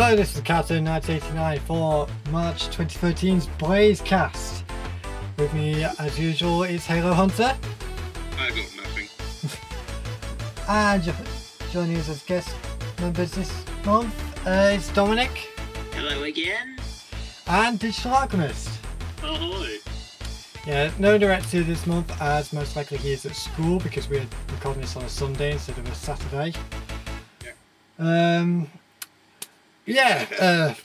Hello, this is Karto 1989 for March 2013's BlazeCast. With me, as usual, is Halo Hunter. I got nothing. And joining us as guest members this month is Dominic. Hello again. And DigitalAlchemist. Ahoy. Yeah, no director this month, as most likely he is at school because we are recording this on a Sunday instead of a Saturday. Yeah.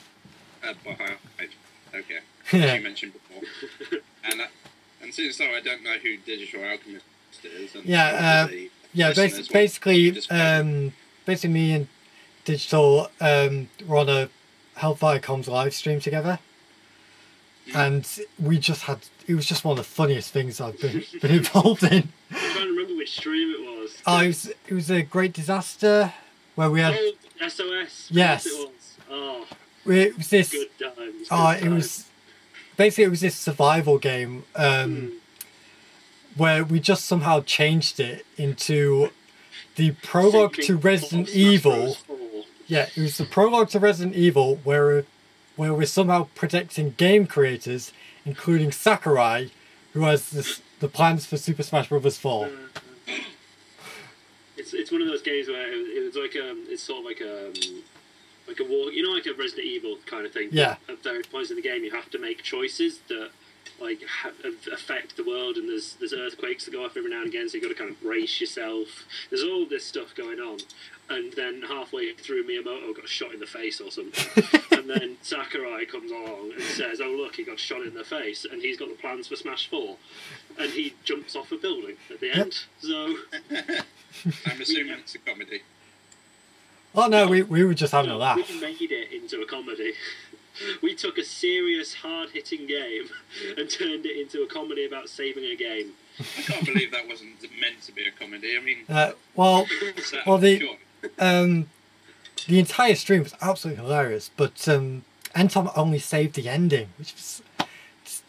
Okay. As you mentioned before. And since though I don't know who Digital Alchemist is, and basically me and Digital were on a Hellfire Comms live stream together, and it was just one of the funniest things I've been involved in. I'm trying to remember which stream it was. It was a great disaster where we had SOS. Yes. It was. Oh. It was this. Good times. It was basically this survival game where we just somehow changed it into the prologue to Resident Evil. Yeah, it was the prologue to Resident Evil where we're somehow protecting game creators, including Sakurai, who has the plans for Super Smash Bros. 4. It's one of those games where it's like it's sort of like a war, like a Resident Evil kind of thing. Yeah. At various points in the game, you have to make choices that affect the world, and there's earthquakes that go off every now and again, so you've got to kind of brace yourself. There's all this stuff going on, and then halfway through, Miyamoto got shot in the face or something, and then Sakurai comes along and says, "Oh look, he got shot in the face, and he's got the plans for Smash 4," and he jumps off a building at the end. So I'm assuming it's a comedy. Oh no, we were just having a laugh. We made it into a comedy. We took a serious, hard-hitting game and turned it into a comedy about saving a game. I can't believe that wasn't meant to be a comedy. I mean, the entire stream was absolutely hilarious, but Entom only saved the ending, which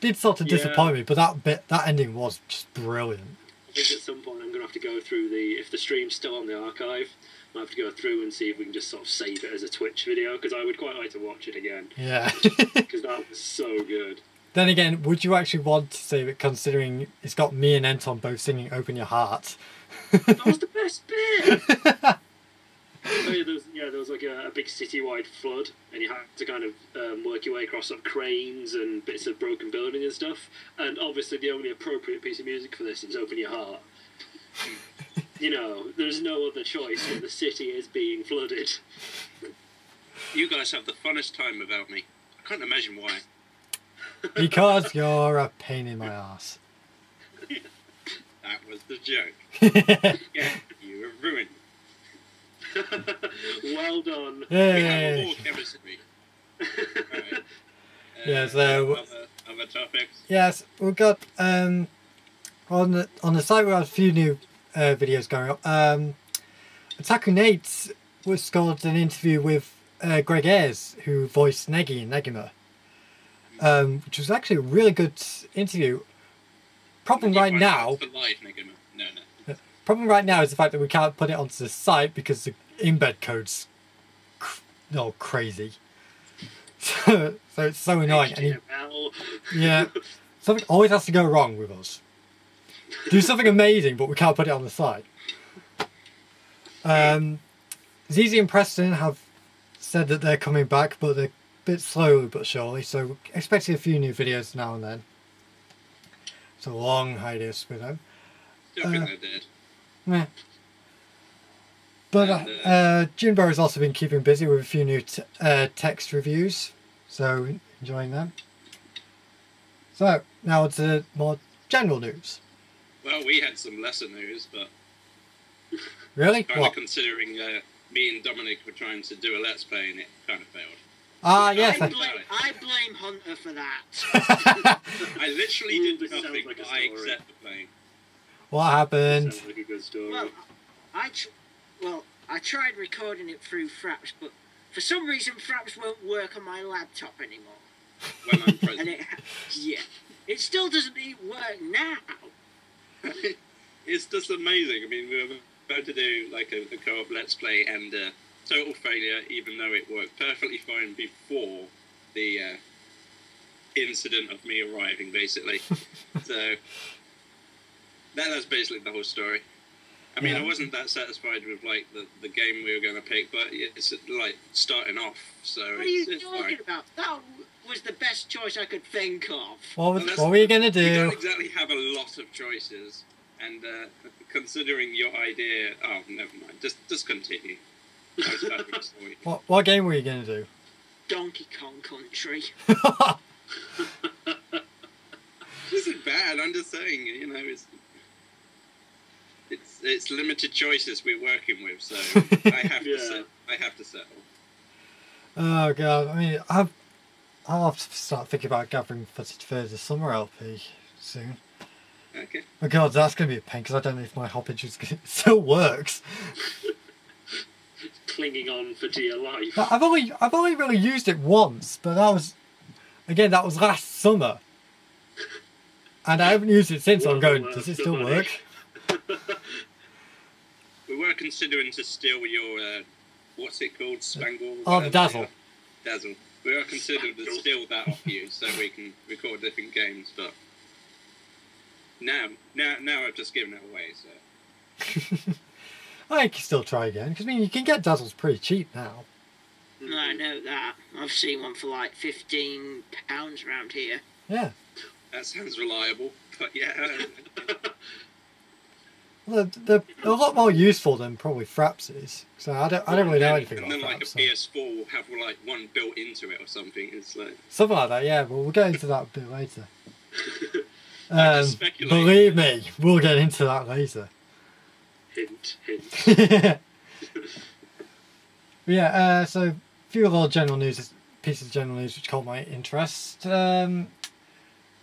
did sort of disappoint me. But that ending was just brilliant. I think at some point I'm going to have to go through if the stream's still on the archive, I'll have to go through and see if we can just sort of save it as a Twitch video, because I would quite like to watch it again. Yeah. Because that was so good. Then again, would you actually want to save it, considering it's got me and Entom both singing "Open Your Heart"? That was the best bit! There was like a big citywide flood, and you had to kind of work your way across cranes and bits of broken building and stuff. And obviously, the only appropriate piece of music for this is "Open Your Heart." There's no other choice when the city is being flooded. You guys have the funnest time without me. I can't imagine why. Because you're a pain in my ass. That was the joke. Yeah, you were ruined. Well done. We have more chemistry. Right. Yeah, so other topics. Yes, we've got on the site we have a few new videos going up. Otaku Nate scored an interview with Greg Ayres, who voiced Negi in Negima, which was actually a really good interview. Problem right now is the fact that we can't put it onto the site because the embed code's crazy. So it's so annoying. Something always has to go wrong with us. Do something amazing, but we can't put it on the site. Zizi and Preston have said that they're coming back, but they're a bit slowly but surely, so expecting a few new videos now and then. It's a long hiatus with them. I think they're dead. Yeah. But Junbo has also been keeping busy with a few new text reviews, so enjoying them. So, now to more general news. Well, we had some lesser news, but... Really? Kind of considering me and Dominic were trying to do a Let's Play and it kind of failed. Yes. I blame Hunter for that. I literally did nothing, but I accept the blame. What happened? Sounds like a good story. Well, I tried recording it through Fraps, but for some reason Fraps won't work on my laptop anymore. When I'm present. It still doesn't even work now. It's just amazing. I mean, we were about to do like a co-op Let's Play and total failure, even though it worked perfectly fine before the incident of me arriving, basically. So that's basically the whole story. I mean, I wasn't that satisfied with like the game we were going to pick, but it's like starting off. So what are you talking about? That was the best choice I could think of. What were you going to do? We don't exactly have a lot of choices, and considering your idea, oh, never mind. Just continue. What game were you going to do? Donkey Kong Country. This is bad. I'm just saying, you know, it's limited choices we're working with, so I have to settle. Oh god, I mean, I'll have to start thinking about gathering footage for the summer LP soon. Okay. Oh god, that's going to be a pain because I don't know if my hoppage still works. Clinging on for dear life. I've only really used it once, but that was last summer, and I haven't used it since. I'm going, does it still work? We were considering to steal your what's it called, Spangle? Oh, the Dazzle. Dazzle. We were considering to steal that off you so we can record different games, but now I've just given it away. So I can still try again because I mean you can get Dazzles pretty cheap now. I know that. I've seen one for like £15 around here. Yeah. That sounds reliable, but yeah. Well, they're a lot more useful than probably Fraps is. So I don't really know anything about Fraps. And then like a so. PS4 will have like one built into it or something. It's like Something like that, yeah. But we'll get into that a bit later. just speculating. Believe me, we'll get into that later. Hint, hint. Yeah. So a few little pieces of general news which caught my interest. One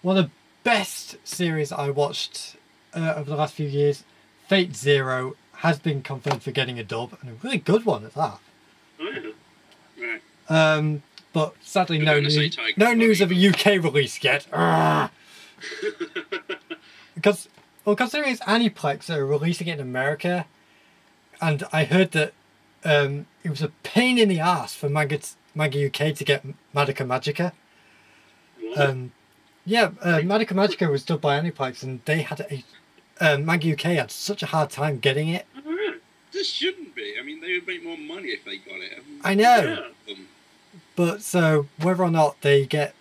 of the best series I watched over the last few years, Fate Zero, has been confirmed for getting a dub, and a really good one at that. Oh, yeah. Right. But sadly, You're no gonna say news. Tiger No Blood news of a either. UK release yet. Because considering it's Aniplex that are releasing it in America, and I heard that it was a pain in the ass for Manga UK to get Madoka Magica. What? Madoka Magica was dubbed by Aniplex, and they had Manga UK had such a hard time getting it. Oh, really? This shouldn't be. I mean, they would make more money if they got it. I know, Yeah. but so whether or not they get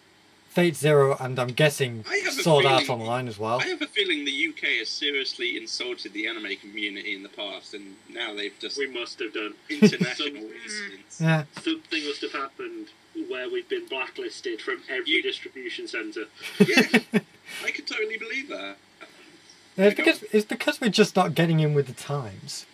Fate Zero, and I'm guessing I have a Sword Art feeling- Online as well. I have a feeling the UK has seriously insulted the anime community in the past, and now they've just We must have done. international incidents. Yeah. Something must have happened where we've been blacklisted from every distribution centre. Yeah, I could totally believe that. It's because we're just not getting in with the times.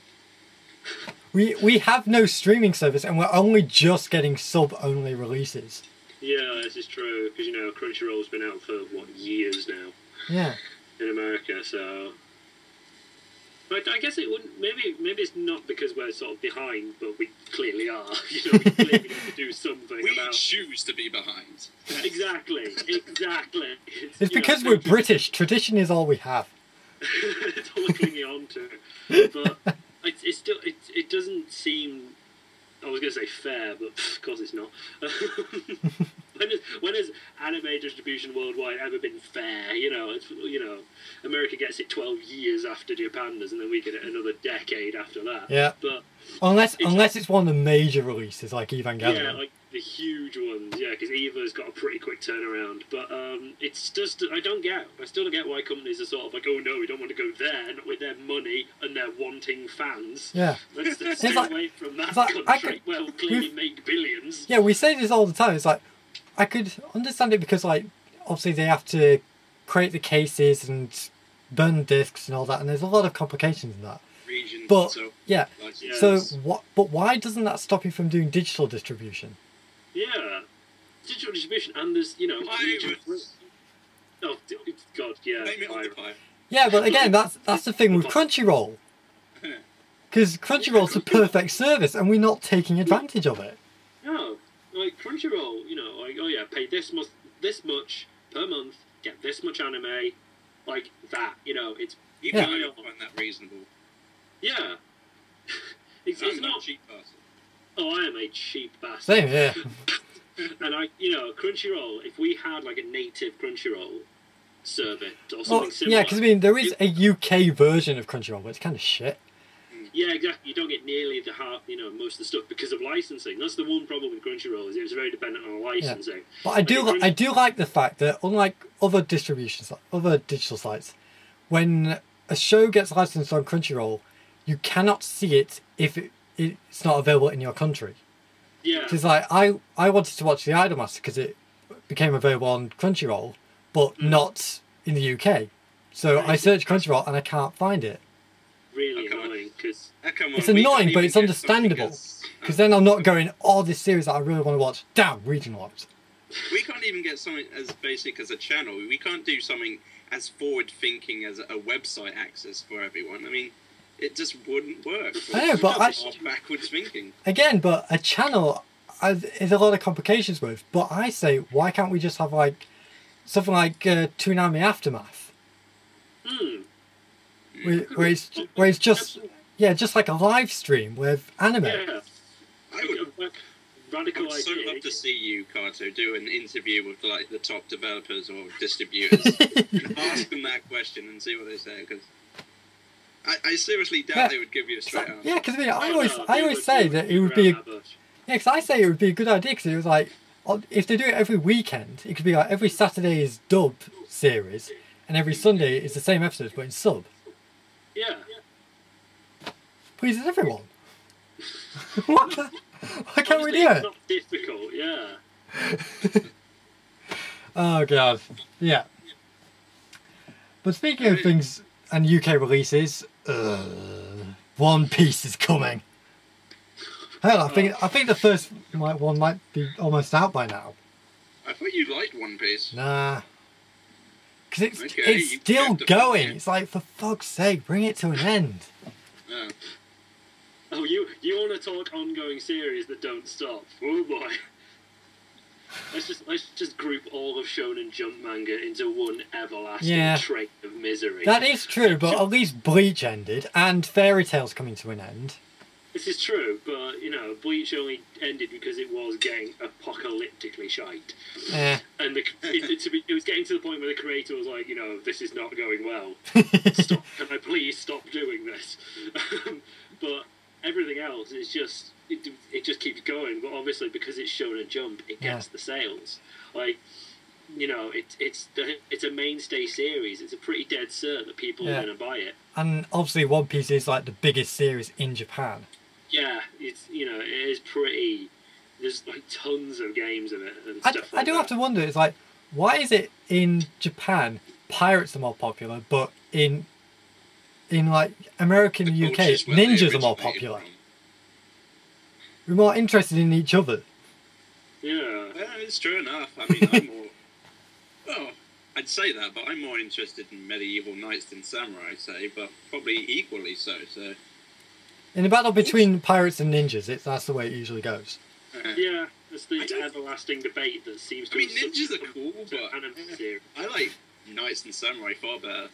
We have no streaming service, and we're only just getting sub-only releases. Yeah, this is true, because, you know, Crunchyroll's been out for, years now Yeah. in America, so... But I guess it wouldn't... Maybe it's not because we're sort of behind, but we clearly are. You know, we clearly need to do something We about... choose to be behind. Exactly. It's because we're British. Tradition is all we have. It's all we're clinging on to. But it's still... It doesn't seem... I was going to say fair, but of course it's not. When has anime distribution worldwide ever been fair? America gets it 12 years after Japan does, and then we get it another decade after that. Yeah. But Unless it's one of the major releases like Evangelion. yeah, like the huge ones, yeah, because Eva's got a pretty quick turnaround. But it's just, I still don't get why companies are sort of like, oh no, we don't want to go there, not with their money and their wanting fans. Yeah. Let's stay like- away from that it's like, country where we'll clearly make billions. Yeah, we say this all the time. It's like, I could understand it because, like, obviously they have to create the cases and burn discs and all that, and there's a lot of complications in that. Regions, But, so, yeah, licenses. so what? But why doesn't that stop you from doing digital distribution? Yeah. Digital distribution, and there's, Pirates. Oh, God, yeah. Blame it on the Pirates. pirate. Yeah, but again, that's the thing with Crunchyroll. Because Crunchyroll's a perfect service, and we're not taking advantage of it. No, like Crunchyroll, like, oh yeah, pay this much per month, get this much anime, like that, it's... You Yeah. kind of find that reasonable. Yeah. It's I'm not a not... cheap person. Oh, I am a cheap bastard. Same here. And Crunchyroll, if we had like a native Crunchyroll service or something Well, similar. yeah, because I mean, there is a UK version of Crunchyroll, but it's kind of shit. Yeah, exactly. You don't get nearly the most of the stuff because of licensing. That's the one problem with Crunchyroll, is it was very dependent on licensing. Yeah. But I do like the fact that, unlike other other digital sites, when a show gets licensed on Crunchyroll, you cannot see it if it's not available in your country. Yeah. Because like I wanted to watch The Idolmaster because it became available on Crunchyroll, but not in the UK. So I searched Crunchyroll and I can't find it. Really annoying, because it's annoying, but it's understandable. Because then I'm not going, oh, this series that I really want to watch, damn, regionalised. We can't even get something as basic as a channel. We can't do something as forward-thinking as a website access for everyone. I mean, it just wouldn't work. I know, but backwards thinking. Again, but a channel is a lot of complications with. But I say, why can't we just have like something like Toonami Aftermath? Where it's just like a live stream with anime. Yeah. I would Radical so idea. love to see you, Karto, do an interview with like the top developers or distributors and ask them that question and see what they say. Because I seriously doubt they would give you a straight answer. Yeah, because I mean, I always say that it would be. Because I say it would be a good idea, because it was like, if they do it every weekend, it could be like every Saturday is dub series, and every Sunday is the same episodes but in sub. Yeah. Pleases everyone. Why can't we do it? It's not difficult, yeah. Oh god, yeah. But speaking of things and UK releases, One Piece is coming. Hell, I think the first one might be almost out by now. I thought you liked One Piece. Nah. Because it's still going. It's like, for fuck's sake, bring it to an end. Yeah. Oh, you want to talk ongoing series that don't stop? Oh boy. Let's just group all of Shonen Jump manga into one everlasting train of misery. That is true, but at least Bleach ended, and Fairy Tail's coming to an end. This is true, but Bleach only ended because it was getting apocalyptically shite. And it was getting to the point where the creator was like, this is not going well. Stop! Can I please stop doing this? But everything else is just it just keeps going. But obviously, because it's Shonen Jump, it gets the sales. Like, it's a mainstay series. It's a pretty dead cert that people are going to buy it. And obviously, One Piece is like the biggest series in Japan. Yeah, it is pretty. There's like tons of games of it and stuff. I do have to wonder. It's like, why is it in Japan pirates are more popular, but in like American and UK ninjas are more popular? We're more interested in each other. Yeah, it's true enough. I mean, I'm more. Well, I'd say that, but I'm more interested in medieval knights than samurai, say, but probably equally so. So. In a battle between pirates and ninjas, that's the way it usually goes. Yeah, it's the everlasting debate that seems to. I mean, ninjas are cool, but I like knights and samurai far better.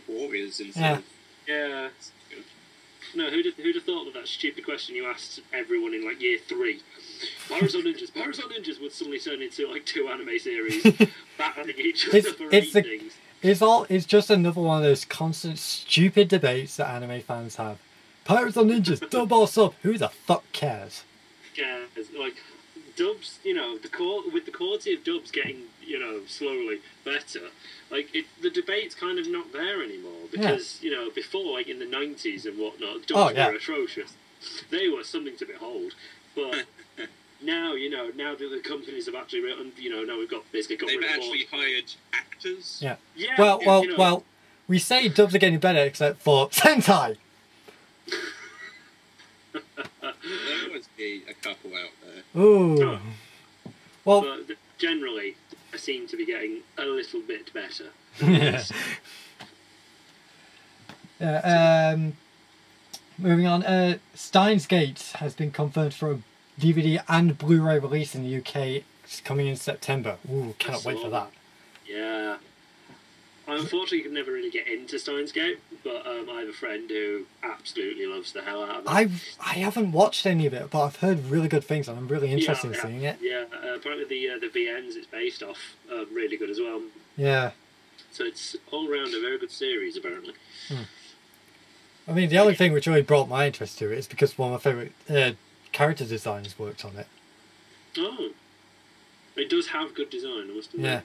Warriors instead. Yeah. No, who'd have thought that stupid question you asked everyone in like year 3? Pirates or Ninjas would suddenly turn into like 2 anime series battling each other for ratings. It's just another one of those constant stupid debates that anime fans have. Pirates or Ninjas, dub or sub? Who the fuck cares? Yeah, like dubs, with the quality of dubs getting, slowly better, like the debate's kind of not there anymore, because before, like in the 90s and whatnot, dubs were atrocious. They were something to behold, but now now that the companies have actually now we've basically got they've actually hired actors. Yeah. Well, we say dubs are getting better except for Sentai. There must be a couple out there. Ooh. Oh. Well, but generally, I seem to be getting a little bit better. Moving on. Steins Gate has been confirmed for a DVD and Blu-ray release in the UK. It's coming in September. Ooh, cannot wait for that. Yeah. I unfortunately could never really get into Steins Gate, but I have a friend who absolutely loves the hell out of it. I haven't watched any of it, but I've heard really good things, and I'm really interested in seeing it. Yeah, apparently the VNs it's based off are really good as well. Yeah. So it's all round a very good series, apparently. I mean, the only thing which really brought my interest to it is because one of my favourite character designers worked on it. Oh. It does have good design, I must admit. Yeah.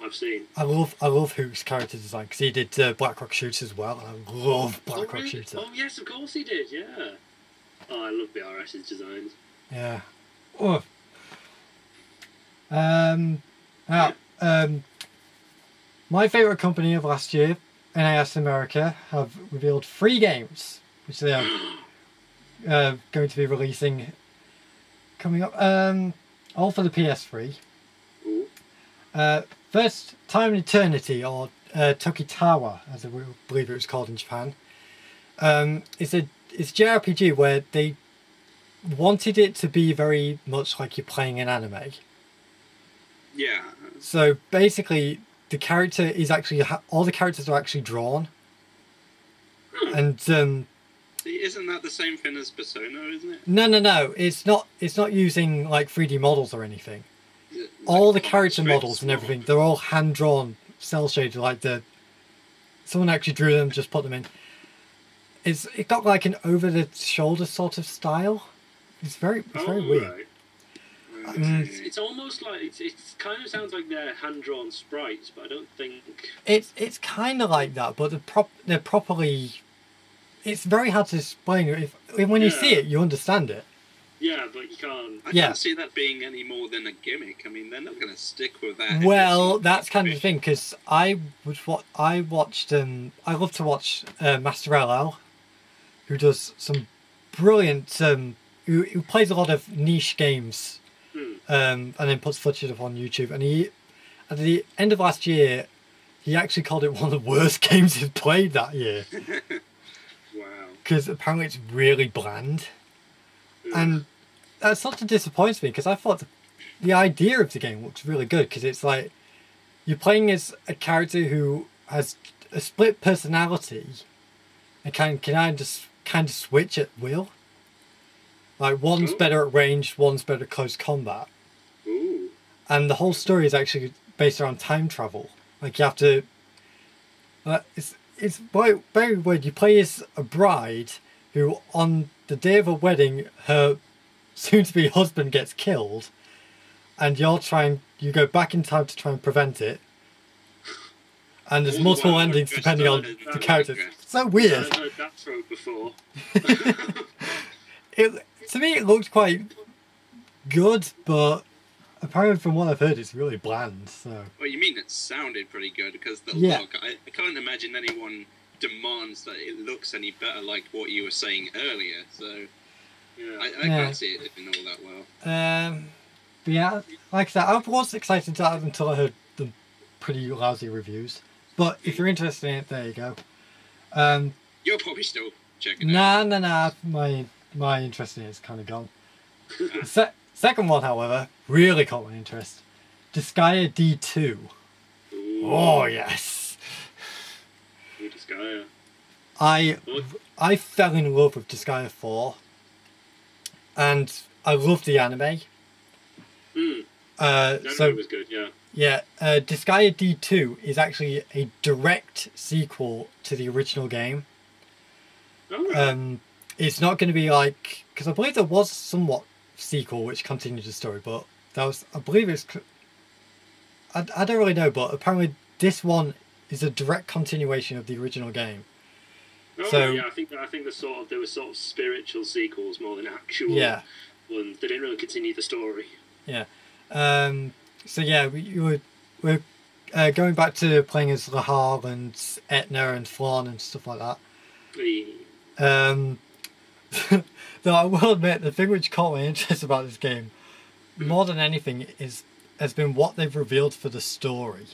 I've seen. I love Hook's character design, because he did Blackrock Shooter as well, and I love Blackrock Shooter. Oh, yes, of course he did, yeah. Oh, I love BRS's designs. Yeah. Oh. My favourite company of last year, NIS America, have revealed 3 games, which they are going to be releasing coming up, all for the PS3. First, Time and Eternity, or Tokitawa, as I believe it was called in Japan. It's a JRPG where they wanted it to be very much like you're playing an anime. Yeah. So basically, the character is actually all the characters are actually drawn, and isn't that the same thing as Persona? Isn't it? No. It's not. It's not using like 3D models or anything. Like all the character models and everything, they're all hand drawn, cell shaded. Like someone actually drew them, just put them in. It got like an over the shoulder sort of style. It's very weird. Right. It's almost like it kind of sounds like they're hand drawn sprites, but I don't think it's kind of like that. But they're properly. It's very hard to explain. When you see it, you understand it. Yeah, but you can't. I can't see that being any more than a gimmick. I mean, they're not going to stick with that. Well, that's kind of the thing, because I watched. I love to watch Master LL, who does some brilliant. Who plays a lot of niche games, and then puts footage up on YouTube. And he, at the end of last year, he actually called it one of the worst games he's played that year. Wow. Because apparently it's really bland. And that sort of disappoints me, because I thought the idea of the game looks really good, because it's like you're playing as a character who has a split personality and can just kind of switch at will. Like one's better at range, one's better at close combat. Ooh. And the whole story is actually based around time travel. Like you have to. It's very weird. You play as a bride who, on the day of her wedding, her soon-to-be husband gets killed, and you go back in time to try and prevent it. And there's multiple endings depending on the characters. It's so weird. I've heard that trope before. To me, it looked quite good, but apparently from what I've heard, it's really bland. So. Well, you mean it sounded pretty good, because the look, I can't imagine anyone demands that it looks any better like what you were saying earlier, so I can't see it doing all that well. But yeah, like I said, I was excited to that until I heard the pretty lousy reviews. But if you're interested in it, there you go. You're probably still checking it out. Nah. My interest in it is kind of gone. Second one, however, really caught my interest. Disgaea D2. Ooh. Oh, yes. Ooh, Disgaea. I fell in love with Disgaea 4. And I loved the anime. The anime was good, yeah. Yeah, Disgaea D2 is actually a direct sequel to the original game. Oh, right. It's not going to be like... Because I believe there was somewhat sequel which continued the story, but that was... I believe it's... I don't really know, but apparently this one is a direct continuation of the original game. Oh, so, yeah, I think there were sort of spiritual sequels more than actual ones. They didn't really continue the story. Yeah. So yeah, we're going back to playing as Lahal and Etna and Thrawn and stuff like that. Though I will admit, the thing which caught my interest about this game, more than anything, has been what they've revealed for the story.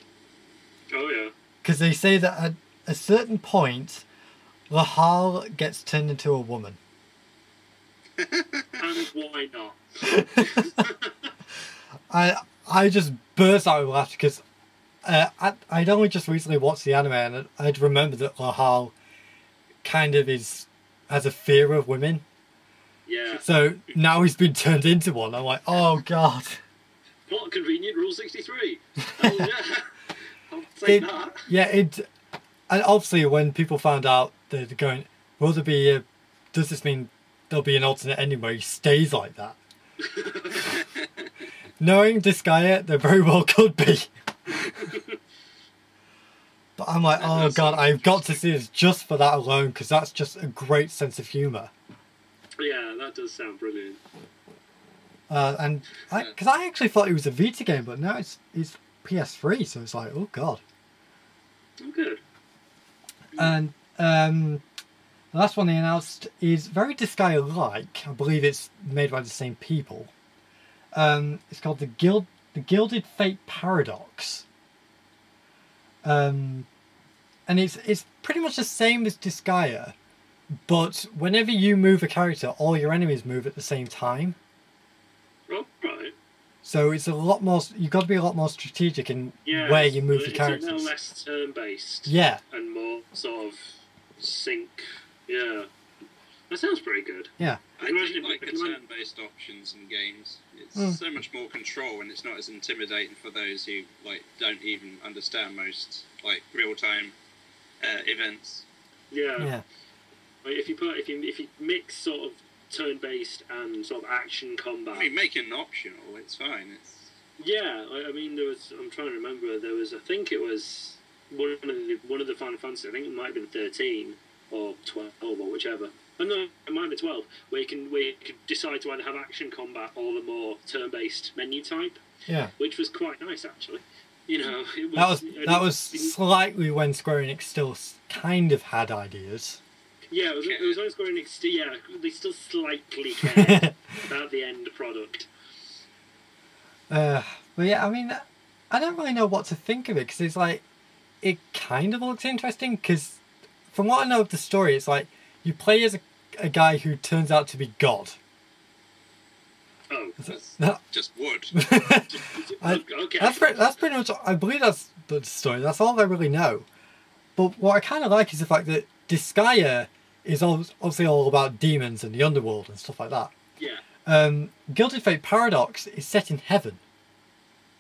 Oh yeah. Because they say that at a certain point, Lahal gets turned into a woman. And why not? I just burst out with laughter, because I'd only just recently watched the anime, and I'd remembered that Lahal kind of has a fear of women. Yeah. So now he's been turned into one. I'm like, oh god. What a convenient Rule 63. Oh yeah. I'll take that. Yeah, and obviously when people found out, they're going, will there be a, does this mean there'll be an alternate ending where he stays like that? Knowing Disgaea, there very well could be. But I'm like, oh god, I've got to see this just for that alone, because that's just a great sense of humour. Yeah, that does sound brilliant. And because I actually thought it was a Vita game, but now it's PS3, so it's like, oh god. Oh, good. And the last one they announced is very Disgaea-like. I believe it's made by the same people. It's called the Gilded Fate Paradox. And it's pretty much the same as Disgaea, but whenever you move a character, all your enemies move at the same time. Oh, right. So it's a lot more. You've got to be a lot more strategic in where you move your characters. It's less turn-based. Yeah. And more sort of sync. Yeah. That sounds pretty good. Yeah. I do like the turn-based options in games. It's so much more control, and it's not as intimidating for those who don't even understand most real-time events. Yeah. Yeah. Like, if you mix sort of turn-based and sort of action combat. I mean, make it optional. It's fine. Yeah. I mean, I'm trying to remember. There was. I think it was one of the Final Fantasy. I think it might have been 13 or 12 or whichever. Oh, no, it might be 12, where you can decide to either have action combat or the more turn-based menu type. Yeah. Which was quite nice, actually. You know, that was slightly when Square Enix still kind of had ideas. Yeah, it was when Square Enix. Yeah, they still slightly cared about the end product. But yeah, I mean, I don't really know what to think of it, because it's like, it kind of looks interesting, because from what I know of the story, it's like you play as a guy who turns out to be God. Oh, just wood. Okay. That's pretty much. I believe that's the story. That's all I really know. But what I kind of like is the fact that Disgaea is obviously all about demons and the underworld and stuff like that. Yeah. Gilded Fate Paradox is set in heaven.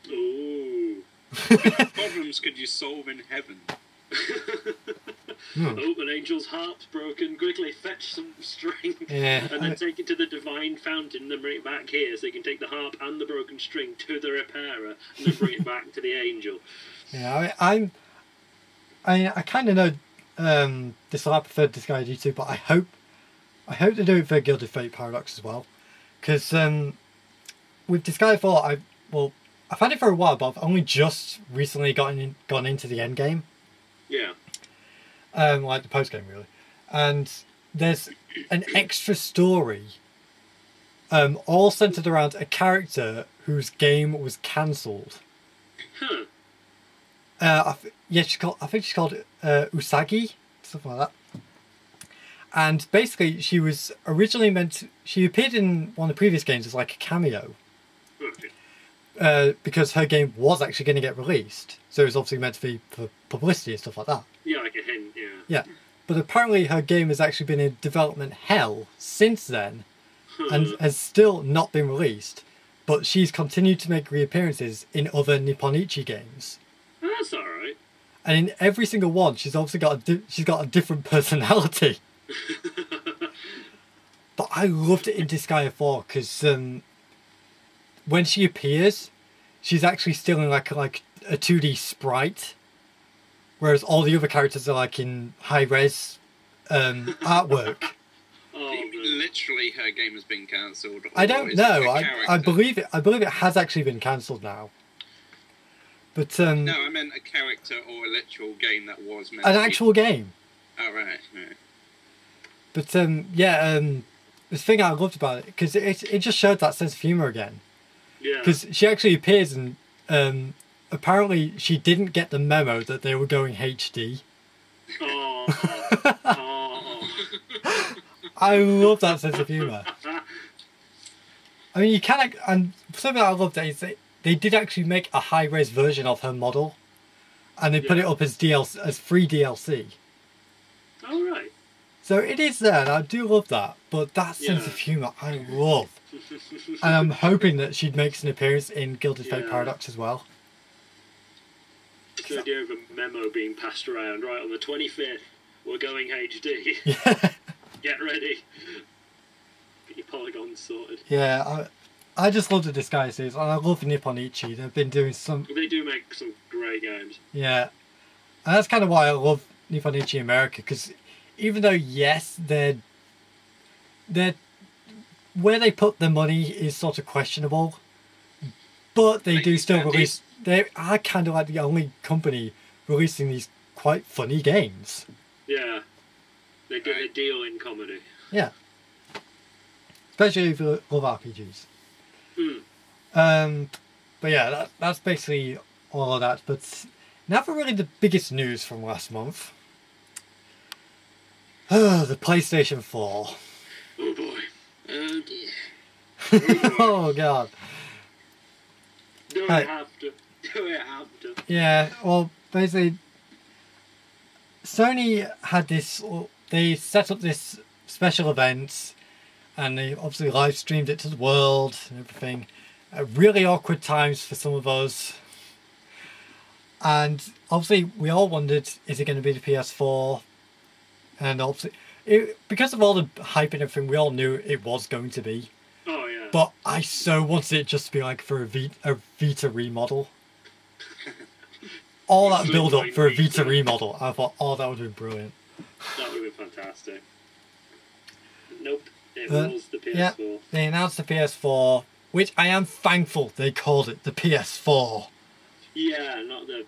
Ooh. What problems could you solve in heaven? Oh, an angel's harp's broken. Quickly fetch some string, Yeah, and then take it to the divine fountain, and then bring it back here, so you can take the harp and the broken string to the repairer, and then bring it back to the angel. Yeah, I kind of know this will I prefer Disgaea G2, but I hope they do it for Gilded Fate Paradox as well, because with Disgaea 4, I've had it for a while, but I've only just recently gone into the end game. Yeah. Like the post game, really. And there's an extra story, all centered around a character whose game was cancelled. Huh. I think she's called Usagi, something like that. And basically, she was originally she appeared in one of the previous games as like a cameo. Okay. Because her game was actually going to get released. So it was obviously meant to be for publicity and stuff like that. Yeah, like a hint, yeah. Yeah. But apparently her game has actually been in development hell since then and has still not been released. But she's continued to make reappearances in other Nipponichi games. Oh, that's alright. And in every single one, she's obviously got a different personality. But I loved it in Disgaea 4 because when she appears, she's actually still in like a 2D sprite, whereas all the other characters are like in high-res artwork. Oh, Literally, her game has been cancelled. I don't know. I believe it. I believe it has actually been cancelled now. But no, I meant a character or a literal game that was meant an to be... actual game. Oh right. But the thing I loved about it, because it just showed that sense of humour again. yeah. Because she actually appears and apparently she didn't get the memo that they were going HD. Oh. Oh. I love that sense of humour. I mean, you can, and something I loved is they did actually make a high-res version of her model. and they put it up as DLC, as free DLC. Oh, right. So it is there, and I do love that. But that sense of humour, I love. And I'm hoping that she makes an appearance in Gilded Fate Paradox as well. The idea of a memo being passed around, right, on the 25th, we're going HD. Yeah. Get ready. Get your polygons sorted. Yeah, I just love the Disguise series, and I love Nippon Ichi. They've been doing some... They do make some great games. Yeah. And that's kind of why I love Nippon Ichi America, because even though, yes, they're... Where they put the money is sort of questionable, but they do still release... They are kind of like the only company releasing these quite funny games. Yeah. They get a deal in comedy. Yeah. Especially if you love RPGs. But yeah, that's basically all of that. But now for really the biggest news from last month. The PlayStation 4. Oh boy. Oh dear. Oh god. Do I have to? Do I have to? Yeah, well, basically, Sony had this... They set up this special event, and they obviously live streamed it to the world and everything. At really awkward times for some of us. And obviously, we all wondered, is it going to be the PS4? And obviously, because of all the hype and everything, we all knew it was going to be. Oh, yeah. But I so wanted it just to be like for a Vita remodel. All that build up for a Vita remodel, I thought, oh, that would have been brilliant. That would have been fantastic. Nope, it was the PS4. Yeah, they announced the PS4, which I am thankful they called it the PS4. Yeah, not the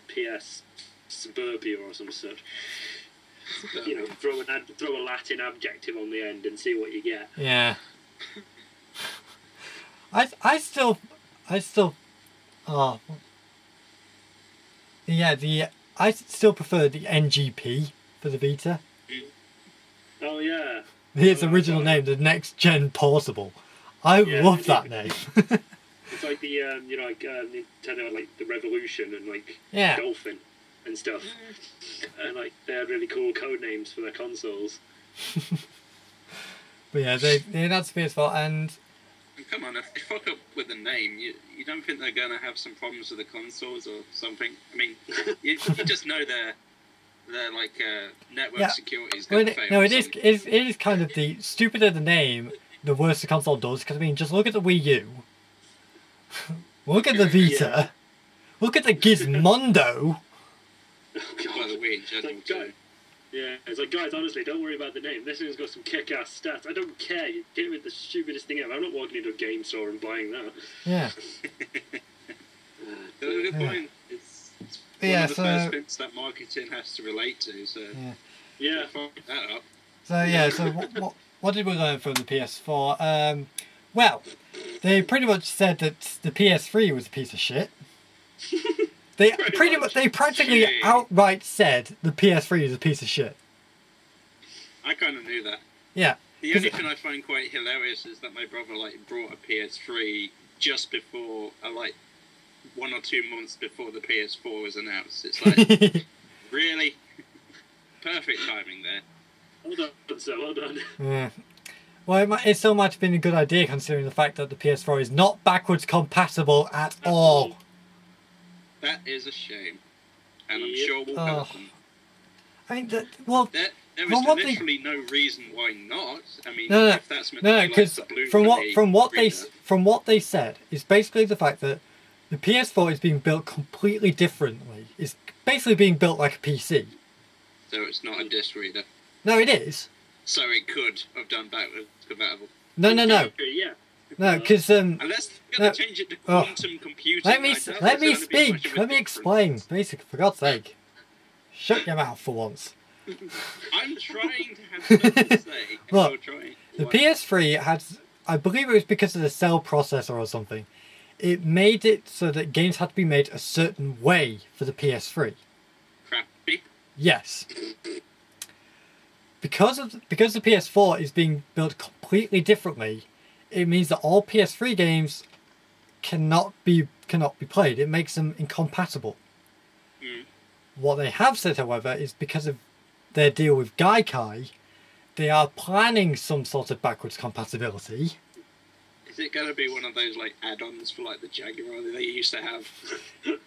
PS Suburbia or some such. You know, throw a Latin adjective on the end and see what you get. Yeah. I still I still prefer the NGP for the Vita. Oh yeah. Its original name, the Next Gen Portable. I love that name. It's like the Nintendo, like the Revolution and like Dolphin and stuff, and like they had really cool code names for their consoles. But yeah, they announced PS4, and come on, if they fuck up with the name, you don't think they're going to have some problems with the consoles or something? I mean, you just know their like network security is going to fail. No, it is kind of the stupider the name, the worse the console does. Because I mean, just look at the Wii U, look at the Vita, look at the Gizmondo. Well, the Wii in general too. Yeah, it's like, guys, honestly, don't worry about the name. This thing's got some kick-ass stats. I don't care. You get with the stupidest thing ever. I'm not walking into a game store and buying that. Yeah. Good point. It's one of the first bits that marketing has to relate to. So yeah, fuck that up. So what did we learn from the PS4? Well, they pretty much said that the PS3 was a piece of shit. They practically outright said the PS3 is a piece of shit. I kind of knew that. Yeah. The only thing I find quite hilarious is that my brother brought a PS3 just before, 1 or 2 months before the PS4 was announced. It's like, really? Perfect timing there. Well done. Yeah. Well, it still might have been a good idea considering the fact that the PS4 is not backwards compatible at all. That is a shame, and I'm sure will happen. I mean, there is literally no reason why not. I mean, if that's meant to be because from what they said is basically the fact that the PS4 is being built completely differently. It's basically being built like a PC. So it's not a disc reader. No, it is. So it could have done backwards compatible. No. Yeah. No, because unless they're going to change it to quantum computing. Let me speak. Let me explain. Basically, for God's sake, shut your mouth for once. I'm trying to have something to say. Look, the PS3 had, I believe it was because of the cell processor or something. It made it so that games had to be made a certain way for the PS3. Crappy. Yes. Because the PS4 is being built completely differently, it means that all PS3 games cannot be played. It makes them incompatible. What they have said, however, is because of their deal with Gaikai, they are planning some sort of backwards compatibility. Is it going to be one of those like add-ons for like the Jaguar that they used to have?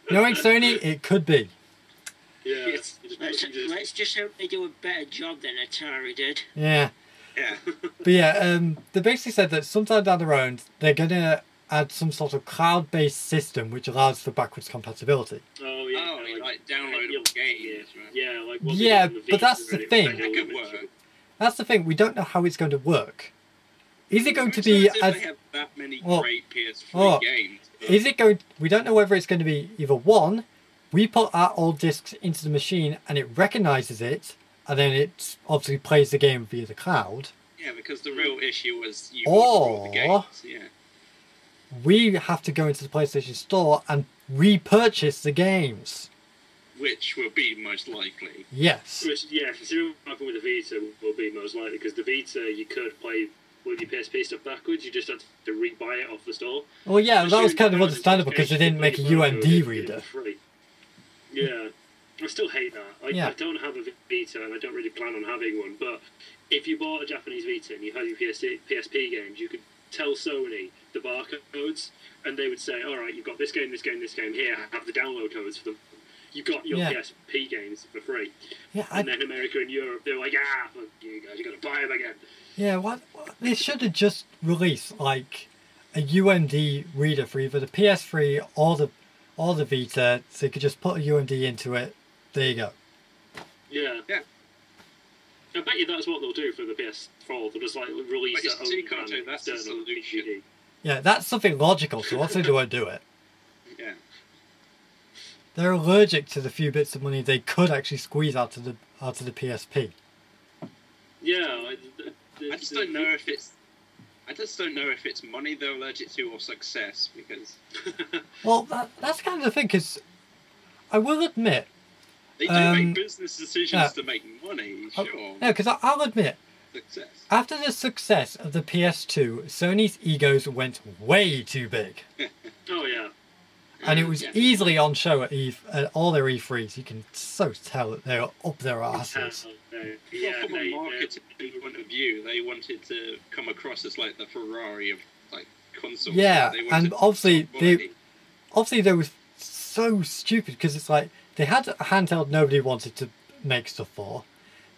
Knowing Sony, it could be. Yeah. Yes. Let's just hope they do a better job than Atari did. Yeah. Yeah. But yeah, they basically said that sometime down the road, they're going to add some sort of cloud-based system which allows for backwards compatibility. Oh, yeah. Oh, like downloadable games, right? Yeah, like what Yeah, they did on the but that's Vita, the really, thing. was That could like, work. That's the thing, we don't know how it's going to work. Is it going to be If as... they have that many Well, great PS3 well, games. Is it going... We don't know whether it's going to be either one, we put our old discs into the machine and it recognises it, and then it obviously plays the game via the cloud. Yeah, because the real issue was you Or- bought the games. Yeah. We have to go into the PlayStation Store and repurchase the games. Which will be most likely. Yes. Which, yeah, considering what happened with the Vita will be most likely, because the Vita, you could play with your PSP stuff backwards, you just had to re-buy it off the store. Well, yeah, that was kind of Assuming understandable because they didn't make a UMD reader. Free. Yeah, I still hate that. Yeah. I don't have a Vita, and I don't really plan on having one, but if you bought a Japanese Vita and you had your PSP games, you could tell Sony the barcodes, and they would say, alright, you've got this game, this game, this game, here, have the download codes for them. You got your Yeah. PSP games for free. Yeah, And then America and Europe, they were like, fuck you guys, you got to buy them again. yeah. What they should have just released like a UMD reader for either the PS3 or the Vita, so you could just put a UMD into it. There you go. Yeah. Yeah. I bet you that's what they'll do for the PS4. They'll just like release But you their see, own Karto, kind of that's the external solution. DVD. Yeah, that's something logical. So what's they do? I do it. Yeah. They're allergic to the few bits of money they could actually squeeze out of the PSP. Yeah. I just don't know if it's money they're allergic to or success, because Well, that's kind of the thing, because I will admit, they do make business decisions to make money, sure. no, because I'll admit, Success. after the success of the PS2, Sony's egos went way too big. Oh yeah. And it was Yeah. easily on show at all their E3s. You can so tell that they were up their asses. Yeah, From a marketing point of view, they wanted to come across as like the Ferrari of like consoles. Yeah, They wanted and obviously top quality. they were so stupid because it's like they had a handheld nobody wanted to make stuff for.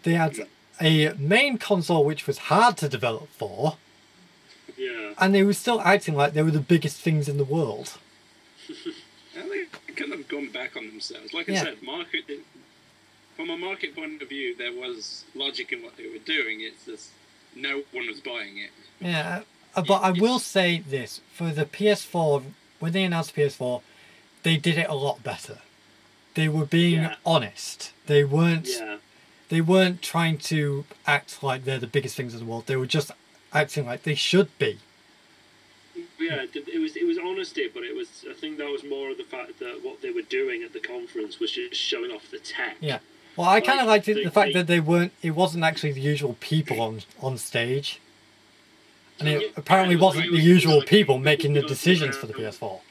They had a main console which was hard to develop for, Yeah. and they were still acting like they were the biggest things in the world. And they kind of gone back on themselves. Like I Yeah. said, from a market point of view, there was logic in what they were doing. It's just no one was buying it. Yeah, but I will say this, for the PS4, when they announced the PS4, they did it a lot better. They were being Yeah. honest. They weren't Yeah. they weren't trying to act like they're the biggest things in the world. They were just acting like they should be. Yeah, it was honesty, but I think that was more of the fact that what they were doing at the conference was just showing off the tech. Yeah. Well, I kind of liked it, the fact they- that it wasn't actually the usual people on stage. And it Yeah, apparently it was wasn't like- the it was usual like- people making the it was decisions like- for the PS4.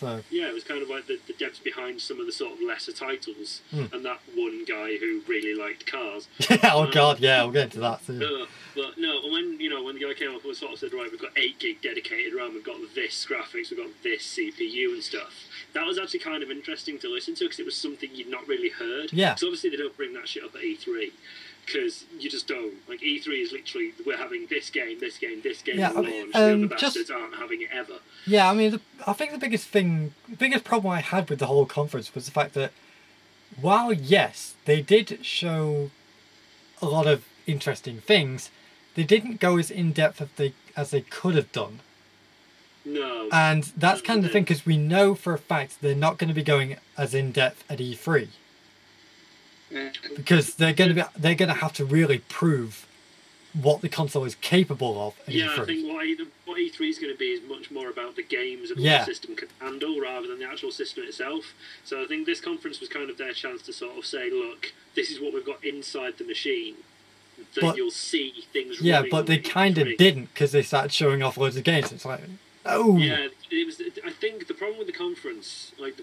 So, Yeah, it was kind of like the devs behind some of the sort of lesser titles, Hmm. and that one guy who really liked cars. yeah, oh god, yeah, we'll get into that soon. But no, when the guy came up and sort of said, right, we've got 8 gig dedicated RAM, we've got this graphics, we've got this CPU and stuff. That was actually kind of interesting to listen to because it was something you'd not really heard. Yeah. Because obviously they don't bring that shit up at E3 because you just don't. Like E3 is literally we're having this game, this game, this game Yeah, at I mean, launch. The other just- bastards aren't having it ever. Yeah, I mean, I think the biggest problem I had with the whole conference was the fact that while, yes, they did show a lot of interesting things, they didn't go as in-depth as they could have done. No. And that's kind of the thing, because we know for a fact they're not going to be going as in-depth at E3. Because they're going to have to really prove what the console is capable of at Yeah, E3. I think what E3 is going to be is much more about the games and what Yeah. the system can handle rather than the actual system itself. So I think this conference was kind of their chance to sort of say, look, this is what we've got inside the machine. That But- you'll see things Yeah, running but on they the kind of E3. didn't, because they started showing off loads of games. It's like, oh, Yeah, it was. I think the problem with the conference, like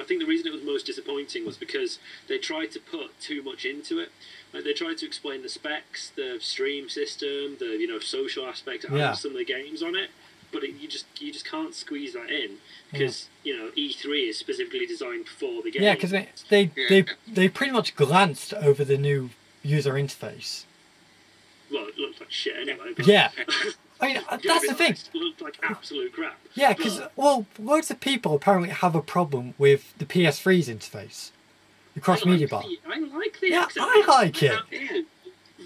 I think the reason it was most disappointing was because they tried to put too much into it. Like they tried to explain the specs, the stream system, the social aspect of some of the games on it, but you just can't squeeze that in because E3 is specifically designed for the game. Yeah, because they pretty much glanced over the new user interface. Well, it looked like shit anyway. But yeah. I mean, that's the thing. It looked like absolute crap. Yeah, because, loads of people apparently have a problem with the PS3's interface. The cross-media bar. I like the XMB. I like it.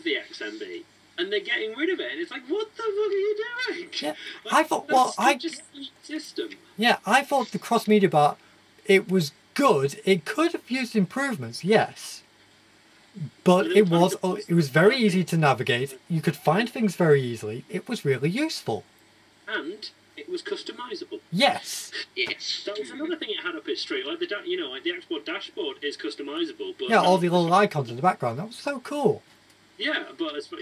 The XMB. And they're getting rid of it. And it's like, what the fuck are you doing? Yeah, like, I thought, just system. Yeah, I thought the cross-media bar, it was good. It could have used improvements, yes. But it was very easy to navigate. You could find things very easily. It was really useful. And it was customizable. Yes. Yes. That was another thing it had up its street. Like the Xbox dashboard is customizable. But yeah, all the little icons in the background. That was so cool. Yeah, but as far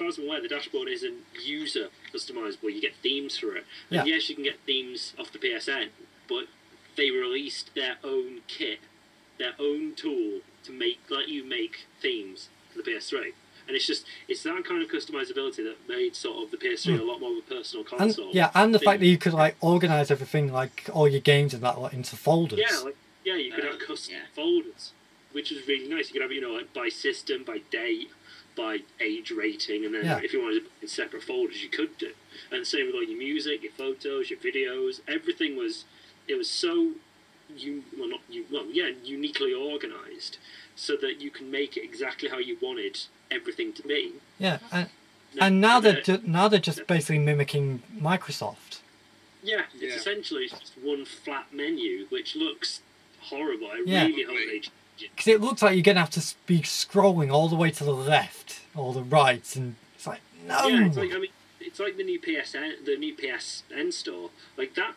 as I'm aware, the dashboard isn't user customizable. You get themes for it. And yes, you can get themes off the PSN, but they released their own kit, their own tool to let you make themes for the PS3. And it's that kind of customizability that made sort of the PS3 a lot more of a personal console. And the fact that you could organize everything, like all your games and that into folders. Yeah, you could have custom folders, which was really nice. You could have by system, by date, by age rating, and then if you wanted to put in separate folders, you could do. And same with all your music, your photos, your videos. Everything was so uniquely organised, so that you can make it exactly how you wanted everything to be. Yeah, and now they're just basically mimicking Microsoft. Yeah, it's essentially just one flat menu, which looks horrible. I really hope they change it. Because it looks like you're going to have to be scrolling all the way to the left or the right, and it's like, no! Yeah, it's like the new PSN store. Like, that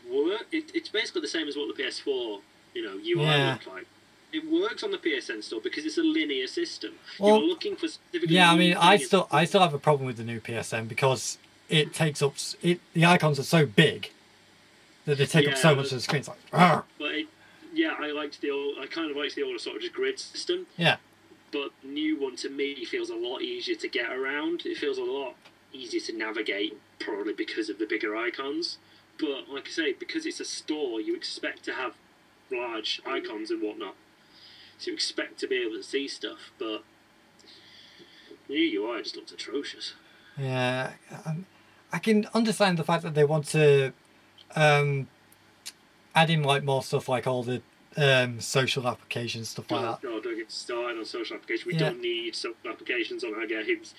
work, it's basically the same as what the PS4, UI looked like. It works on the PSN store because it's a linear system. You're looking for specifically... Yeah, I still have a problem with the new PSN because it takes up... the icons are so big that they take up so much of the screen. It's like... Argh! But I kind of liked the older sort of just grid system. Yeah. But the new one, to me, feels a lot easier to get around. It feels a lot easier to navigate, probably because of the bigger icons. But, like I say, because it's a store, you expect to have large icons and whatnot. So you expect to be able to see stuff, but the new UI just looks atrocious. Yeah, I can understand the fact that they want to add in more stuff, like all the social applications, stuff like that. No, don't get started on social applications. We don't need social applications on our games.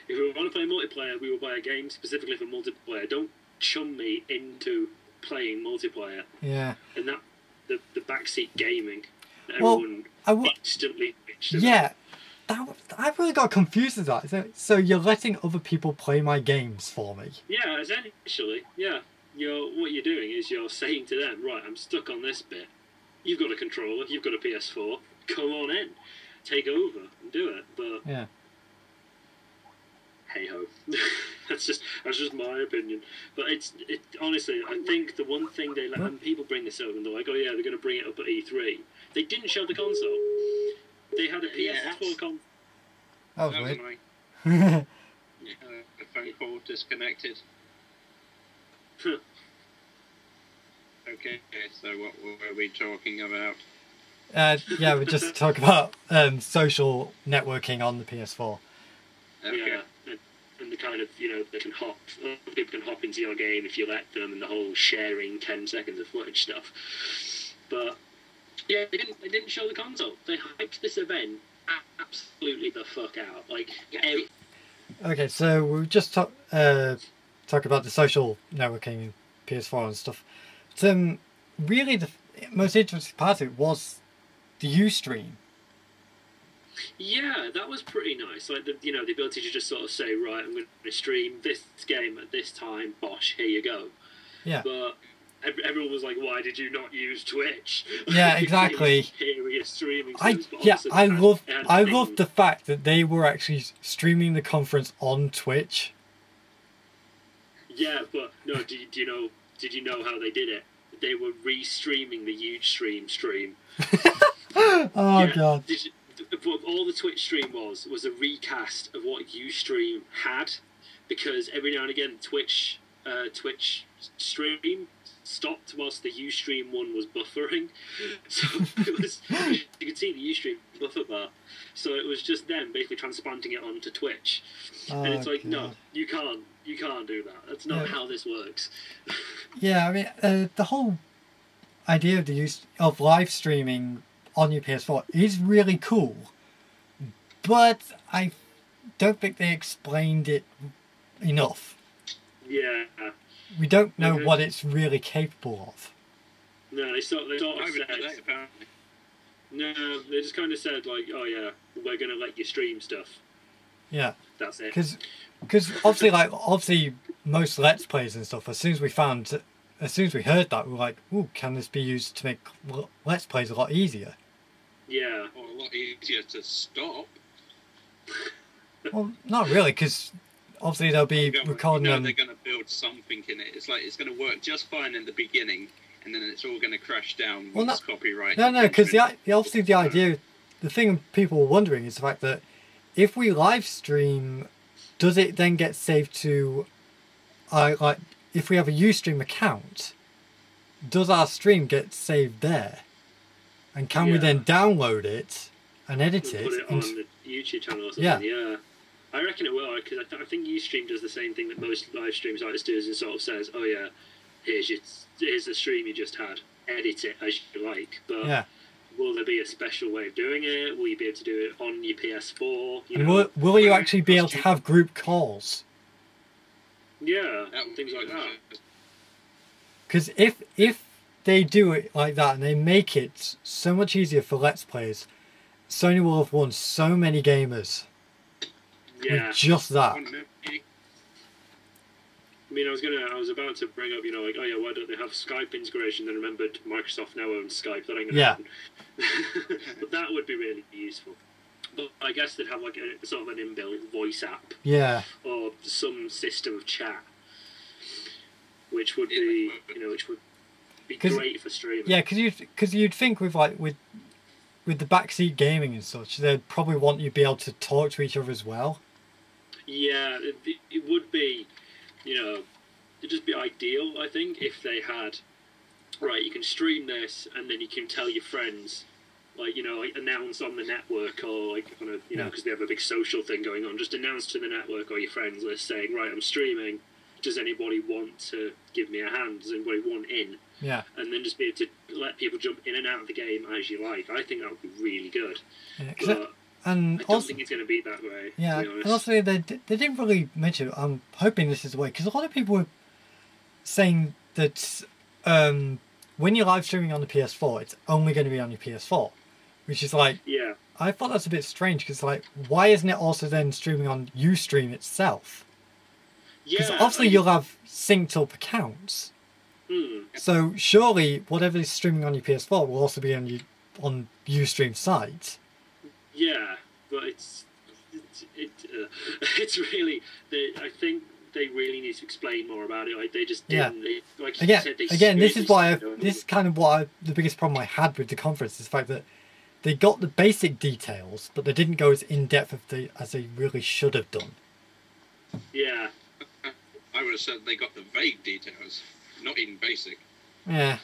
If we want to play multiplayer, we will buy a game specifically for multiplayer. Don't chum me into playing multiplayer. Yeah. And that the backseat gaming. Everyone instantly pitched it. Yeah, I really got confused with that. So you're letting other people play my games for me? Yeah, essentially, yeah. What you're doing is you're saying to them, right, I'm stuck on this bit. You've got a controller, you've got a PS4, come on in, take over and do it. But yeah, hey ho, that's just my opinion. But honestly, I think the one thing they let, and people bring this up and they're like, oh yeah, they're going to bring it up at E3. They didn't show the console. They had a PS4 console. That was weird. The phone call disconnected. Okay, so what were we talking about? We just talk about social networking on the PS4. Okay. Yeah, and the kind of, they can people can hop into your game if you let them, and the whole sharing 10 seconds of footage stuff. But yeah, they didn't show the console. They hyped this event absolutely the fuck out. Okay, so we just talk about the social networking in PS4 and stuff. But, really, the most interesting part of it was the Ustream. Yeah, that was pretty nice. Like the ability to just sort of say, right, I'm going to stream this game at this time. Bosh, here you go. Yeah. But everyone was like, why did you not use Twitch? Yeah, exactly. Here we are streaming. I loved the fact that they were actually streaming the conference on Twitch. Yeah, but no, did you know how they did it? they were re-streaming the huge stream. Oh god. What all the Twitch stream was a recast of what Ustream had, because every now and again Twitch stream stopped whilst the Ustream one was buffering. So it was, you could see the Ustream buffer bar. So it was just them basically transplanting it onto Twitch. And it's like, no, you can't do that. That's not how this works. Yeah, I mean, the whole idea of the use of live streaming on your PS4 is really cool, but I don't think they explained it enough. Yeah. We don't know what it's really capable of. No, they sort of said... No, they just kind of said, like, oh yeah, we're going to let you stream stuff. Yeah. That's it. Because obviously most Let's Plays and stuff, as soon as we heard that, we were like, ooh, can this be used to make Let's Plays a lot easier? Yeah. Or a lot easier to stop. Well, not really, because obviously they'll be recording them. They're going to build something in it. It's like it's going to work just fine in the beginning, and then it's all going to crash down once copyright. No, because obviously the idea, the thing people were wondering is the fact that if we live stream, does it then get saved to, like, if we have a Ustream account, does our stream get saved there? And can we then download it and edit it? Put it on the YouTube channel or something, yeah. I reckon it will, because I think Ustream does the same thing that most live stream sites do, and sort of says, oh yeah, here's the stream you just had, edit it as you like. But will there be a special way of doing it? Will you be able to do it on your PS4? Will you actually be able to have group calls? Yeah, things like that. Because if they do it like that and they make it so much easier for Let's Players, Sony will have won so many gamers. Yeah. With just that. I mean, I was about to bring up, like, oh yeah, why don't they have Skype integration? Then remembered Microsoft now owns Skype. That ain't gonna happen. But that would be really useful. But I guess they'd have like a sort of an inbuilt voice app. Yeah. Or some system of chat, which would be, which would be great for streaming. Yeah, because you'd think with the backseat gaming and such, they'd probably want you to be able to talk to each other as well. Yeah, it would be, it'd just be ideal, I think, if they had, right, you can stream this and then you can tell your friends, like announce on the network or like on a, because they have a big social thing going on, just announce to the network or your friends list saying, right, I'm streaming, does anybody want to give me a hand? Does anybody want in? Yeah. And then just be able to let people jump in and out of the game as you like. I think that would be really good. Yeah, but and I don't think it's going to be that way. Yeah, to be honest. and also they didn't really mention it. I'm hoping this is the way, because a lot of people were saying that when you're live streaming on the PS4, it's only going to be on your PS4, which is like, yeah, I thought that's a bit strange, because like, why isn't it also then streaming on Ustream itself? Because obviously you'll have synced up accounts. So surely whatever is streaming on your PS4 will also be on Ustream site. Yeah, but it's really, I think they really need to explain more about it. Like they just didn't. Yeah. Like again, this is why this is kind of the biggest problem I had with the conference is the fact that they got the basic details, but they didn't go as in depth as they really should have done. Yeah. I would have said they got the vague details, not even basic. Yeah.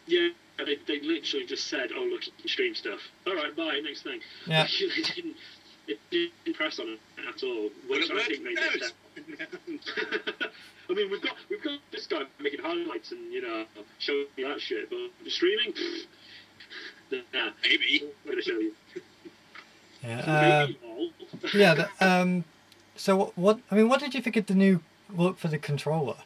Yeah, they literally just said, oh, look, you can stream stuff. All right, bye, next thing. Yeah. They didn't press on it at all, which I think they did. I mean, we've got this guy making highlights and, showing me that shit, but streaming? Nah. Maybe. I'm going to show you. Yeah. Yeah. So what did you think of the new look for the controller?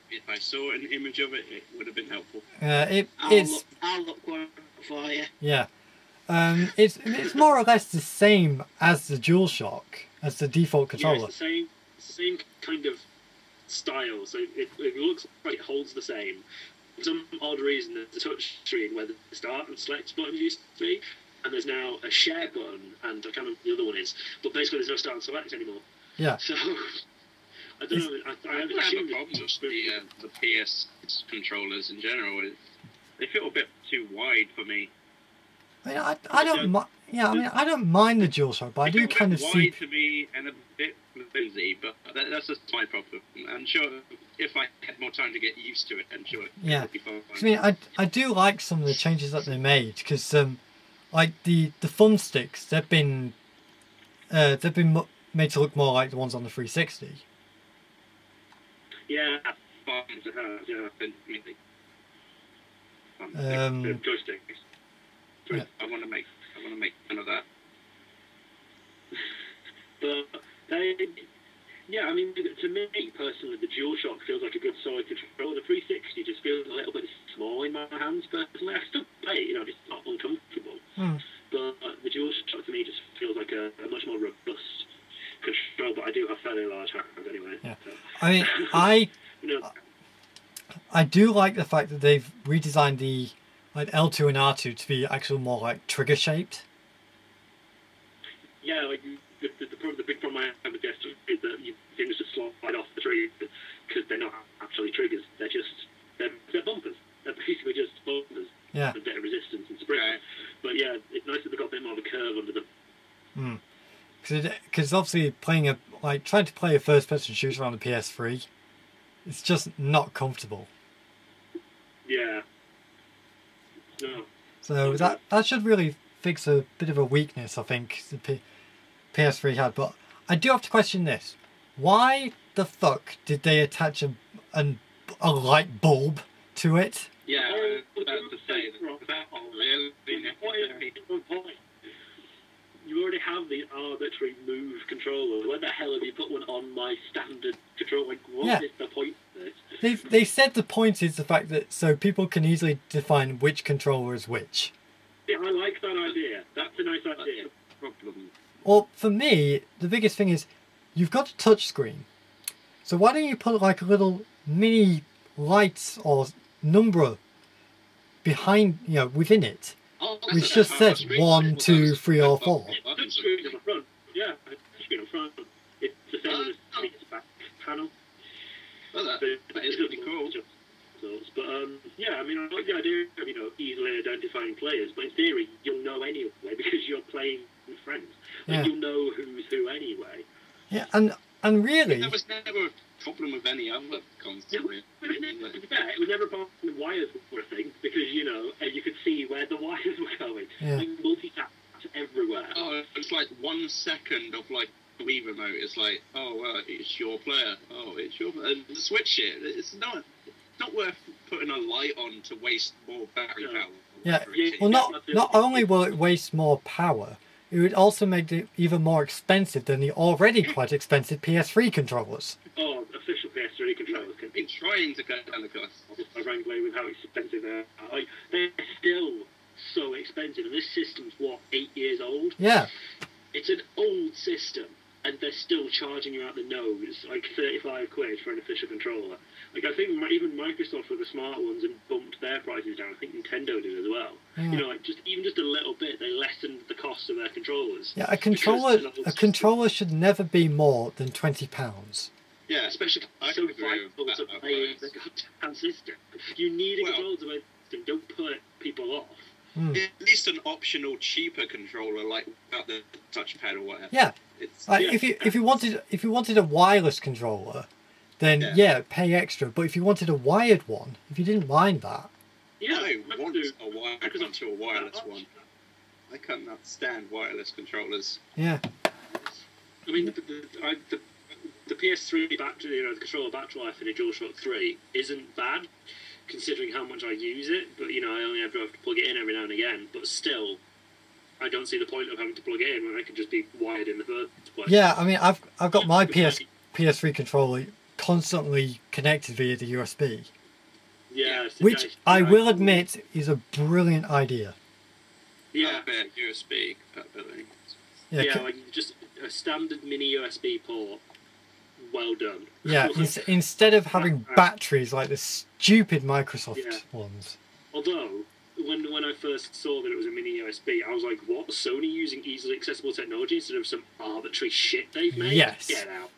If I saw an image of it, it would have been helpful. I'll look one for you. Yeah. It's more or less the same as the DualShock, as the default controller. Yeah, it's the same kind of style. So it looks like it holds the same. For some odd reason, there's a touch screen where the start and select button used to be, and there's now a share button, and I can't remember what the other one is. But basically, there's no start and select anymore. Yeah. So I don't know. I I don't have a problem with the PS controllers in general. They feel a bit too wide for me. I mean, I don't mind. Yeah, I mean, I don't mind the DualShock, but I do kind of see. Wide to me and a bit flimsy, but that's just my problem. I'm sure if I had more time to get used to it, I'm sure it would be fine. I mean, I do like some of the changes that they made because, like the thumbsticks, they've been made to look more like the ones on the 360. Yeah. Joysticks. Yeah. I want to make fun of that. But I mean, to me personally, the DualShock feels like a good solid controller. The 360 just feels a little bit small in my hands. Personally, I still play it, it's not uncomfortable. But the DualShock to me just feels like a much more robust control. But I do have fairly large hands anyway. Yeah. So. I mean, I do like the fact that they've redesigned the L2 and R2 to be actually more like trigger shaped. Yeah, like the big problem I have with the S2 is that you can just slide off the tree because they're not actually triggers. They're bumpers. They're basically just bumpers. Yeah. With a bit of resistance and spring. Right. But yeah, it's nice that they've got a bit more of a curve under them. Because obviously trying to play a first-person shooter on the PS3, it's just not comfortable. Yeah. No. So that should really fix a bit of a weakness I think the PS3 had. But I do have to question this: why the fuck did they attach a light bulb to it? Yeah, I was about to say that really necessary. You already have the arbitrary move controller. Where the hell have you put one on my standard controller? Like, what is the point of this? They said the point is the fact that so people can easily define which controller is which. Yeah, I like that idea. That's a nice idea. Problem. Well, for me, the biggest thing is you've got a touch screen. So why don't you put like a little mini lights or number behind, within it? Which just said 1, 2, 3, or 4. Touch screen in the front. Yeah, touch screen in front. It's the same as the back panel. Well, that is pretty cool. But I mean, I like the idea of easily identifying players. But in theory, you'll know anyway because you're playing with friends. You'll know who's who anyway. Yeah, and really, there was never a problem with any other console. It was never a problem when wires were a thing because you could see where the wires were going. Yeah. Like multi-tap everywhere. Oh, it's like 1 second of like the Wii remote. It's like, it's your player. Oh, it's your player. And switch it. It's not worth putting a light on to waste more battery power. Yeah. Well, not only will it waste more power, it would also make it even more expensive than the already quite expensive PS3 controllers. Oh, official PS3 controllers can be trying to cut down the cost. I rank away with how expensive they are. They're still so expensive, and this system's 8 years old? Yeah. It's an old system, and they're still charging you out the nose, like 35 quid for an official controller. Like, I think even Microsoft with the smart ones and bumped their prices down. I think Nintendo did as well. Yeah. Just a little bit, they lessened the cost of their controllers. Yeah, a controller should never be more than £20. Yeah, especially so vital to play the goddamn system. You need a controller to play the system. Don't put people off. At least an optional, cheaper controller, like without the touchpad or whatever. Yeah, if you wanted a wireless controller, then pay extra. But if you wanted a wired one, if you didn't mind that, I want a wired one to a wireless one. I can't stand wireless controllers. Yeah. I mean, the PS3 battery, the controller battery life in a DualShock 3 isn't bad, considering how much I use it. But I only ever have to plug it in every now and again. But still, I don't see the point of having to plug it in when I can just be wired in the first place. Yeah, I mean, I've got my PS3 controller constantly connected via the USB. Yeah, which I will admit is a brilliant idea. Yeah, USB compatibility. Yeah, like just a standard mini USB port. Well done. Yeah, instead of having batteries like the stupid Microsoft ones. Although, when I first saw that it was a mini USB, I was like, what? Sony using easily accessible technology instead of some arbitrary shit they've made? Yes. Get out.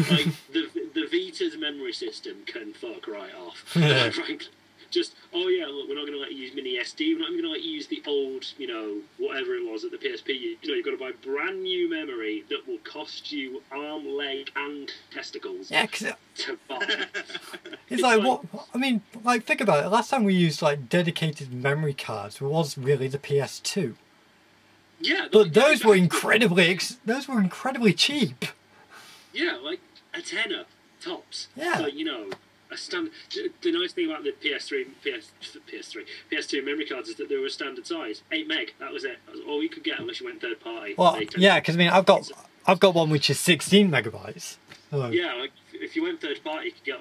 Like, the Vita's memory system can fuck right off. Yeah. Frankly. Just, oh yeah, look, we're not going to let you use mini SD, we're not even going to let you use the old, whatever it was that the PSP, you've got to buy brand new memory that will cost you arm, leg, and testicles Yeah, because to buy. it's like, what, I mean, like, think about it. Last time we used, like, dedicated memory cards was really the PS2. Yeah. But those were incredibly cheap. Yeah, like a tenner, tops. Yeah. Like, a standard. The nice thing about the PS2 memory cards is that they were a standard size, 8 meg. That was it. That was all you could get unless you went third party. Well, yeah, because I mean, I've got one which is 16 megabytes. So. Yeah, like if you went third party, you could get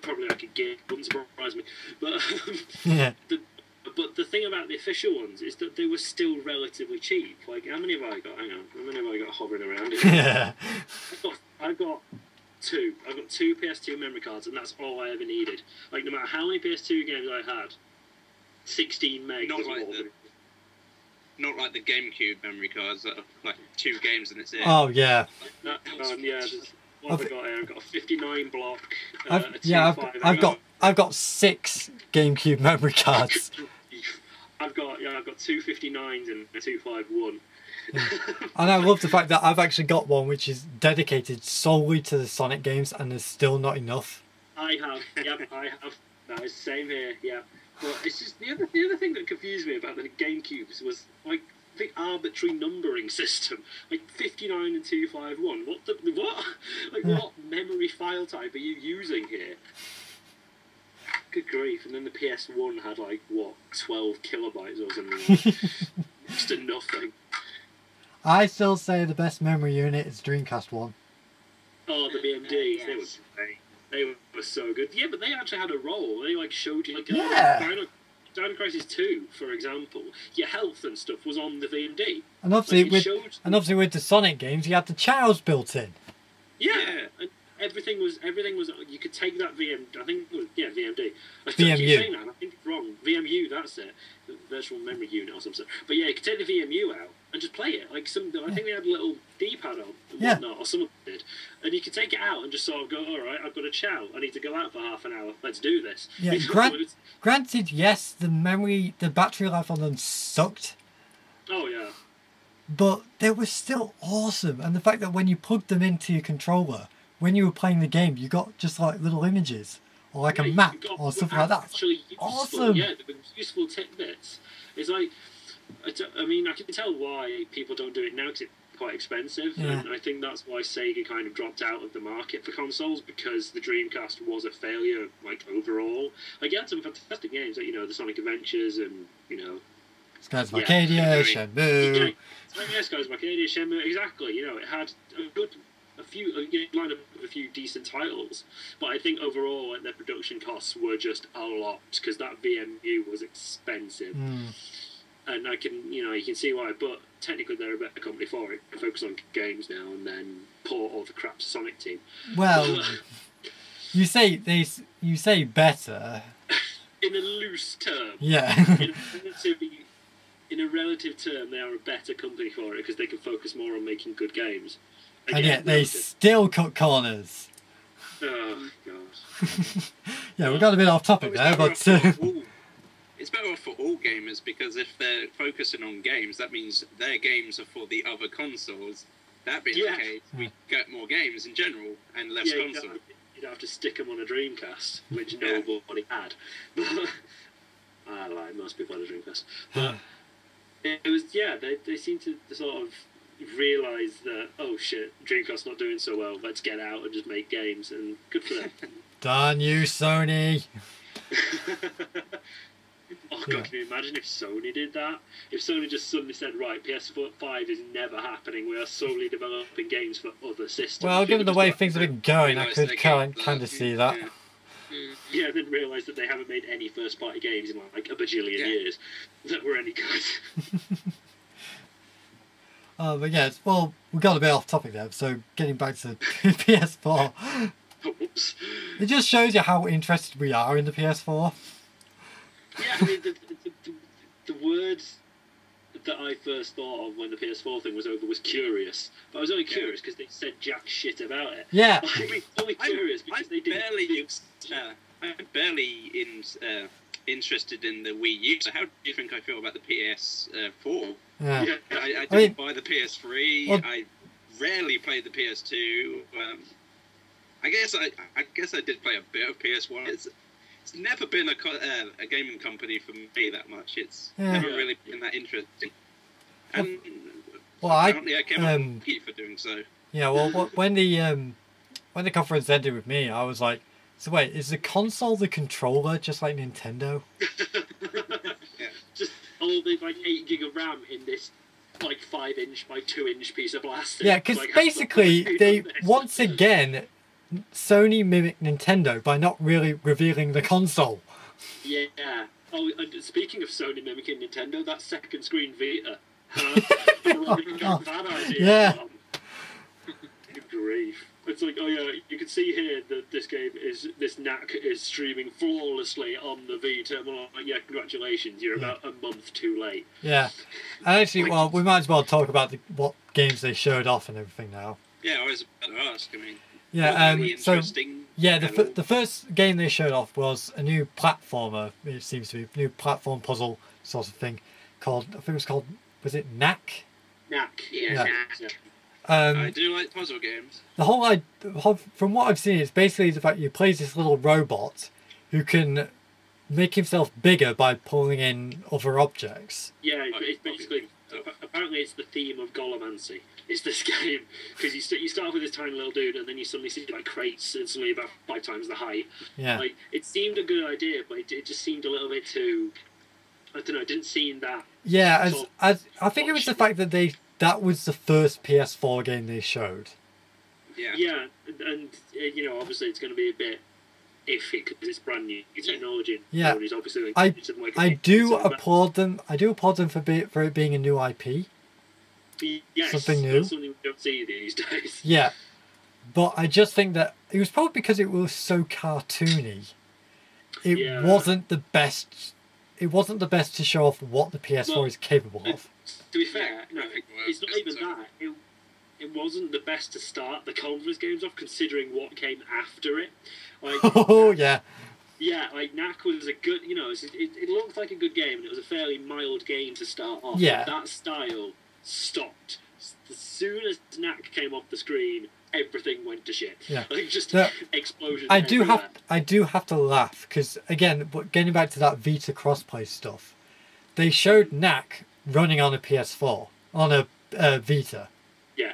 probably like a gig. Wouldn't surprise me. But Yeah. But the thing about the official ones is that they were still relatively cheap. Like, how many have I got? Hang on, how many have I got hovering around? Yeah. I've got two. I've got two PS2 memory cards, and that's all I ever needed. Like, no matter how many PS2 games I had, 16 meg. Not like the GameCube memory cards that are like 2 games and it's in. Oh yeah. Yeah. What have I got here? I've got a 59 block. I've got 6 GameCube memory cards. I've got 2 59s and a 251. And I love the fact that I've actually got one which is dedicated solely to the Sonic games, and there's still not enough. I have. That is same here. Yeah, but it's just the other thing that confused me about the GameCubes was like the arbitrary numbering system, like 59 and 251. What? Like, what memory file type are you using here? Good grief! And then the PS1 had 12 kilobytes or something. Next to nothing. I still say the best memory unit is Dreamcast one. Oh, the BMD. Yes. They were so good. Yeah, but they actually had a role. They showed you Dino Crisis 2, for example. Your health and stuff was on the VMD. And obviously with the Sonic games, you had the Chows built in. Yeah. And everything was. You could take that I think it was VMD. I VMU. keep saying that. I think it's wrong. VMU. That's it. The virtual memory unit or something. But yeah, you could take the VMU out and just play it. I think they had a little D-pad on and whatnot, or someone did. And you could take it out and just sort of go, all right, I've got a chow. I need to go out for half an hour. Let's do this. Yeah. Granted, yes, the battery life on them sucked. Oh yeah. But they were still awesome, and the fact that when you plugged them into your controller, when you were playing the game, you got just little images or a map or something like that. Actually useful. Awesome. Yeah, they were useful tidbits. It's like, I mean, I can tell why people don't do it now because it's quite expensive, and I think that's why Sega kind of dropped out of the market for consoles, because the Dreamcast was a failure, overall. You had some fantastic games, like, the Sonic Adventures and, Skies of Arcadia, Shenmue. Skies of Arcadia, Shenmue, exactly. It had a few decent titles, but I think overall their production costs were just a lot, because that VMU was expensive. And I can, you can see why, but technically they're a better company for it. They focus on games now and then port all the crap to Sonic Team. Well, you say better. In a loose term. Yeah. In a relative term, they are a better company for it because they can focus more on making good games. And yet they still cut corners. Oh, God. Yeah, we got a bit off topic there, but... It's better off for all gamers, because if they're focusing on games, that means their games are for the other consoles. That being the case, we get more games in general and less consoles. You'd have to stick them on a Dreamcast, which nobody had. I lie, most people had a Dreamcast. But it was, they seem to sort of realise that, oh shit, Dreamcast's not doing so well, let's get out and just make games, and good for them. Darn you, Sony! Oh God, can you imagine if Sony did that? If Sony just suddenly said, right, PS5 is never happening, we are solely developing games for other systems. Well, given the way things have been going, I could kind of see that. Yeah, then realise that they haven't made any first-party games in a bajillion years that were any good. But yeah, well, we got a bit off topic there, so getting back to PS4. Oops. It just shows you how interested we are in the PS4. Yeah, I mean, the that I first thought of when the PS4 thing was over was Curious. But I was only curious because they said jack shit about it. Yeah. I mean, only curious because they didn't. I'm barely interested in the Wii U. So how do you think I feel about the PS4? Yeah. I didn't buy the PS3. Well, I rarely played the PS2. I guess I did play a bit of PS1. It's never been a gaming company for me that much. It's never really been that interesting. And apparently I came up for doing so. Yeah, well, when the conference ended with me, I was like, so wait, is the console the controller just like Nintendo? Yeah. Just the like 8 gig of RAM in this like 5-inch by 2-inch piece of plastic. Yeah, because like, basically they once again Sony mimicked Nintendo by not really revealing the console. Yeah. Oh, and speaking of Sony mimicking Nintendo, that second screen Vita. That idea. Yeah. Good grief. It's like, oh yeah, you can see here that this knack is streaming flawlessly on the Vita. Well, yeah, congratulations, you're about a month too late. Yeah. And actually, well, we might as well talk about what games they showed off and everything now. Yeah, I was about to ask. I mean, yeah, so yeah, the the first game they showed off was a new platformer. It seems to be a new platform puzzle sort of thing called. I think it was called. Was it Knack? Knack. Yeah. Knack. Yeah. I do like puzzle games. The whole, from what I've seen, it's basically the fact you play this little robot who can make himself bigger by pulling in other objects. Yeah, it's basically. Apparently, it's the theme of Golomancy. Is this game because you start off with this tiny little dude, and then you suddenly see like crates, and suddenly about 5 times the height. Yeah. Like it seemed a good idea, but it just seemed a little bit too. I don't know. It didn't seem that. Yeah, I think it was the fact that that was the first PS4 game they showed. Yeah. Yeah, and you know, obviously it's going to be a bit iffy because it's brand new technology. Yeah. And obviously I do applaud them. I do applaud them for it being a new IP. Yes, something new. That's something we don't see these days. Yeah, but I just think that it was probably because it was so cartoony. It wasn't the best. It wasn't the best to show off what the PS4 is capable of. To be fair, no, it's not even that. It wasn't the best to start the conference games off, considering what came after it. Like, oh yeah. Yeah, like Knack was a good. You know, it looked like a good game, and it was a fairly mild game to start off. Yeah. That style stopped as soon as Knack came off the screen. Everything went to shit. Yeah. Like just explosion. I do have to laugh because again, getting back to that Vita crossplay stuff, they showed Knack running on a PS4 on a Vita. Yeah.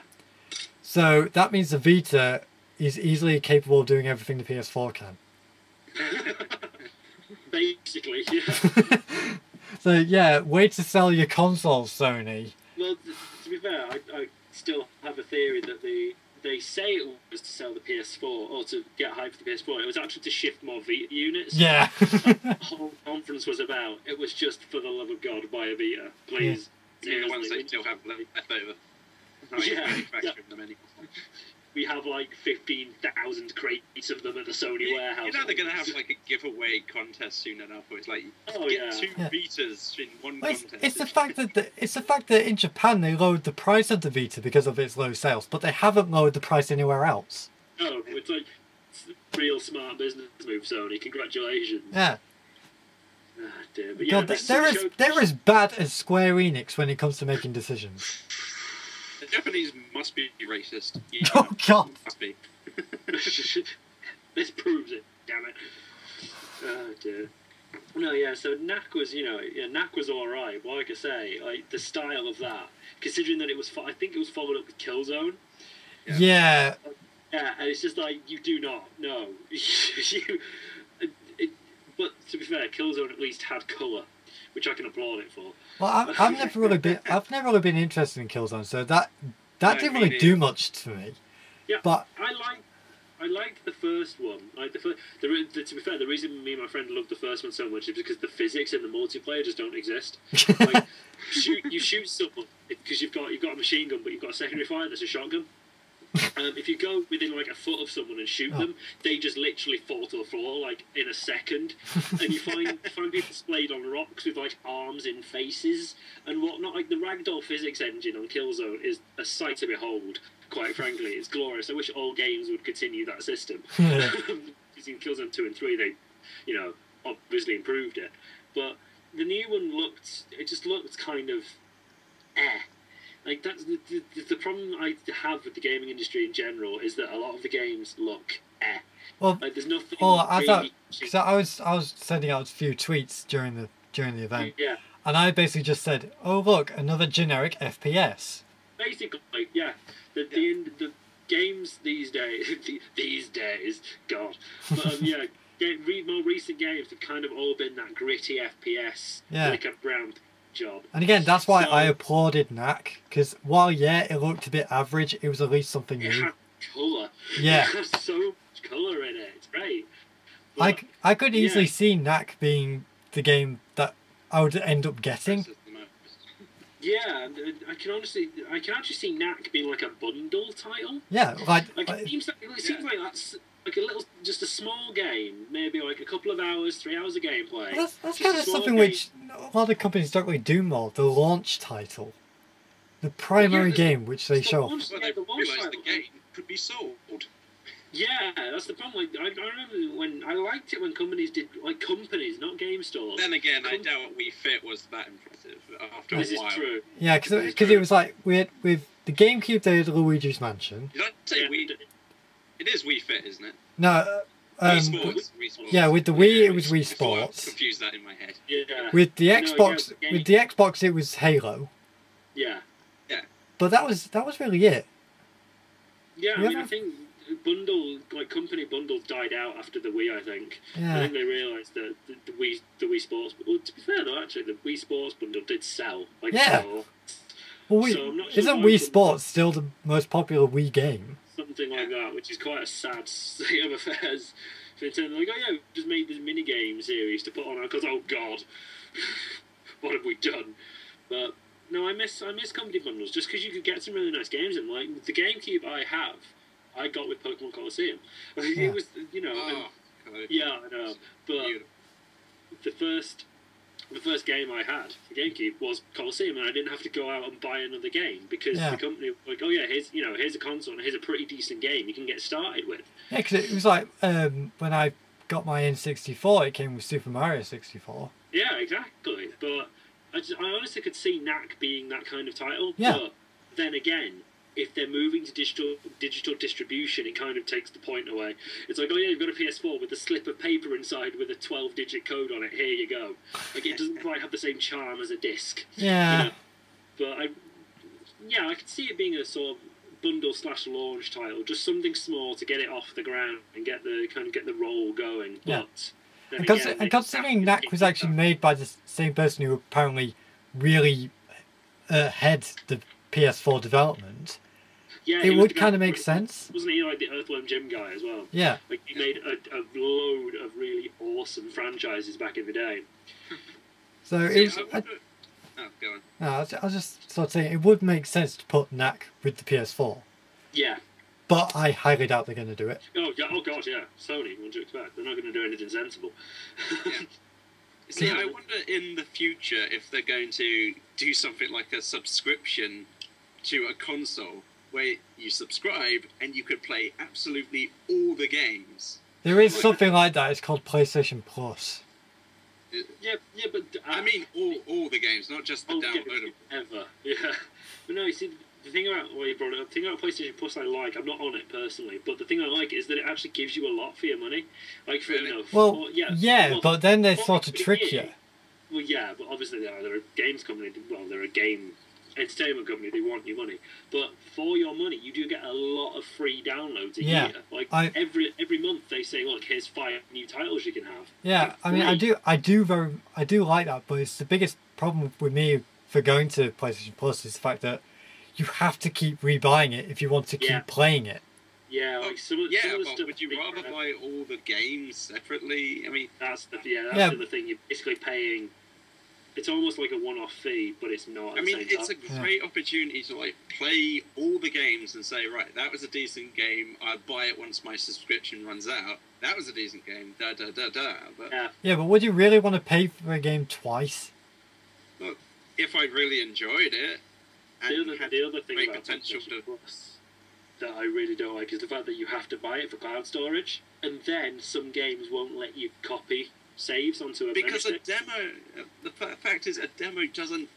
So that means the Vita is easily capable of doing everything the PS4 can. Basically, yeah. So yeah, way to sell your consoles, Sony. Well, to be fair, I still have a theory that they say it was to sell the PS4 or to get hype for the PS4. It was actually to shift more Vita units. Yeah. The whole conference was about. It was just for the love of God, buy a Vita, please. Yeah, the ones they still have left over. Them anymore. We have like 15,000 crates of them at the Sony warehouse. You know they're going to have like a giveaway contest soon enough, where it's like get 2 Vitas in one contest. It's the fact that in Japan they lowered the price of the Vita because of its low sales, but they haven't lowered the price anywhere else. Oh, it's like a real smart business move, Sony. Congratulations. Yeah. Ah, dear. But yeah, God, they're as bad as Square Enix when it comes to making decisions. The Japanese must be racist. Oh God! Must be. This proves it. Damn it. Oh dear. No, yeah. So Knack was, Knack was all right. Well, like I say, like the style of that, considering that it was, I think it was followed up with Killzone. Yeah. Yeah, and it's just like you do not know. But to be fair, Killzone at least had colour, which I can applaud it for. Well, I've never really been interested in Killzone, so that didn't really do much to me. Yeah, but I liked the first one. Like to be fair, the reason me and my friend loved the first one so much is because the physics in the multiplayer just don't exist. Like, you shoot someone because you've got a machine gun, but you've got a secondary fire that's a shotgun. If you go within like a foot of someone and shoot them, they just literally fall to the floor like in a second. And you find people splayed on rocks with like arms in faces and whatnot. Like the ragdoll physics engine on Killzone is a sight to behold. Quite frankly, it's glorious. I wish all games would continue that system. In Killzone 2 and 3, they, obviously improved it. But the new one looked kind of Like, that's the problem I have with the gaming industry in general is that a lot of the games look Well, like there's nothing. I really thought, because I was sending out a few tweets during the event, and I basically just said, "Oh look, another generic FPS." Basically, yeah. The games these days, God, but more recent games have kind of all been that gritty FPS, like a brown job. And again, that's why I applauded Knack, because while it looked a bit average, it was at least something new. It had colour. Yeah. It has so much colour in it. It's great. But, I could easily see Knack being the game that I would end up getting. Yeah, I can actually see Knack being like a bundle title. Yeah, it seems like that's like just a small game, maybe like a couple of hours, 3 hours of gameplay. Well, that's kind of something which a lot of companies don't really do more. The launch title, the primary game which they show off. Well, they realised the game could be sold. Yeah, that's the problem. Like, I remember when I liked it when companies did, like companies, not game stores. Then again, I doubt Wii Fit was that impressive after a while. This is true. Yeah, because it was like with the GameCube they had Luigi's Mansion. Did I say Wii? It is Wii Fit, isn't it? No. Wii Sports. Yeah, with the Wii it was Wii Sports. I confused that in my head. Yeah. With the Xbox, it was Halo. Yeah. Yeah. But that was really it. Yeah, I think company bundles died out after the Wii. I think. Yeah. I think they realised that the Wii Sports. Well, to be fair though, actually, the Wii Sports bundle did sell. Well, so I'm not sure isn't Wii Sports still the most popular Wii game? Something like that, which is quite a sad state of affairs. Nintendo, like, we just made this mini game series to put on because oh god, what have we done? But no, I miss company bundles just because you could get some really nice games in. Like the GameCube I got with Pokemon Colosseum. It was I know, but the first game I had for GameCube was Colosseum, and I didn't have to go out and buy another game because the company was like, oh yeah, here's a console and here's a pretty decent game you can get started with. Yeah, because it was like when I got my N64, it came with Super Mario 64. Yeah, exactly. But I honestly could see Knack being that kind of title. Yeah. But then again, if they're moving to digital distribution, it kind of takes the point away. It's like, oh yeah, you've got a PS4 with a slip of paper inside with a 12-digit code on it. Here you go. Like it doesn't quite have the same charm as a disc. Yeah. But I could see it being a sort of bundle/launch title, just something small to get it off the ground and get the roll going. Yeah. But and considering Knack was actually made by the same person who apparently really heads the PS4 development. Yeah, it would kind of make sense. Wasn't he like the Earthworm Jim guy as well? Yeah. Like he made a load of really awesome franchises back in the day. So go on. No, I was just sort of saying it would make sense to put Knack with the PS4. Yeah. But I highly doubt they're going to do it. Oh god, yeah. Sony, what do you expect? They're not going to do anything sensible. Yeah. See, I wonder in the future if they're going to do something like a subscription to a console where you subscribe and you could play absolutely all the games. There is something like that. It's called PlayStation Plus. Yeah, but I mean all the games, not just the downloadable. Ever, yeah. But no, you see, the thing about you brought it up, the thing about PlayStation Plus I like. I'm not on it personally, but the thing I like is that it actually gives you a lot for your money. Like for but then they sort of trick you. Well, yeah, but obviously they're a games company. Well, they're a game entertainment company. They want your money, but for your money, you do get a lot of free downloads a year. Like every month, they say, "Look, here's 5 new titles you can have." Yeah, I mean, I do like that, but it's the biggest problem with me for going to PlayStation Plus is the fact that you have to keep rebuying it if you want to keep playing it. Yeah, like some but would you rather buy all the games separately? I mean, that's the other thing. You're basically paying it's almost like a one-off fee, but it's not. I mean, it's a great opportunity to like play all the games and say, right, that was a decent game. I'll buy it once my subscription runs out. That was a decent game. Da da da da. But yeah, but would you really want to pay for a game twice? Well, if I really enjoyed it, and the other thing great about potential PlayStation Plus that I really don't like is the fact that you have to buy it for cloud storage, and then some games won't let you copy saves onto a because a membership. demo. The fact is, a demo doesn't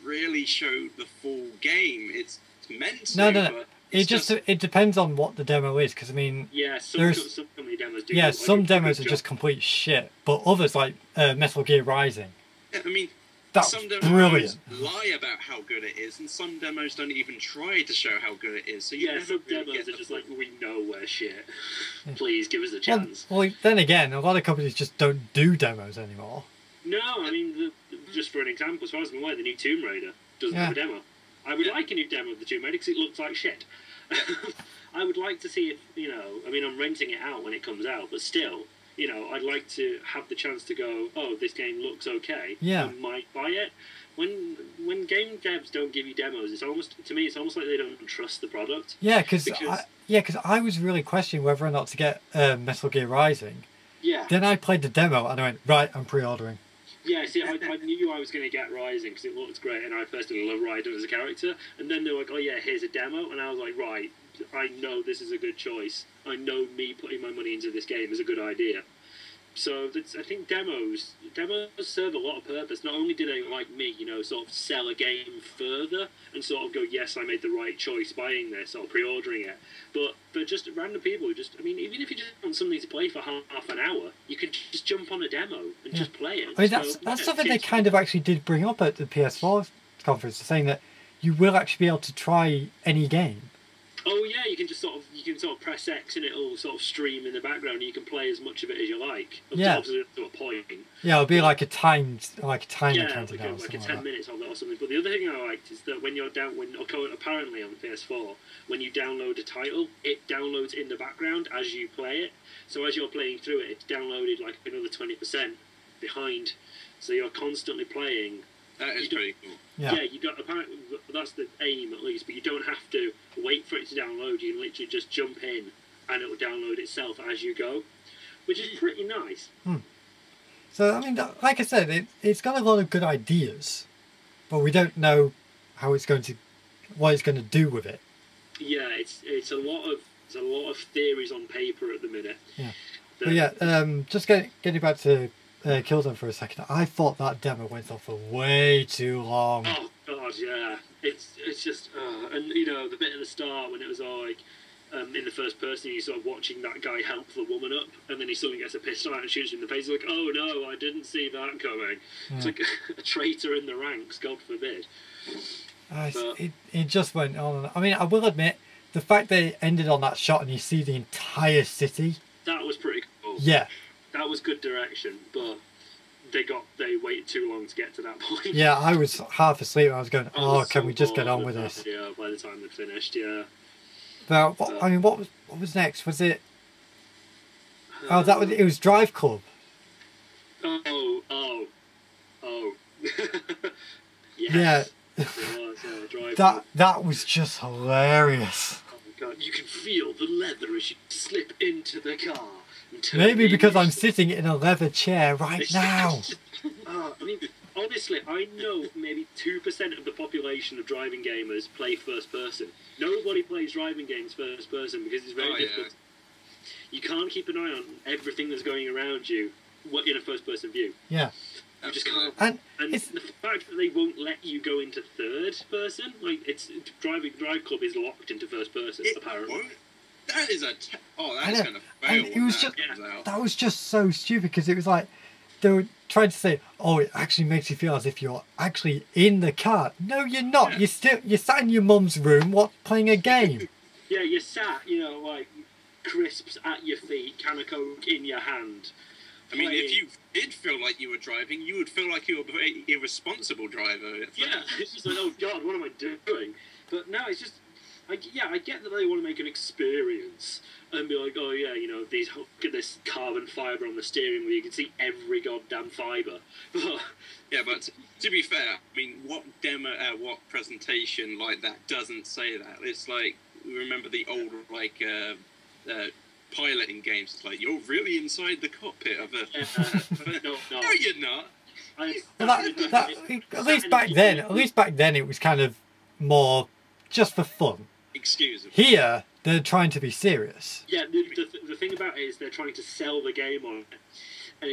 really show the full game. It's meant to. No. But It depends on what the demo is, because I mean, Yeah, some company demos do. yeah, like some a demos good are job. just complete shit, but others like Metal Gear Rising, I mean, that's some demos brilliant. lie about how good it is, and some demos don't even try to show how good it is. So you Yeah, never some really demos get are the just full- like, we know we're shit. Please give us a Well, chance. well, then again, a lot of companies just don't do demos anymore. No, I mean, just for an example, as far as I'm aware, the new Tomb Raider doesn't Yeah. have a demo. I would like a new demo of the Tomb Raider because it looks like shit. I would like to see if, I mean, I'm renting it out when it comes out, but still, I'd like to have the chance to go, oh, this game looks okay. Yeah. I might buy it. When game devs don't give you demos, it's almost like they don't trust the product. Yeah, because I was really questioning whether or not to get Metal Gear Rising. Yeah. Then I played the demo and I went, right, I'm pre-ordering. Yeah, see, I knew I was going to get Rising because it looked great, and I personally love Raiden as a character. And then they were like, oh yeah, here's a demo, and I was like, right, I know this is a good choice. I know me putting my money into this game is a good idea. So I think demos serve a lot of purpose. Not only do they, like me, sort of sell a game further and sort of go, yes, I made the right choice buying this or pre-ordering it, but for just random people who even if you just want something to play for half an hour, you can just jump on a demo and just play it. I mean, that's something they kind of actually did bring up at the PS4 conference, saying that you will actually be able to try any game. Oh yeah, you can sort of press X and it'll sort of stream in the background, and you can play as much of it as you like. Yeah. To a point. Yeah, it'll be like a timer Yeah, counting down, like a something 10 like that. minutes of it or something. But the other thing I liked is that apparently on PS4, when you download a title, it downloads in the background as you play it. So as you're playing through it, it's downloaded like another 20% behind. So you're constantly playing. That is pretty cool. Yeah. You don't. Apparently, that's the aim at least. But you don't have to wait for it to download. You can literally just jump in, and it will download itself as you go, which is pretty nice. So I mean, like I said, it's got a lot of good ideas, but we don't know what it's going to do with it. Yeah, it's a lot of theories on paper at the minute. Yeah. But yeah, just getting back to Killzone for a second. I thought that demo went on for way too long. Oh god, yeah. It's just and the bit at the start when it was all like in the first person, you're sort of watching that guy help the woman up, and then he suddenly gets a pistol out and shoots him in the face. He's like, oh no, I didn't see that coming. Yeah. It's like a traitor in the ranks, God forbid. It just went on. I mean, I will admit, the fact that it ended on that shot and you see the entire city. That was pretty cool. Yeah. That was good direction, but they waited too long to get to that point. Yeah, I was half asleep. I was going, can we just get on with this? Yeah, by the time they finished, yeah. But what was next? Was it? It was Drive Club. Oh. Yeah. Yes. It was, Drive That was just hilarious. Oh my god, you can feel the leather as you slip into the car. Maybe because I'm sitting in a leather chair right now. I mean, honestly, I know maybe 2% of the population of driving gamers play first person. Nobody plays driving games first person because it's very difficult. You can't keep an eye on everything that's going around you in a first person view. Yeah. You just can't. And the fact that they won't let you go into third person, like Drive Club is locked into first person, apparently. Won't? That is that's going to fail. And it was out. that was just so stupid because it was like they were trying to say, "Oh, it actually makes you feel as if you're actually in the car." No, you're not. Yeah. You're sat in your mum's room, playing a game. Yeah, you're sat, like crisps at your feet, can of Coke in your hand. I mean, if you did feel like you were driving, you would feel like you were a very irresponsible driver. Yeah, it's just like, oh god, what am I doing? But no, it's just, I get that they want to make an experience, then be like, oh yeah, look at this carbon fibre on the steering wheel. You can see every goddamn fibre. Yeah, but to be fair, I mean, what what presentation like that doesn't say that? It's like, remember the old piloting games? It's like, you're really inside the cockpit of a. No, No, you're not. At least back then, it was kind of more just for fun. Excuse me. Here, they're trying to be serious. Yeah, the thing about it is they're trying to sell the game on it, and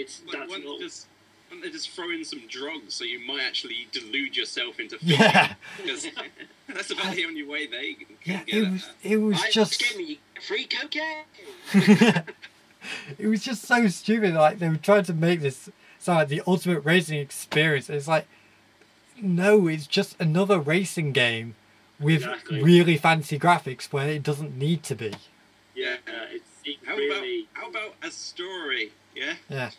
they just throw in some drugs so you might actually delude yourself into Yeah. Because that's about the only way they can Yeah, get it was just free cocaine. it was just so stupid. Like, they were trying to make this sound like the ultimate racing experience. It's like, no, it's just another racing game with really fancy graphics where it doesn't need to be. Yeah, How about a story? Yeah. Yeah.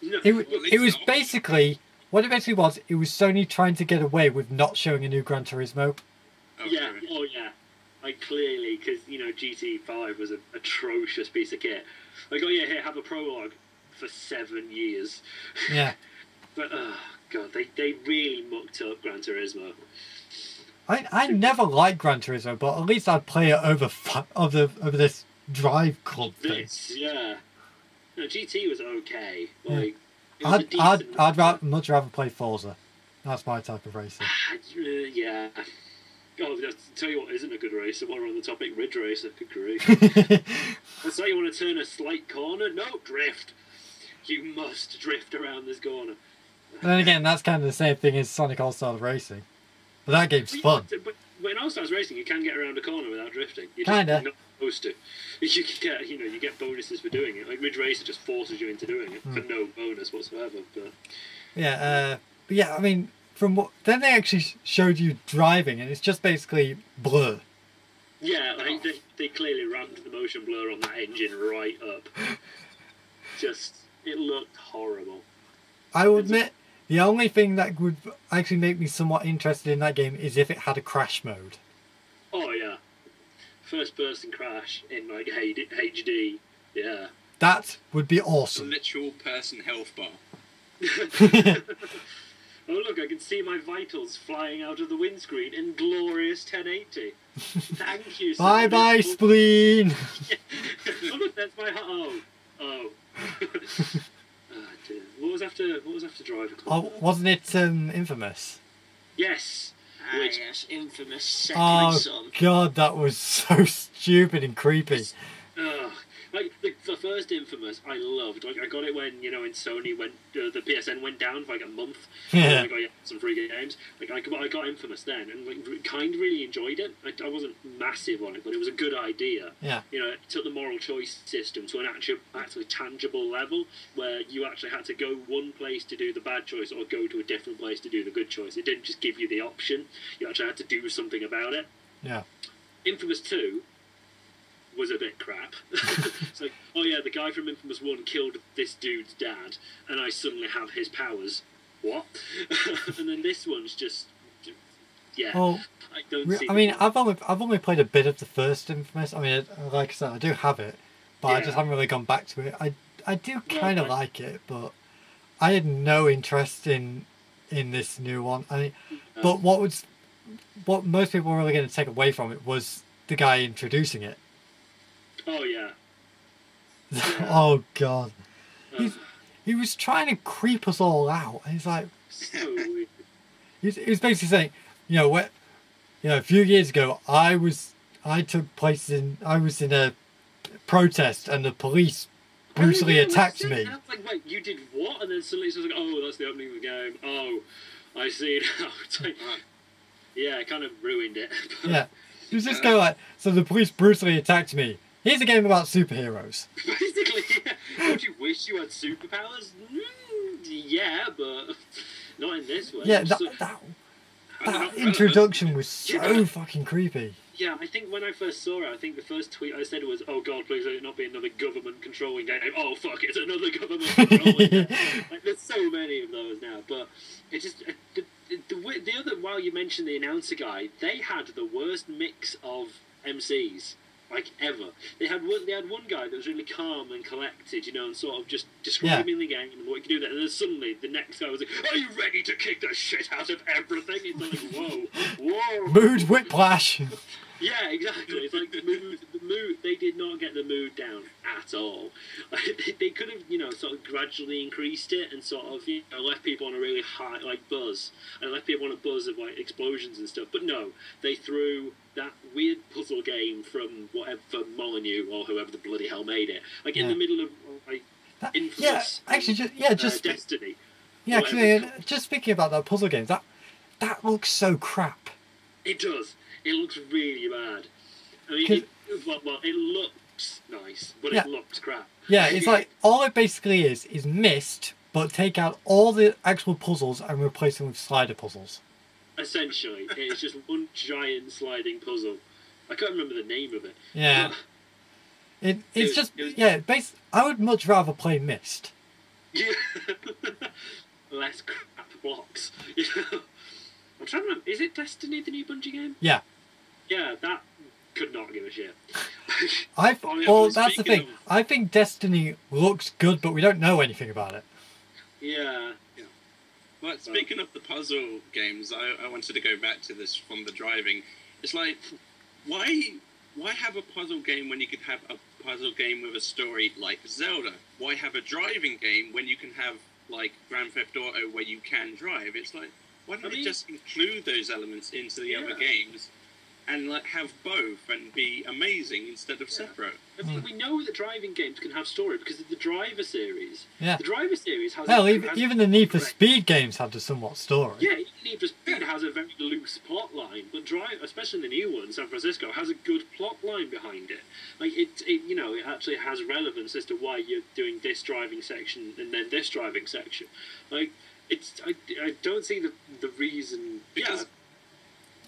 No, It was basically what it basically was. It was Sony trying to get away with not showing a new Gran Turismo. yeah, oh yeah, like clearly, because GT5 was an atrocious piece of kit. Like, oh yeah, here, have a prologue for 7 years. Yeah. But oh god, they really mucked up Gran Turismo. I never liked Gran Turismo, but at least I'd play it over this Drive Club thing. Yeah. No, GT was okay. Like, I'd much rather play Forza. That's my type of racing. Yeah. Oh, I'll tell you what isn't a good racer. While we're on the topic, Ridge Racer. Good grief. That's like, you want to turn a slight corner? No, drift. You must drift around this corner. And then again, that's kind of the same thing as Sonic All-Stars Racing. But that game's fun. But in All-Stars Racing, you can get around a corner without drifting. You're Kinda. just not supposed to. You get bonuses for doing it. Like, Ridge Racer just forces you into doing it for no bonus whatsoever. But yeah, I mean, then they actually showed you driving, and it's just basically blur. yeah, like, they clearly ramped the motion blur on that engine right up. Just, it looked horrible. I will admit, the only thing that would actually make me somewhat interested in that game is if it had a crash mode. Oh yeah, first-person crash in like HD. Yeah. That would be awesome. Literal person health bar. Oh look, I can see my vitals flying out of the windscreen in glorious 1080. Thank you. Bye bye, spleen. Oh look, that's my oh. Oh, dear. What was after Driver Club? Oh, wasn't it Infamous? Yes. Which, Yes, infamous second Oh son. god, that was so stupid and creepy. like the first Infamous, I loved. Like, I got it when in Sony when the PSN went down for like a month. Yeah. I got some free games. Like I got Infamous then, and like kind of really enjoyed it. I wasn't massive on it, but it was a good idea. Yeah. It took the moral choice system to an actually tangible level where you actually had to go one place to do the bad choice or go to a different place to do the good choice. It didn't just give you the option. You actually had to do something about it. Yeah. Infamous 2 was a bit crap. It's like, oh yeah, the guy from Infamous 1 killed this dude's dad, and I suddenly have his powers. What? And then this one's just, yeah. Well, I don't see. I mean, I've only played a bit of the first Infamous. I mean, like I said, I do have it, but I just haven't really gone back to it. I do kind of like it, but I had no interest in this new one. I mean, but what most people were really going to take away from it was the guy introducing it. Oh yeah. Oh god, he was trying to creep us all out, and he's like, So weird. he was basically saying, a few years ago I was in a protest and the police brutally attacked me. And I was like, wait, you did what? And then suddenly it's like, oh, that's the opening of the game. Oh, I see now. It's like, yeah, it kind of ruined it. Yeah, he was just going like, so the police brutally attacked me. Here's a game about superheroes. Basically, yeah. Don't you wish you had superpowers? Yeah, but not in this way. Yeah, that introduction was so fucking creepy. Yeah, I think when I first saw it, I think the first tweet I said was, "Oh God, please let it not be another government controlling game." Oh fuck, it's another government controlling game. Like, there's so many of those now, but it just the other. While you mentioned the announcer guy, they had the worst mix of MCs like ever. They had one guy that was really calm and collected, and sort of just describing the game and what you can do there. And then suddenly the next guy was like, "Are you ready to kick the shit out of everything?" It's like, whoa. Mood whiplash. Yeah, exactly. It's like the mood. They did not get the mood down at all. They could have, sort of gradually increased it and sort of, left people on a really high, buzz, and left people on a buzz of explosions and stuff. But no, they threw that weird puzzle game from whatever Molyneux or whoever the bloody hell made it, in the middle of Infamous. Yeah, actually, just Destiny. Yeah, just speaking about that puzzle game, that looks so crap. It does. It looks really bad. I mean, it looks nice, but it looks crap. Yeah, it's like, all it basically is Myst, but take out all the actual puzzles and replace them with slider puzzles. Essentially, it's just one giant sliding puzzle. I can't remember the name of it. Yeah. I would much rather play Myst. Yeah. Less crap blocks. I'm trying to remember, is it Destiny, the new Bungie game? Yeah. Yeah, that could not give a shit. That's the thing. I think Destiny looks good, but we don't know anything about it. Yeah. But speaking of the puzzle games, I wanted to go back to this from the driving. It's like, why have a puzzle game when you could have a puzzle game with a story like Zelda? Why have a driving game when you can have, Grand Theft Auto where you can drive? It's like, why don't they just include those elements into the other games and have both and be amazing instead of separate? We know that driving games can have story because of the Driver series. Yeah. The Driver series has... Hell, even the Need for Speed games have a somewhat story. Yeah, Need for Speed has a very loose plot line, but especially the new one, San Francisco, has a good plot line behind it. It actually has relevance as to why you're doing this driving section and then this driving section. I don't see the reason, because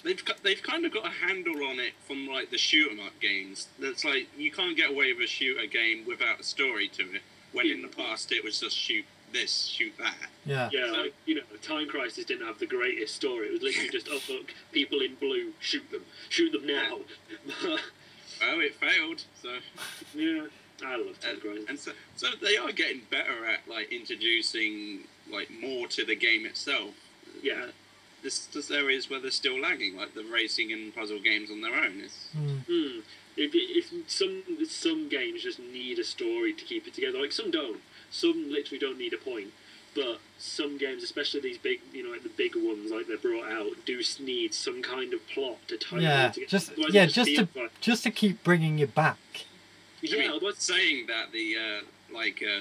they've kind of got a handle on it from the shoot 'em up games. That's you can't get away with a shooter game without a story to it. When in the past it was just shoot this, shoot that. Yeah. Yeah, Time Crisis didn't have the greatest story. It was literally just, oh look, people in blue, shoot them now. Oh, it failed. So yeah, I love Time Crisis. And so they are getting better at introducing more to the game itself. Yeah. There's areas where they're still lagging, like the racing and puzzle games on their own. If some games just need a story to keep it together, some don't. Some literally don't need a point. But some games, especially these big, the bigger ones they're brought out, do need some kind of plot to tie it together. Just to keep bringing you back. Yeah, saying that the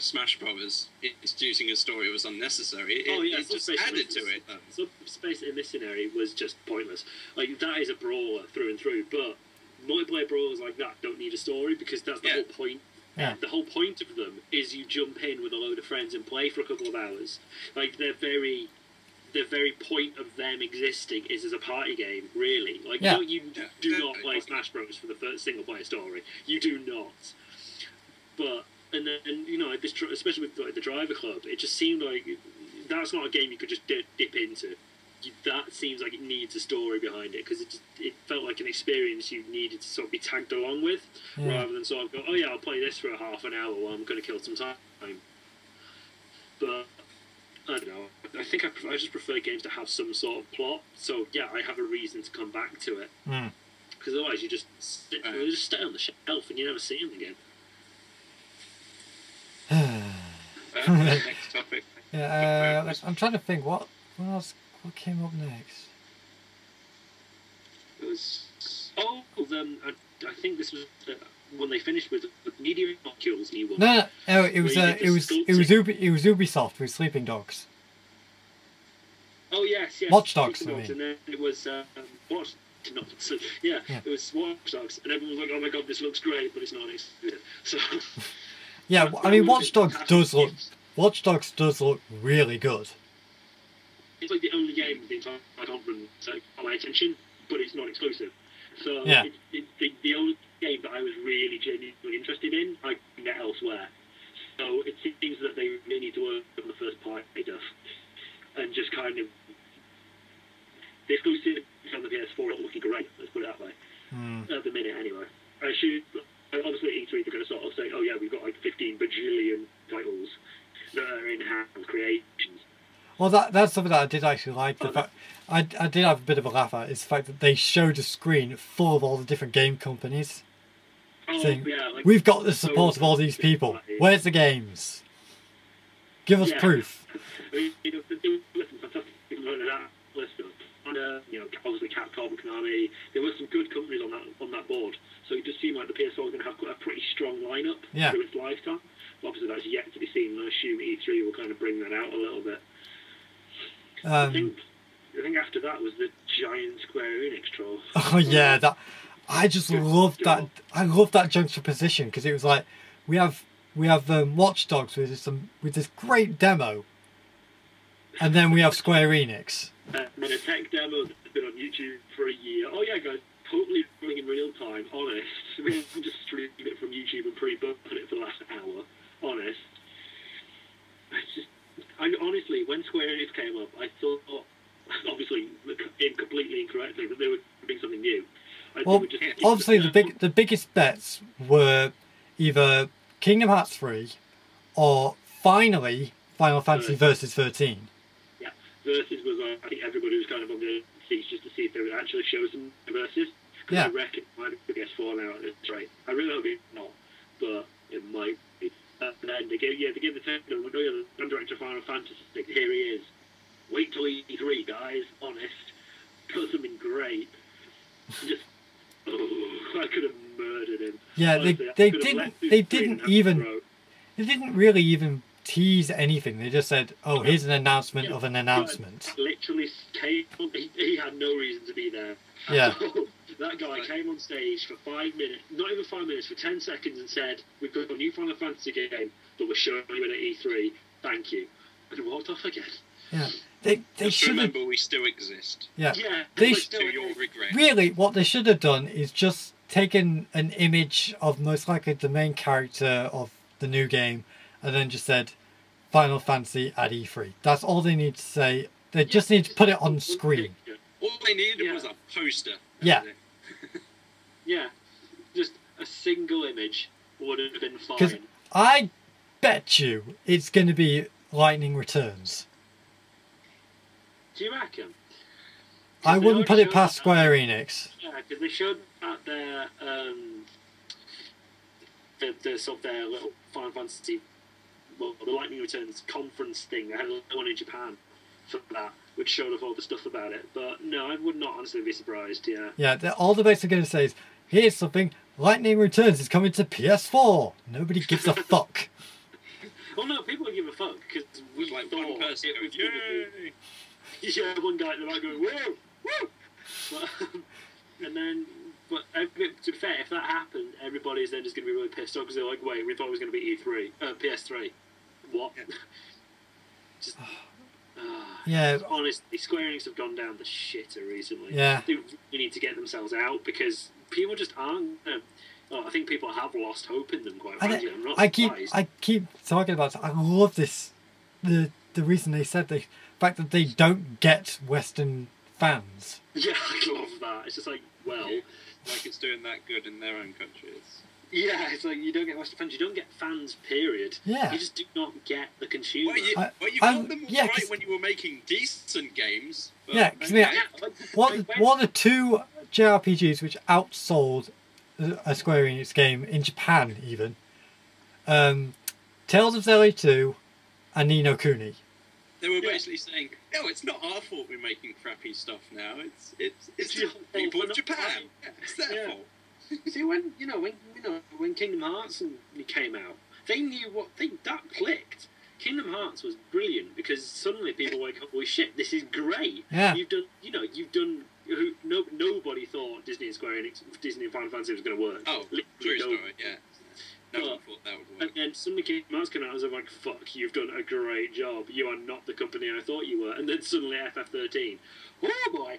Smash Brothers introducing a story was unnecessary. It just added to it. Subspace Emissary was just pointless. That is a brawler through and through, but multiplayer brawlers like that don't need a story because that's the whole point. Yeah. The whole point of them is you jump in with a load of friends and play for a couple of hours. The very point of them existing is as a party game, really. You do not play Smash Bros for the first single player story. You do not. But especially with the Driver Club, it just seemed like that's not a game you could just dip into. That seems like it needs a story behind it because it felt like an experience you needed to sort of be tagged along with, rather than sort of go, oh yeah, I'll play this for a half an hour while I'm going to kill some time. But I don't know. I think I just prefer games to have some sort of plot. So yeah, I have a reason to come back to it. Because otherwise, you just stay on the shelf and you never see them again. Next topic. Yeah, I'm trying to think what came up next. It was I think this was when they finished with the Media Molecules new one. No, it was Ubisoft with Sleeping Dogs. Oh yes. Watch Dogs. And then it was Watch Dogs. Yeah, it was Watch Dogs, and everyone was like, "Oh my god, this looks great," but it's not exclusive. So. Yeah, I mean, Watch Dogs does look really good. It's the only game in the entire conference that got my attention, but it's not exclusive. So it's the only game that I was really genuinely interested in, I can get elsewhere. So it seems that they really need to work on the first party stuff and just kind of the exclusive on the PS4 is looking great. Let's put it that way. At the minute, anyway. I assume, obviously, E3 are going to sort of say, oh yeah, we've got like 15 bajillion titles that are in-house creations. Well, that's something that I did actually like. The fact I did have a bit of a laugh at is the fact that they showed a screen full of all the different game companies, saying, yeah, like, "We've got the support of all these people. Where's the games? Give us proof." Listen, fantastic that list of, and obviously Capcom, Konami. There were some good companies on that board, so it does seem like the PS4 is going to have a pretty strong lineup through its lifetime. But obviously, that's yet to be seen, and I assume E3 will kind of bring that out a little bit. I think after that was the giant Square Enix troll. Oh yeah, that I just loved that. I loved that juxtaposition because it was like we have Watch Dogs with this great demo, and then we have Square Enix. And then a tech demo that's been on YouTube for a year. Oh yeah, guys, totally running in real time. Honest, we haven't just streamed it from YouTube and pre-bumping it for the last hour. Honest, honestly, when Square Enix came up, I thought, obviously, completely incorrectly, that they were doing something new. Well, obviously, the biggest bets were either Kingdom Hearts 3 or finally Final Fantasy Versus 13. Yeah, Versus was, I think everybody was kind of on the seats just to see if they would actually show some Versus. Because I reckon it might be PS4 now at this rate. I really hope it's not, but it might be. And then they gave the techno, the director of Final Fantasy, here he is. Wait till E3, guys, honest. Got something great. Just, I could have murdered him. Yeah, honestly, they didn't really even tease anything. They just said, "Oh, here's an announcement of an announcement." Literally came. He had no reason to be there. Yeah. That guy came on stage for 5 minutes, not even 5 minutes, for 10 seconds, and said, "We've got a new Final Fantasy game that we're showing you at E3. Thank you," and walked off again. Yeah. They should remember we still exist. Yeah. They to your regret. Really, what they should have done is just taken an image of most likely the main character of the new game, and then just said Final Fantasy at E3. That's all they need to say. They just need to put it on screen. All they needed was a poster. Yeah. Yeah. Just a single image would have been fine. Because I bet you it's going to be Lightning Returns. Do you reckon? I wouldn't put it past Square Enix. Yeah, because they showed at their sort of their little Final Fantasy, well, the Lightning Returns conference thing. They had a little one in Japan for that, which showed off all the stuff about it. But no, I would not honestly be surprised. Yeah. Yeah, all the bits are going to say is, "Here's something. Lightning Returns is coming to PS4." Nobody gives a fuck. Well, no, people would give a fuck because we like thought one person it was going, going to be. Yeah, one guy in the back going, "Whoa, woo!" And then, but to be fair, if that happened, everybody's then just going to be really pissed off because they're like, "Wait, we thought it was going to be PS3. What?" Yeah. Just, Yeah. honestly, Square Enix have gone down the shitter recently. Yeah. They really need to get themselves out because people just aren't. I think people have lost hope in them. Quite frankly, I'm not surprised. I keep talking about it. I love this. The reason they said the fact that they don't get Western fans. Yeah, I love that. It's just like, well, like it's doing that good in their own countries. Yeah, it's like you don't get Western fans. You don't get fans. Period. Yeah. You just do not get the consumer. Well, you got them all right when you were making decent games. But yeah, because what are the two JRPGs which outsold a Square Enix game in Japan even? Tales of Zelda 2 and Ni no Kuni. They were basically saying, "No, it's not our fault we're making crappy stuff now. It's the people of Japan. It's their fault." See, when Kingdom Hearts came out, they knew that clicked. Kingdom Hearts was brilliant because suddenly people were like, "Holy shit, this is great!" Yeah. You've done. Nobody thought Disney and Square Enix, Disney and Final Fantasy was going to work. Oh, true story. Yeah. No one thought that would work. And then suddenly Kingdom Hearts came out, and I was like, "Fuck, you've done a great job. You are not the company I thought you were." And then suddenly FF13. Oh boy!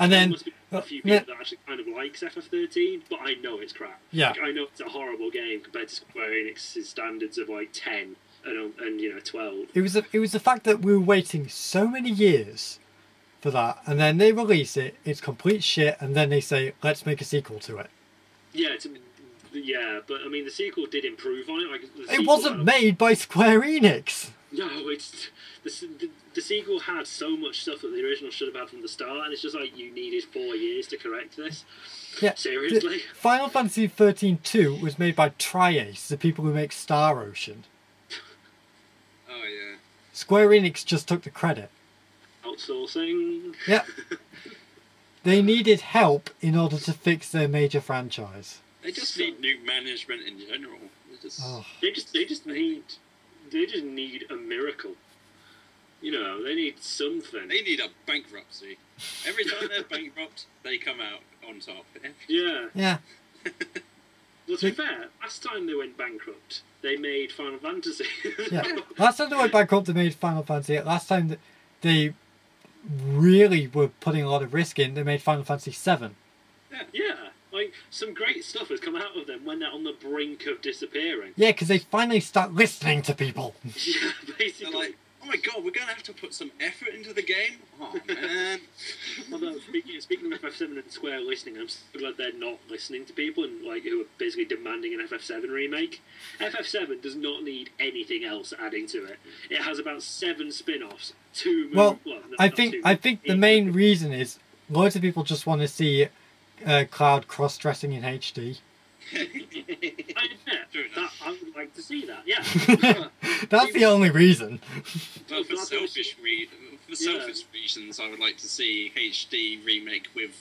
There must be a few people that actually kind of likes FF13, but I know it's crap. Yeah. I know it's a horrible game compared to Square Enix's standards of like 10 and 12. It was the fact that we were waiting so many years for that, and then they release it. It's complete shit, and then they say, "Let's make a sequel to it." Yeah, but I mean, the sequel did improve on it. Like, It wasn't made by Square Enix. No, it's the sequel had so much stuff that the original should have had from the start, and it's just like you needed 4 years to correct this. Yeah, seriously. Final Fantasy 13-2 was made by Tri-Ace, the people who make Star Ocean. Oh yeah. Square Enix just took the credit. Outsourcing. Yeah. They needed help in order to fix their major franchise. They just need new management in general. They just need a miracle. You know, they need something. They need a bankruptcy. Every time they're bankrupt, they come out on top. Yeah. Yeah. Well, to be fair, last time they went bankrupt, they made Final Fantasy. Yeah. Last time they went bankrupt, they made Final Fantasy. Last time they really were putting a lot of risk in, they made Final Fantasy 7. Yeah. Like, some great stuff has come out of them when they're on the brink of disappearing. Yeah, because they finally start listening to people. Yeah, basically. They're like, oh my god, we're going to have to put some effort into the game? Oh, man. Although, speaking of FF7 and Square listening, I'm so glad they're not listening to people and like who are basically demanding an FF7 remake. FF7 does not need anything else adding to it. It has about 7 spin-offs, 2 movies. I think the main reason is loads of people just want to see Cloud cross-dressing in HD. I would like to see that, yeah. That's the only reason. Well, for selfish reasons, I would like to see HD remake with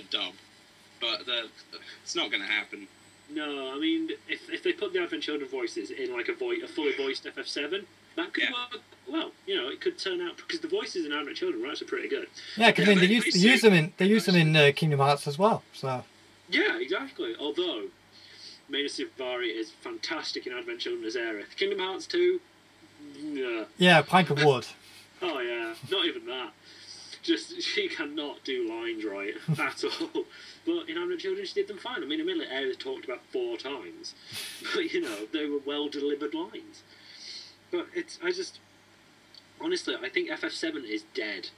dub, but it's not going to happen. No, I mean, if they put the Advent Children voices in like a fully voiced FF7, that could work well. You know, it could turn out because the voices in Advent Children were actually pretty good. Yeah, because they use them in Kingdom Hearts as well. So. Yeah, exactly. Although Maina Suvari is fantastic in Advent Children as Aerith. Kingdom Hearts 2, yeah, plank of wood. Oh yeah, not even that. Just she cannot do lines right at all. But in Advent Children, she did them fine. I mean, admittedly, Aerith talked about 4 times, but you know they were well delivered lines. But honestly, I think FF7 is dead.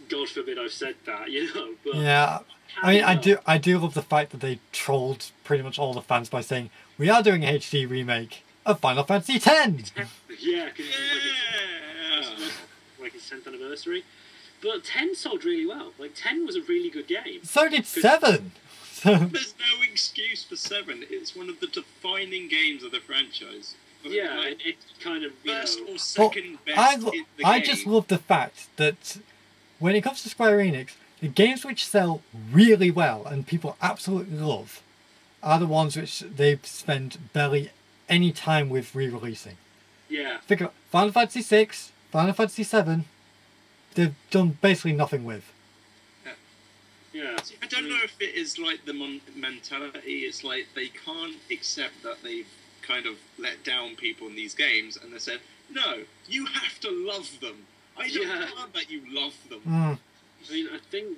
God forbid I've said that, you know. But yeah, I mean, I do love the fact that they trolled pretty much all the fans by saying we are doing a HD remake of Final Fantasy X. Yeah, because like its 10th anniversary. But 10 sold really well. Like 10 was a really good game. So did 7. There's no excuse for 7. It's one of the defining games of the franchise. Yeah, it's kind of first or second best in the game. I just love the fact that when it comes to Square Enix, the games which sell really well and people absolutely love are the ones which they've spent barely any time with re-releasing. Yeah. Think of Final Fantasy 6, Final Fantasy 7. They've done basically nothing with. Yeah. See, I don't know if it is like the mentality. It's like they can't accept that they've kind of let down people in these games, and they said, "No, you have to love them. I don't care that you love them." I mean, I think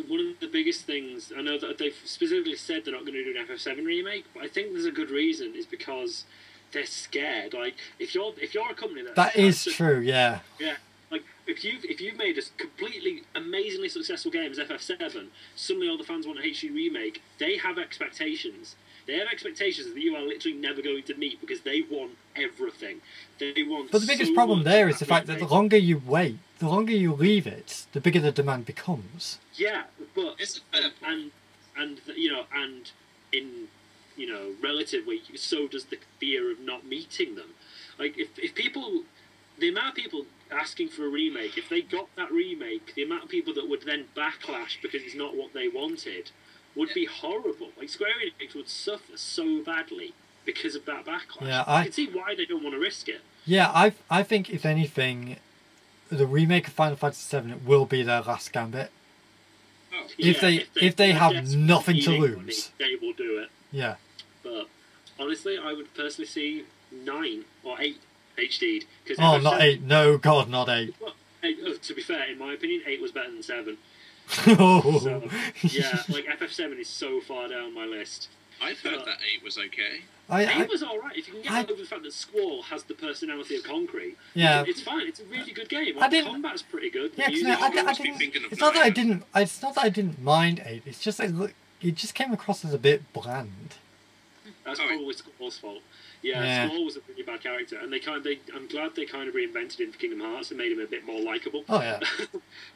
one of the biggest things, I know that they've specifically said they're not going to do an FF7 remake, but I think there's a good reason, is because they're scared. Like, if you're a company that is true, yeah. Yeah. Like, if you've made a completely amazingly successful game as FF7, suddenly all the fans want a HD remake, they have expectations. They have expectations that you are literally never going to meet because they want everything. They want. But the biggest problem there is the fact that the longer you wait, the longer you leave it, the bigger the demand becomes. Yeah, but it's a fair point. and you know, and in relatively, so does the fear of not meeting them. Like if people, the amount of people asking for a remake, if they got that remake, the amount of people that would then backlash because it's not what they wanted would be horrible. Like, Square Enix would suffer so badly because of that backlash. Yeah, I can see why they don't want to risk it. Yeah, I think if anything, the remake of Final Fantasy VII will be their last gambit. Oh. If they have nothing to lose, they will do it. Yeah. But honestly, I would personally see 9 or 8 HD'd. Oh, not 8. No, God, not 8. Well, to be fair, in my opinion, 8 was better than 7. Oh. So, yeah, like FF7 is so far down my list. I've heard that 8 was okay. It was alright. If you can get over the fact that Squall has the personality of Concrete, it's fine. It's a really good game. The combat's pretty good. Yeah, it's not that I didn't mind 8. It's just it just came across as a bit bland. That's probably Squall's fault. Yeah, Squall was a pretty bad character, and I'm glad they kind of reinvented him for Kingdom Hearts and made him a bit more likable. Oh yeah.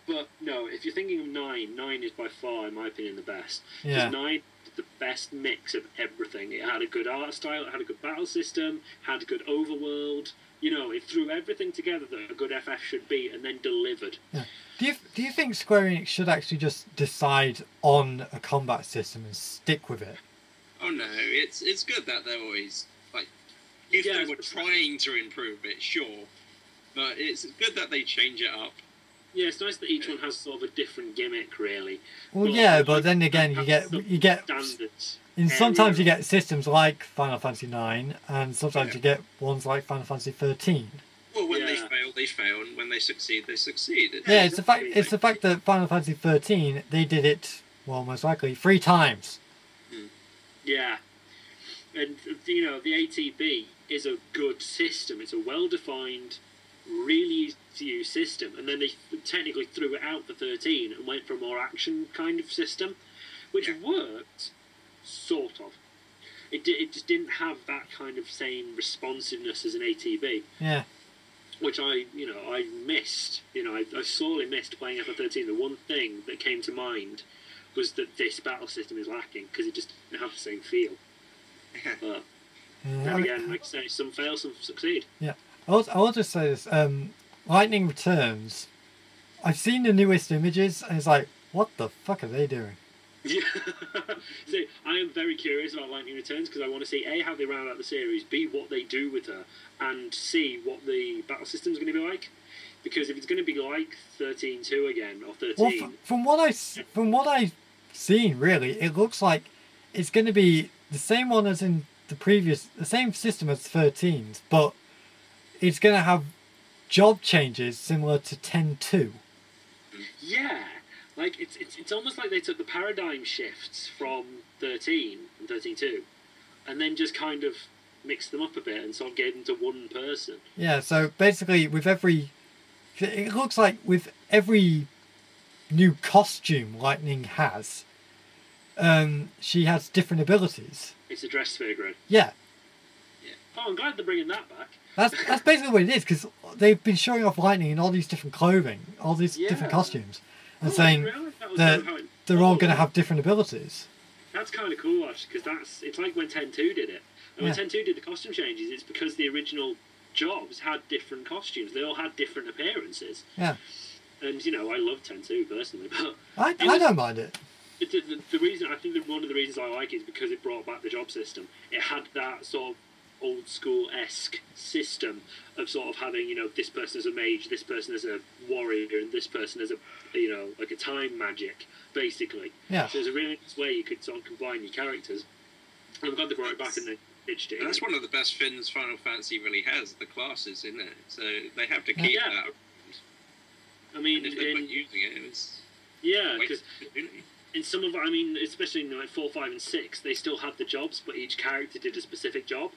But no, if you're thinking of 9 is by far, in my opinion, the best. Yeah. 9 the best mix of everything. It had a good art style, it had a good battle system, had a good overworld. You know, it threw everything together that a good FF should be, and then delivered. Yeah. Do you think Square Enix should actually just decide on a combat system and stick with it? Oh no, it's good that they're always like, if they were trying to improve it, sure, but it's good that they change it up. Yeah, it's nice that each one has sort of a different gimmick, really. Well, but then again, you get standards. And sometimes you get systems like Final Fantasy 9, and sometimes you get ones like Final Fantasy 13. Well, when they fail, they fail, and when they succeed, they succeed. It's the fact that Final Fantasy 13 they did it most likely 3 times. Yeah, and you know the ATB is a good system. It's a well-defined, really easy to use system, and then they technically threw it out for 13 and went for a more action kind of system, which worked, sort of. It just didn't have that kind of same responsiveness as an ATB. Yeah. Which I missed. I sorely missed playing FF13. The one thing that came to mind was that this battle system is lacking because it just didn't have the same feel. But then again, like I say, some fail, some succeed. Yeah. I'll just say this. Lightning Returns. I've seen the newest images, and it's like, what the fuck are they doing? Yeah. So I am very curious about Lightning Returns because I want to see A, how they round out the series, B, what they do with her, and C, what the battle system is going to be like. Because if it's going to be like 13.2 again, or 13... Well, from what I've seen, really, it looks like it's going to be the same one as in the same system as 13's, but it's going to have job changes similar to 10.2. Yeah, like it's almost like they took the paradigm shifts from 13 and 13.2 and then just kind of mixed them up a bit and sort of gave them to one person. Yeah, so basically it looks like with every new costume Lightning has, she has different abilities. It's a dress sphere grid. Yeah. Oh, I'm glad they're bringing that back. That's basically what it is, because they've been showing off Lightning in all these different clothing, all these different costumes, and saying that they're all going to have different abilities. That's kind of cool, actually, because it's like when 10.2 did it. And when 10.2 did the costume changes, it's because the original jobs had different costumes. They all had different appearances. Yeah. And, I love 10.2 personally, but... I don't mind it. The reason, I think that one of the reasons I like it is because it brought back the job system. It had that sort of old school-esque system of sort of having, this person as a mage, this person as a warrior, and this person as a, like a time magic, basically. Yeah. So there's a really nice way you could sort of combine your characters. And I'm glad they brought it back and they ditched it. That's one of the best things Final Fantasy really has, the classes in it. So they have to keep that around. I mean, and if they weren't using it, it's... Yeah, because... In some of, especially in like 4, 5, and 6, they still had the jobs, but each character did a specific job.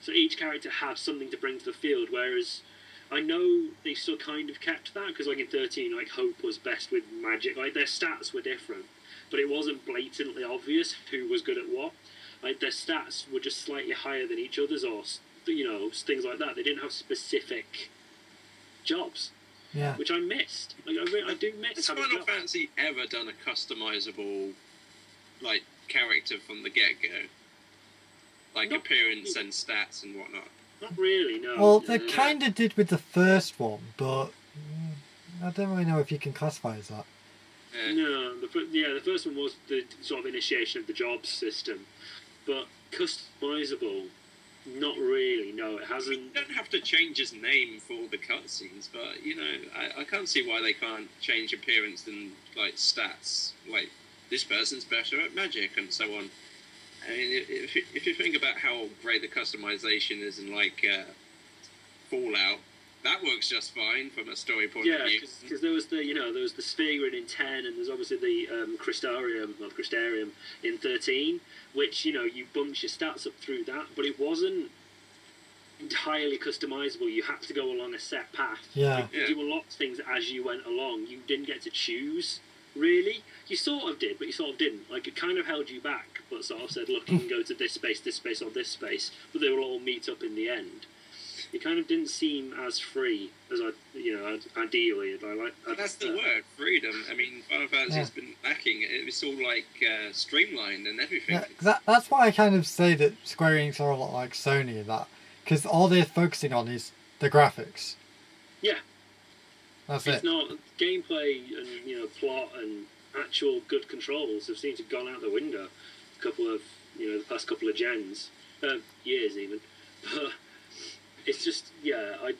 So each character had something to bring to the field, whereas I know they still kind of kept that, because like in 13, like Hope was best with magic. Like their stats were different, but it wasn't blatantly obvious who was good at what. Like their stats were just slightly higher than each other's, or things like that. They didn't have specific jobs. Yeah. Which I missed. Like, I do miss. Has Final Fantasy ever done a customizable, like, character from the get-go? Like appearance and stats and whatnot? Not really, no. Well, they kind of did with the first one, but I don't really know if you can classify as that. No, the first one was the sort of initiation of the jobs system, but customizable. Not really, no, it hasn't. You don't have to change his name for all the cutscenes, but, I can't see why they can't change appearance and, like, stats. Like, this person's better at magic and so on. I mean, if you think about how great the customization is in, like, Fallout, that works just fine from a story point Yeah, of view. because there was the Sphere in 10, and there's obviously the Crystarium in 13, which you bumped your stats up through that, but it wasn't entirely customizable. You had to go along a set path. Yeah. You unlocked things as you went along. You didn't get to choose, really. You sort of did, but you sort of didn't. Like, it kind of held you back, but sort of said, look, you can go to this space, or this space, but they will all meet up in the end. It kind of didn't seem as free as ideally. That's the word, freedom. I mean, Final Fantasy has been lacking. It's all like streamlined and everything. Yeah, that's why I kind of say that Square Enix are a lot like Sony in that, because all they're focusing on is the graphics. Yeah. That's it's it. Not gameplay and plot and actual good controls have seemed to have gone out the window. The past couple of gens, years even. But it's just I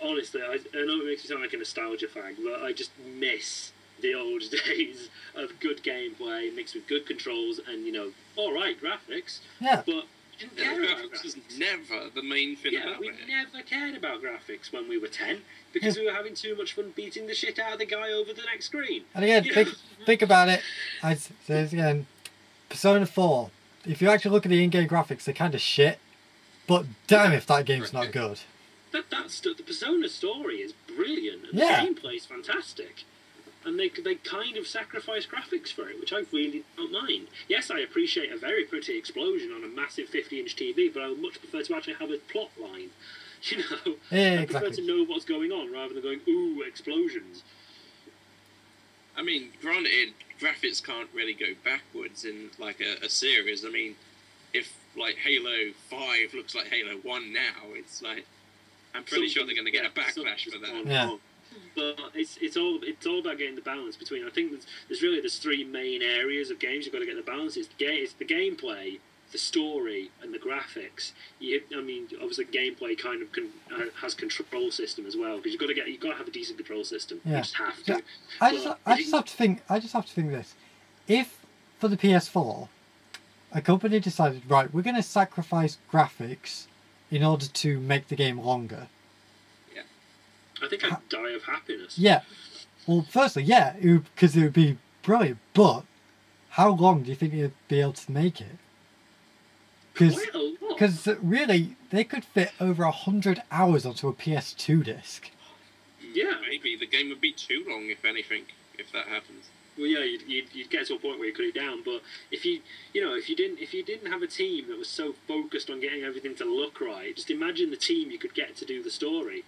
know it makes me sound like a nostalgia fag, but I just miss the old days of good gameplay mixed with good controls and alright graphics. Yeah. But didn't care about graphics was graphics. never the main thing about we it. never cared about graphics when we were 10 because we were having too much fun beating the shit out of the guy over the next screen. And again, think about it. I say this again. Persona 4. If you actually look at the in-game graphics, they're kind of shit. But damn if that game's not good. The Persona story is brilliant and the gameplay is fantastic. And they kind of sacrifice graphics for it, which I really don't mind. Yes, I appreciate a very pretty explosion on a massive 50-inch TV, but I would much prefer to actually have a plot line. Yeah, I prefer to know what's going on rather than going, ooh, explosions. I mean, granted, graphics can't really go backwards in like a series. I mean, if like Halo 5 looks like Halo 1 now, it's like I'm pretty sure they're going to get a backlash for that. Yeah. But it's all about getting the balance between. I think there's three main areas of games you've got to get the balance. It's the gameplay, the story, and the graphics. Obviously, gameplay kind of has control system as well because you've got to have a decent control system. Yeah. You just have to. I just have to think this. If for the PS4, a company decided, right, we're going to sacrifice graphics in order to make the game longer. I think I'd die of happiness. Yeah. Well, firstly, yeah, because it would be brilliant. But how long do you think you'd be able to make it? Because really, they could fit over 100 hours onto a PS2 disc. Yeah, maybe the game would be too long, if anything, if that happens. Well, yeah, you'd get to a point where you cut it down. But if you didn't have a team that was so focused on getting everything to look right, just imagine the team you could get to do the story.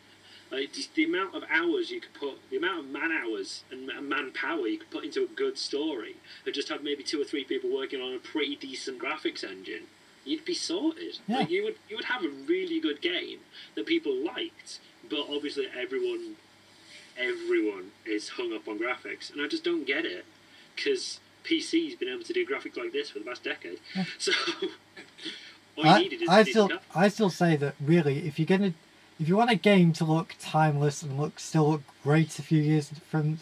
The amount of hours you could put, the amount of man hours and manpower you could put into a good story, and just have maybe 2 or 3 people working on a pretty decent graphics engine, you'd be sorted. Yeah. Like you would have a really good game that people liked, but obviously everyone is hung up on graphics, and I just don't get it because PC's been able to do graphics like this for the past decade. Yeah. So all you needed is I still say that really, if you want a game to look timeless and still look great a few years from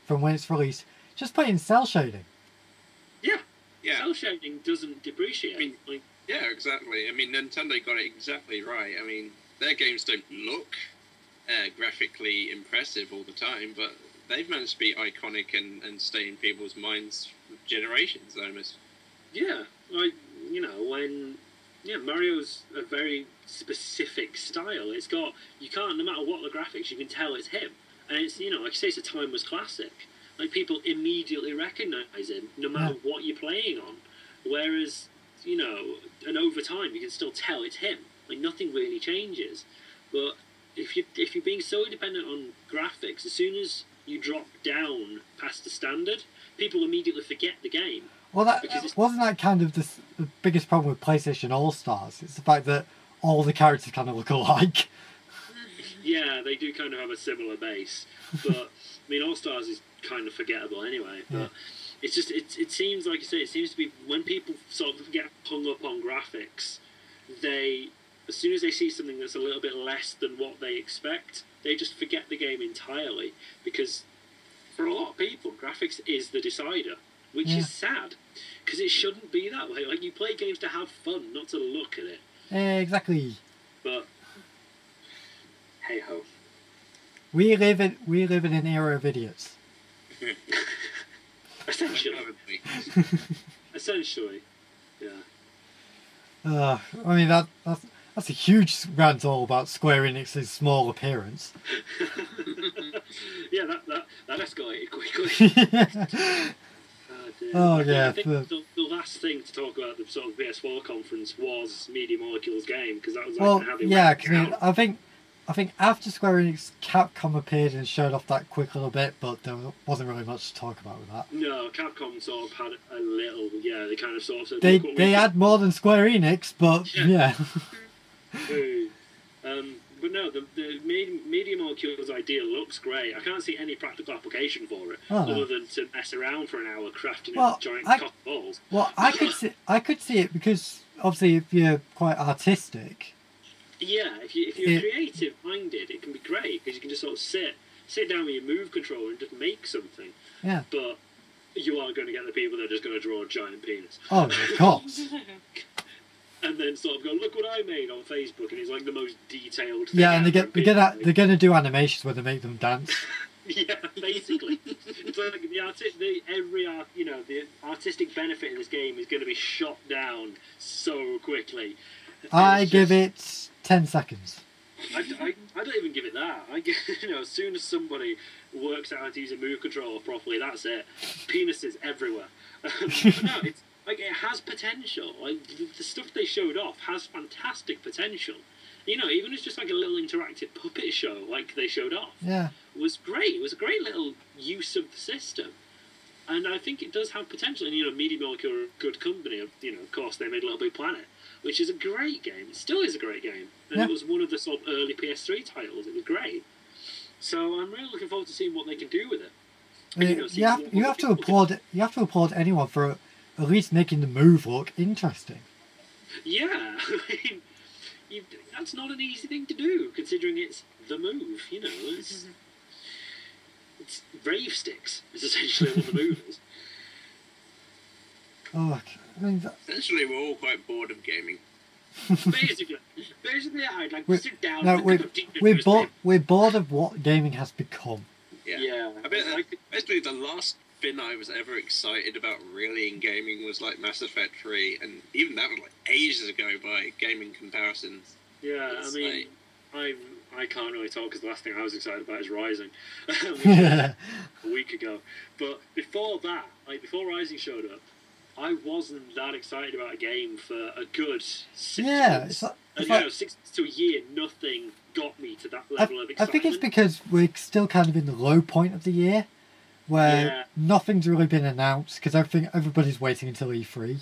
when it's released, just put it in cell shading. Yeah. Cell shading doesn't depreciate. I mean, yeah, exactly. I mean, Nintendo got it exactly right. I mean, their games don't look graphically impressive all the time, but they've managed to be iconic and stay in people's minds for generations almost. Yeah, Mario's a very specific style. You can't, no matter what the graphics, you can tell it's him. And it's, like you say, it's a timeless classic. Like, people immediately recognise him, no matter what you're playing on. Whereas, and over time, you can still tell it's him. Like, nothing really changes. But if you're being so dependent on graphics, as soon as you drop down past the standard, people immediately forget the game. Well, wasn't that kind of the biggest problem with PlayStation All-Stars? It's the fact that all the characters kind of look alike. Yeah, they do kind of have a similar base. But, I mean, All-Stars is kind of forgettable anyway. But it's just, it seems, like you say, it seems to be when people sort of get hung up on graphics, as soon as they see something that's a little bit less than what they expect, they just forget the game entirely. Because for a lot of people, graphics is the decider. Which is sad, because it shouldn't be that way. Like, you play games to have fun, not to look at it. Exactly. But hey ho. We live in an era of idiots. Essentially. Essentially. Yeah. I mean that's a huge rant all about Square Enix's small appearance. Yeah, that escalated quickly. Oh I yeah. think the last thing to talk about the sort of PS4 conference was Media Molecule's game, because that was like how they yeah. I mean, I think after Square Enix, Capcom appeared and showed off that quick little bit, but there wasn't really much to talk about with that. No, Capcom sort of had a little. Yeah, they kind of sort of said They had more than Square Enix, but yeah. But no, the Media Molecule's idea looks great. I can't see any practical application for it other than to mess around for an hour crafting giant cotton balls. Well, I could see it because obviously if you're quite artistic. Yeah, if you're creative minded, it can be great because you can just sort of sit down with your move controller and just make something. Yeah. But you are going to get the people that are just going to draw a giant penis. Oh, of course. And then sort of go, look what I made on Facebook, and it's like the most detailed thing. Yeah, and they're gonna do animations where they make them dance. Yeah, basically. It's like the artistic benefit in this game is going to be shot down so quickly. I give it 10 seconds. I don't even give it that. As soon as somebody works out how to use a move controller properly, that's it. Penises everywhere. But no, it's like it has potential. Like the stuff they showed off has fantastic potential. Even it's just like a little interactive puppet show, like they showed off. Yeah, was great. It was a great little use of the system, and I think it does have potential. And Media Molecule are a good company. Of course, they made Little Big Planet, which is a great game. It still is a great game, and it was one of the sort of early PS3 titles. It was great. So I'm really looking forward to seeing what they can do with it. You have to applaud anyone for at least making the move look interesting. Yeah, I mean, that's not an easy thing to do, considering it's the move. It's rave sticks is essentially what the move is. Oh, I mean, essentially, we're all quite bored of gaming. Basically, I'd like to sit down. No, we're bored of what gaming has become. Yeah. I mean, basically, the last thing I was ever excited about really in gaming was like Mass Effect 3, and even that was like ages ago by gaming comparisons. Yeah, I mean, I can't really talk because the last thing I was excited about is Rising, a week ago. But before that, before Rising showed up, I wasn't that excited about a game for a good 6 months. It's like 6 to a year, nothing got me to that level of excitement. I think it's because we're still kind of in the low point of the year, where nothing's really been announced, because I think everybody's waiting until E3.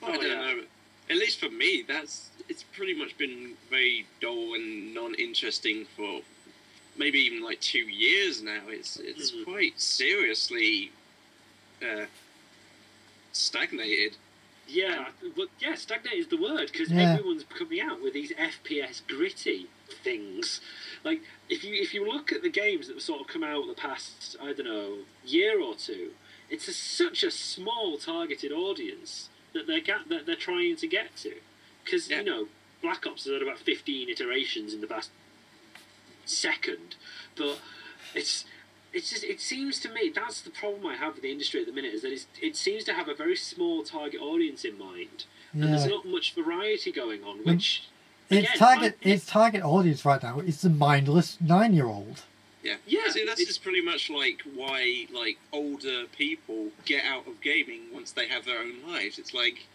I don't know, but at least for me, it's pretty much been very dull and non-interesting for maybe even like 2 years now. It's quite seriously stagnated. Yeah, but stagnate is the word, because everyone's coming out with these FPS gritty things. Like, if you look at the games that have sort of come out the past, I don't know, year or two, it's such a small targeted audience that they're trying to get to. Because, Black Ops has had about 15 iterations in the past second, but it seems to me that's the problem I have with the industry at the minute, is that it seems to have a very small target audience in mind, and there's not much variety going on, which its target audience right now is the mindless 9-year-old. Yeah. See, that's just pretty much like why older people get out of gaming once they have their own lives. It's like,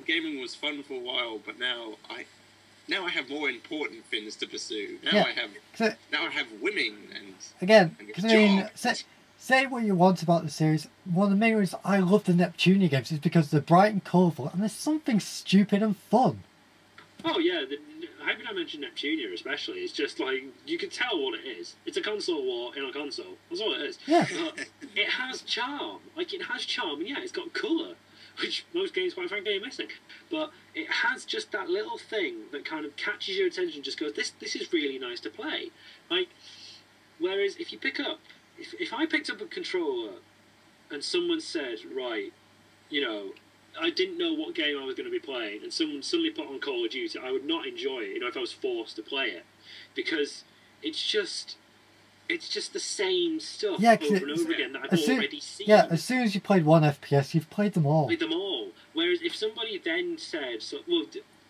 gaming was fun for a while, but now I have more important things to pursue. Now I have women and again. Because I mean, say what you want about the series. One of the main reasons I love the Neptunia games is because they're bright and colourful, and there's something stupid and fun. Oh yeah, how can I mention Neptunia especially? It's just like you can tell what it is. It's a console war in a console. That's all it is. Yeah. But it has charm. It has charm, and it's got colour, which most games, quite frankly, are missing. But it has just that little thing that kind of catches your attention, just goes, this is really nice to play. Whereas if you pick up, if I picked up a controller and someone said, right, I didn't know what game I was going to be playing, and someone suddenly put on Call of Duty, I would not enjoy it, if I was forced to play it, because it's just the same stuff over and over again that I've already seen. Yeah, as soon as you played one FPS, you've played them all. Played them all. Whereas if somebody then said,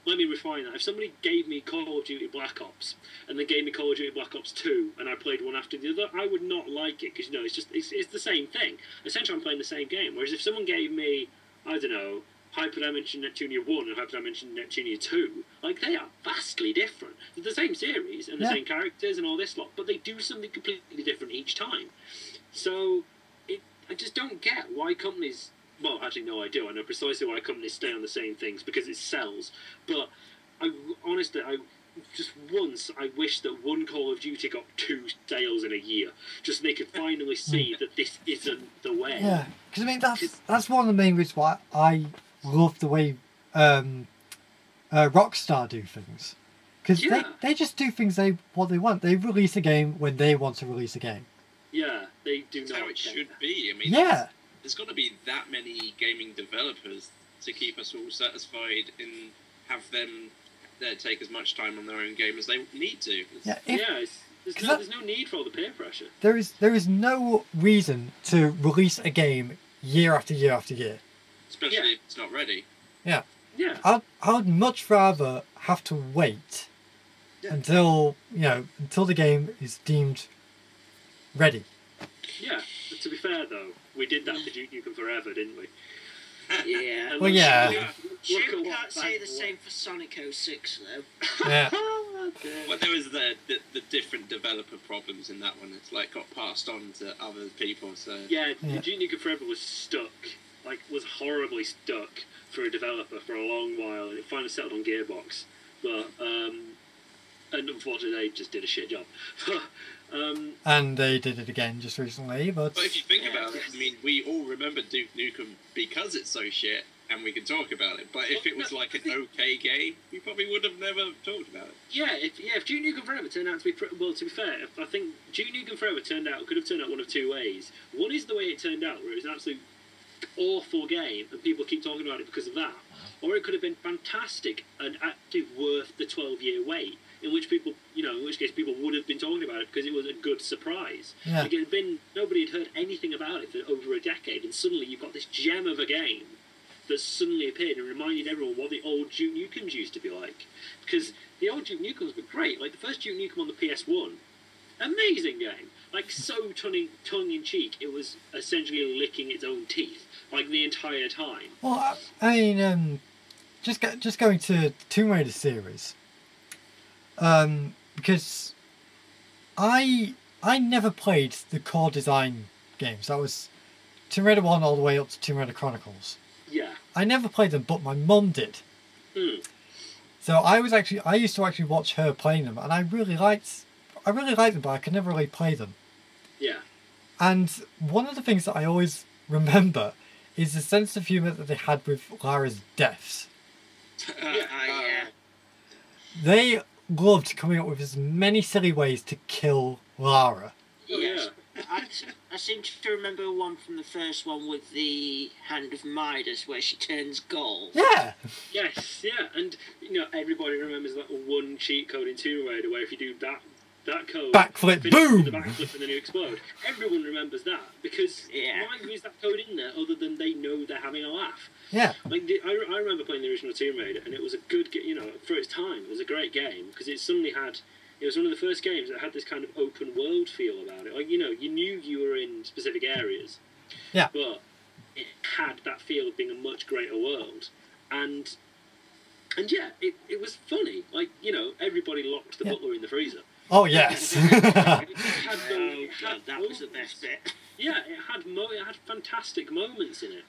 let me refine that. If somebody gave me Call of Duty Black Ops and then gave me Call of Duty Black Ops 2 and I played one after the other, I would not like it because it's the same thing. Essentially, I'm playing the same game. Whereas if someone gave me, I don't know, Hyperdimension Neptunia 1 and Hyperdimension Neptunia 2, they are vastly different. They're the same series and the same characters and all this lot, but they do something completely different each time. So I just don't get why companies. Well, actually, no, I do. I know precisely why companies stay on the same things, because it sells. But I wish that one Call of Duty got 2 sales in a year, just so they could finally see that this isn't the way. Yeah, because that's one of the main reasons why I love the way Rockstar do things. Because they just do things what they want. They release a game when they want to release a game. Yeah, they do not. That's how it should be. I mean, there's got to be that many gaming developers to keep us all satisfied and have them take as much time on their own game as they need to. There's no need for all the peer pressure. There is no reason to release a game year after year after year. Especially if it's not ready. Yeah. Yeah. I'd much rather have to wait until the game is deemed ready. Yeah. But to be fair though, we did that for Duke Nukem Forever, didn't we? Yeah. Well, yeah. You can't say the same for Sonic 06 though. Yeah. Well, there was the different developer problems in that one. It's got passed on to other people. So Duke Nukem Forever was stuck. Was horribly stuck for a developer for a long while, and it finally settled on Gearbox. But and unfortunately, they just did a shit job. And they did it again just recently. But if you think about it, I mean, we all remember Duke Nukem because it's so shit, and we can talk about it. But if it was an okay game, we probably would have never talked about it. Yeah, if Duke Nukem Forever turned out to be to be fair, I think Duke Nukem Forever could have turned out one of 2 ways. One is the way it turned out, where it was an absolute awful game and people keep talking about it because of that, or it could have been fantastic and actually worth the 12-year wait, in which case people would have been talking about it because it was a good surprise. It had been, nobody had heard anything about it for over a decade, and suddenly you've got this gem of a game that suddenly appeared and reminded everyone what the old Duke Nukems used to be like, because the old Duke Nukems were great. The first Duke Nukem on the PS1, amazing game, so tongue-in-cheek, it was essentially licking its own teeth the entire time. Well, I mean, just going to Tomb Raider series, because I never played the core design games. That was Tomb Raider 1 all the way up to Tomb Raider Chronicles. Yeah. I never played them, but my mum did. So I used to actually watch her playing them, and I really liked them, but I could never really play them. Yeah. And one of the things that I always remember is the sense of humour that they had with Lara's deaths. They loved coming up with as many silly ways to kill Lara. Yes. I seem to remember one from the first one with the Hand of Midas where she turns gold. Yeah. Yes, yeah, and everybody remembers that one cheat code in Tomb Raider where if you do that code, backflip, boom, the backflip and then you explode. Everyone remembers that because why is that code in there other than they know they're having a laugh? Yeah. I remember playing the original Tomb Raider, and it was a good, for its time, it was a great game because it suddenly had. It was one of the first games that had this kind of open world feel about it. You knew you were in specific areas. Yeah. But it had that feel of being a much greater world, and yeah, it was funny. Everybody locked the butler in the freezer. Oh yes. That was the best bit. Yeah, it had fantastic moments in it.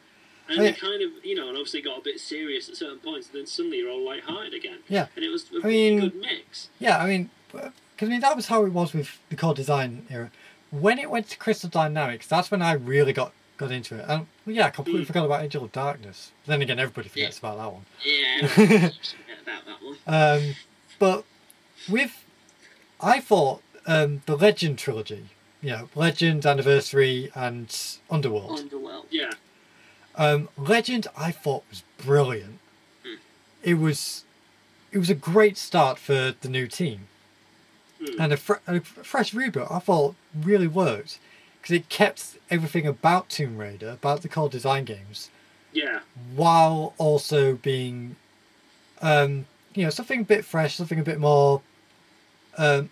And it kind of, and obviously got a bit serious at certain points, and then suddenly you're all light-hearted again. Yeah. And it was a really good mix. Yeah, because that was how it was with the core design era. When it went to Crystal Dynamics, that's when I really got into it. And I completely forgot about Angel of Darkness. Then again, everybody forgets about that one. Yeah, forget about that one. But I thought the Legend trilogy, Legend, Anniversary, and Underworld. Yeah. Legend, I thought was brilliant. It was a great start for the new team, and a fresh reboot. I thought really worked because it kept everything about Tomb Raider, about the core design games, while also being, something a bit fresh, something a bit more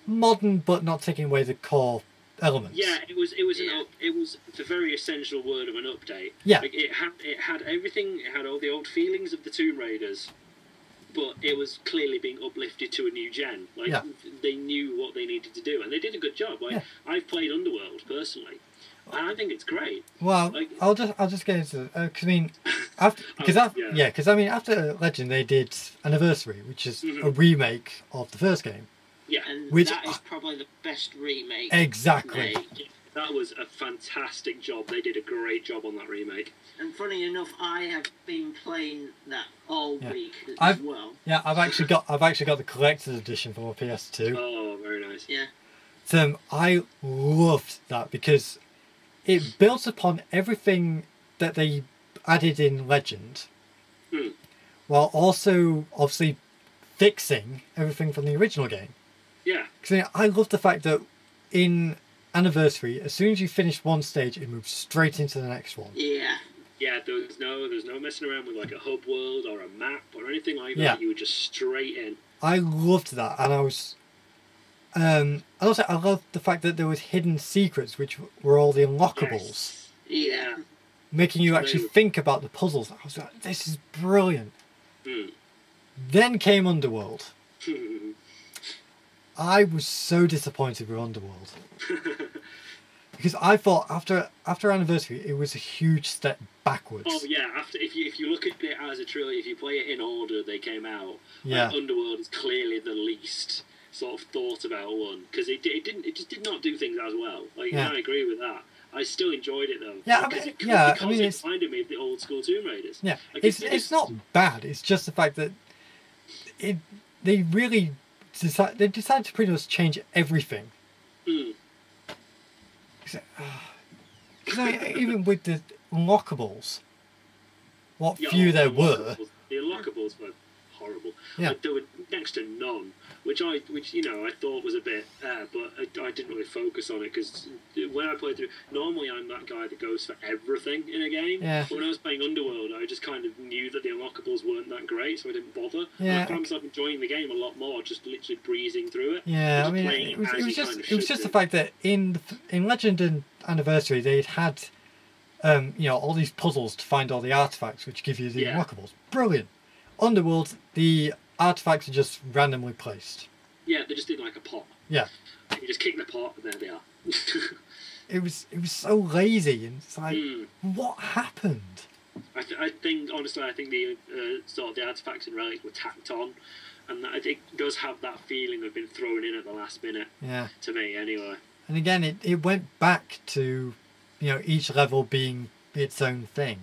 modern, but not taking away the core elements. Yeah, it was a very essential word of an update. Yeah, like, it had everything. It had all the old feelings of the Tomb Raiders, but it was clearly being uplifted to a new gen. Like they knew what they needed to do, and they did a good job. Like I've played Underworld personally, and I think it's great. Well, like, I'll just get into because I mean, after Legend they did Anniversary, which is a remake of the first game. Yeah, and which that is probably the best remake. Exactly. That was a fantastic job. They did a great job on that remake. And funny enough, I have been playing that all week as well. Yeah, I've actually got the collector's edition for my PS2. Oh, very nice. Yeah. So I loved that because it built upon everything that they added in Legend, while also obviously fixing everything from the original game. Yeah. Because I love the fact that in Anniversary, as soon as you finish one stage, it moves straight into the next one. Yeah. Yeah, there's no messing around with like a hub world or a map or anything like that. You were just straight in. I loved that, and I was. Also, I loved the fact that there was hidden secrets, which were all the unlockables. Yes. Yeah. Making you actually think about the puzzles. I was like, this is brilliant. Then came Underworld. I was so disappointed with Underworld. Because I thought after Anniversary, it was a huge step backwards. Oh yeah, if you look at it as a trilogy, if you play it in order they came out, Underworld is clearly the least sort of thought about one because it just did not do things as well. Like I agree with that. I still enjoyed it though. Yeah, because it reminded me of the old school Tomb Raiders. Yeah, like, it's not bad. It's just the fact that they really decided to pretty much change everything. Because even with the unlockables, what few there were. The unlockables were horrible. Yeah. Like, there were next to none, which I thought was a bit, but I didn't really focus on it because when I played through, normally I'm that guy that goes for everything in a game. Yeah. But when I was playing Underworld, I just kind of knew that the unlockables weren't that great, so I didn't bother. Yeah. And I found myself enjoying the game a lot more, just literally breezing through it. Yeah, I mean, it was just the fact that in Legend and Anniversary they had all these puzzles to find all the artifacts which give you the unlockables. Brilliant. Underworld, the artifacts are just randomly placed. Yeah, they just did like a pot. Yeah. You just kick the pot and there they are. It was so lazy, and it's like, what happened? I think the sort of the artifacts and relics were tacked on, and that, it does have that feeling of being thrown in at the last minute. Yeah. To me, anyway. And again, it went back to, each level being its own thing.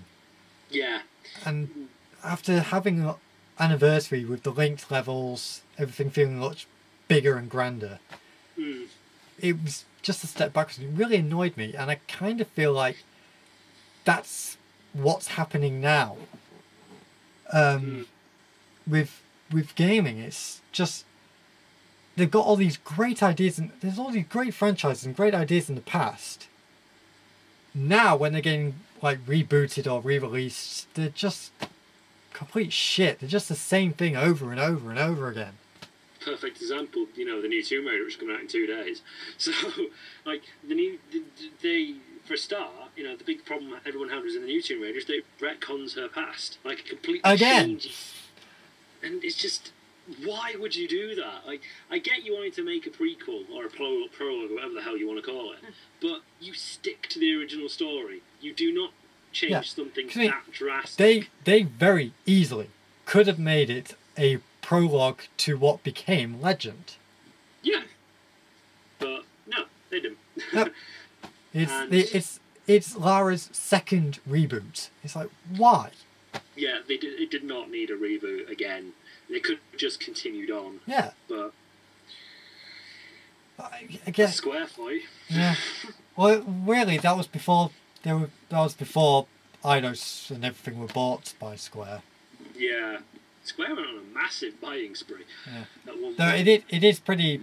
Yeah. And after having an Anniversary with the linked levels, everything feeling much bigger and grander, it was just a step backwards. It really annoyed me, and I kind of feel like that's what's happening now. With gaming, it's just they've got all these great ideas, and there's all these great franchises and great ideas in the past. Now, when they're getting like rebooted or re-released, they're just complete shit. They're just the same thing over and over and over again. Perfect example, the new Tomb Raider, which is coming out in 2 days. So, like, for a start, the big problem everyone had was in the new Tomb Raider is that it retcons her past. Like, it completely changes. And it's just, why would you do that? Like, I get you wanting to make a prequel or a prologue or whatever the hell you want to call it, but you stick to the original story. You do not change something that drastic. They very easily could have made it a prologue to what became Legend. Yeah. But no, they didn't. No. It's Lara's second reboot. It's like, why? Yeah, it did not need a reboot again. They could have just continued on. Yeah. But I guess square for you. Yeah. Well, really, that was before Eidos and everything were bought by Square. Yeah. Square went on a massive buying spree. Yeah. At one Though point. it is pretty.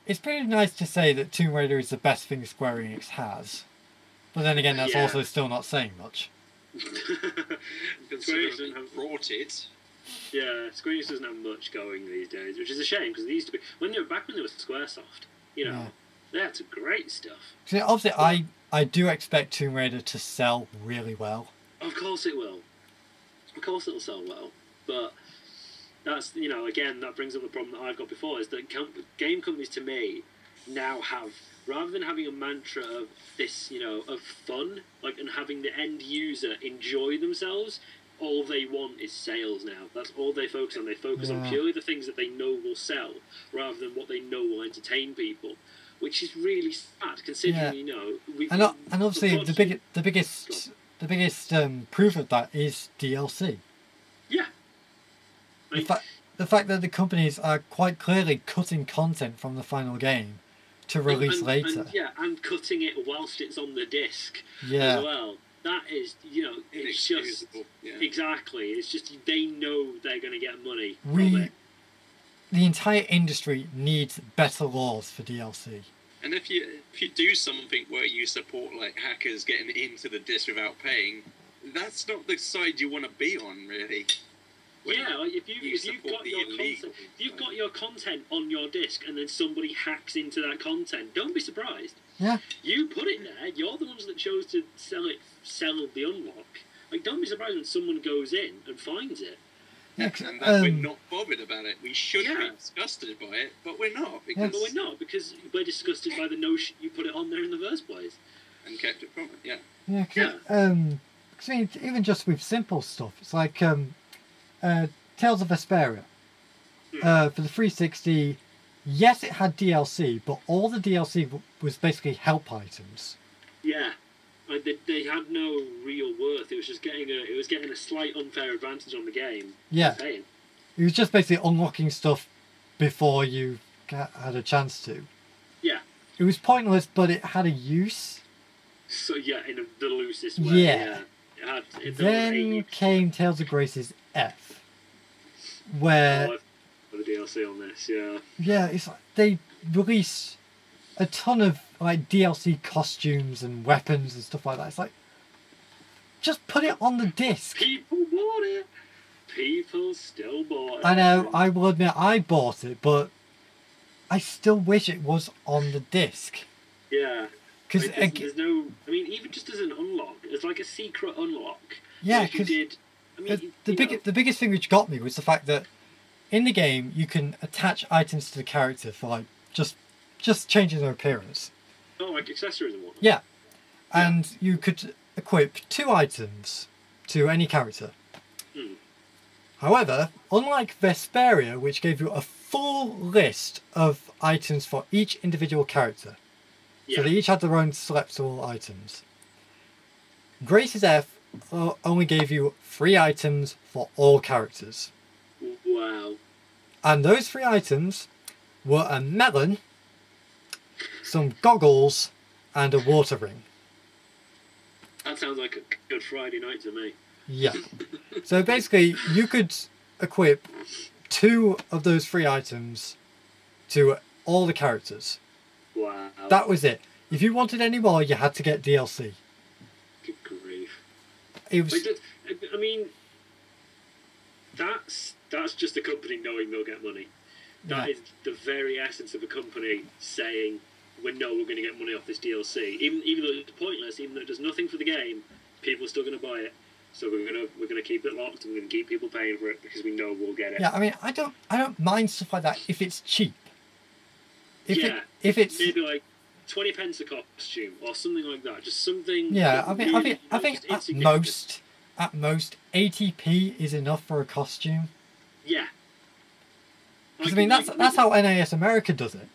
It's pretty nice to say that Tomb Raider is the best thing Square Enix has, but then again, that's Yeah. also still not saying much. Square Enix doesn't have brought it. Yeah, Square Enix doesn't have much going these days, which is a shame because they used to be when they were Squaresoft. You know, Yeah. they had some great stuff. So obviously, I do expect Tomb Raider to sell really well. Of course it will. Of course it'll sell well, but that's again that brings up the problem that I've got before is that game companies to me now have rather than having a mantra of this of fun and having the end user enjoy themselves. All they want is sales now. That's all they focus on. They focus on purely the things that they know will sell, rather than what they know will entertain people, which is really sad. Considering and obviously the biggest proof of that is DLC. Yeah. The fact that the companies are quite clearly cutting content from the final game to release later. And cutting it whilst it's on the disc Yeah. as well. That is, it's just exactly. It's just they know they're going to get money from it. The entire industry needs better laws for DLC. And if you do something where you support hackers getting into the disc without paying, that's not the side you want to be on, really. If you've got your content on your disc and then somebody hacks into that content, don't be surprised. Yeah. You put it there. You're the ones that chose to sell the unlock. Don't be surprised when someone goes in and finds it. Yeah, and that we're not bothered about it. We should be disgusted by it, but we're not. Because we're disgusted by the notion you put it on there in the first place. And kept it from it, yeah. Yeah, because I mean, even just with simple stuff, it's like Tales of Vesperia. For the 360, yes, it had DLC, but all the DLC was basically help items. Yeah. They had no real worth. It was just getting a slight unfair advantage on the game. Yeah, it was just basically unlocking stuff before you had a chance to. Yeah, it was pointless, but it had a use. So in the loosest way. Yeah. Then came Tales of Grace's F, where the DLC on this. Yeah, it's like they released a ton of DLC costumes and weapons and stuff like that. It's like, just put it on the disc. People bought it. People still bought it. I know, I will admit I bought it, but I still wish it was on the disc. Yeah. Because there's no... I mean, even just as an unlock, as like a secret unlock. Yeah, because the biggest thing which got me was the fact that in the game you can attach items to the character for just changing their appearance. Oh, like accessories and whatnot. Yeah. And you could equip 2 items to any character. However, unlike Vesperia, which gave you a full list of items for each individual character, so they each had their own selectable items, Grace's F only gave you 3 items for all characters. Wow. And those 3 items were a melon, some goggles, and a water ring. That sounds like a good Friday night to me. Yeah. So basically, you could equip 2 of those 3 items to all the characters. Wow. That was it. If you wanted any more, you had to get DLC. Good grief. It was... I mean, that's just a company knowing they'll get money. That is the very essence of a company saying, we know we're going to get money off this DLC. Even though it's pointless, even though it does nothing for the game, people are still going to buy it. So we're gonna keep it locked and we're gonna keep people paying for it because we know we'll get it. Yeah, I mean, I don't mind stuff like that if it's cheap. If it's maybe like 20 pence a costume or something like that, just something. Yeah, I think at most 80p is enough for a costume. Yeah. Because I mean that's how NAS America does it.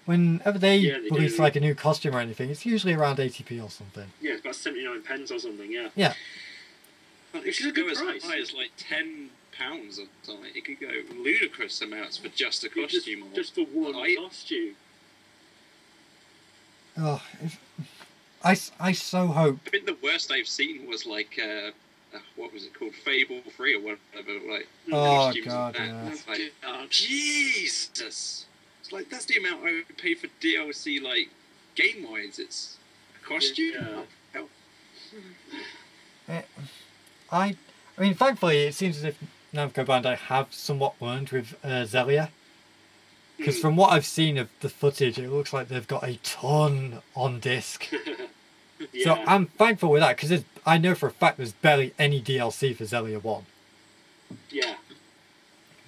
Whenever they release like a new costume or anything, it's usually around 80p or something. Yeah, it's about 79 pence or something. Yeah. Yeah. Which is a good price. As high as like £10 or something. It could go ludicrous amounts for just a costume. Just for one costume. Oh, I so hope. I think the worst I've seen was like what was it called, Fable 3 or whatever, like Oh costumes god, and that. yeah. And it's like, oh Jesus! It's like that's the amount I would pay for DLC, like game-wise. It's a costume. Yeah. Hell. I mean, thankfully, it seems as if Namco Bandai have somewhat learned with Zelia. Because from what I've seen of the footage, it looks like they've got a ton on disc. Yeah. So I'm thankful with that, because I know for a fact there's barely any DLC for Zelia 1. Yeah.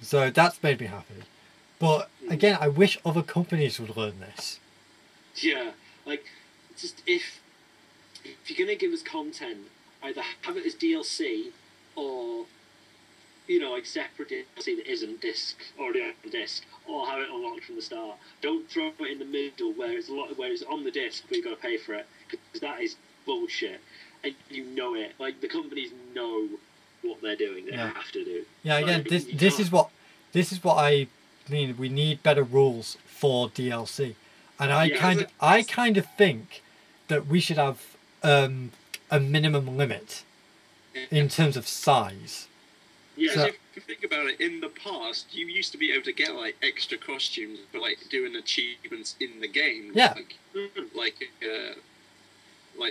So that's made me happy. But again, I wish other companies would learn this. Yeah. Like, just if you're going to give us content, either have it as DLC or, you know, like separate DLC that isn't disc, already on disc, or have it unlocked from the start. Don't throw it in the middle where it's on the disc but you've got to pay for it, because that is bullshit. And you know it. Like, the companies know what they're doing. They have to do. Yeah, again, Like, this is what I mean. We need better rules for DLC, and I kind of think that we should have a minimum limit in terms of size. Yeah. So if you think about it, in the past, you used to be able to get like extra costumes for like doing achievements in the game. Yeah. Like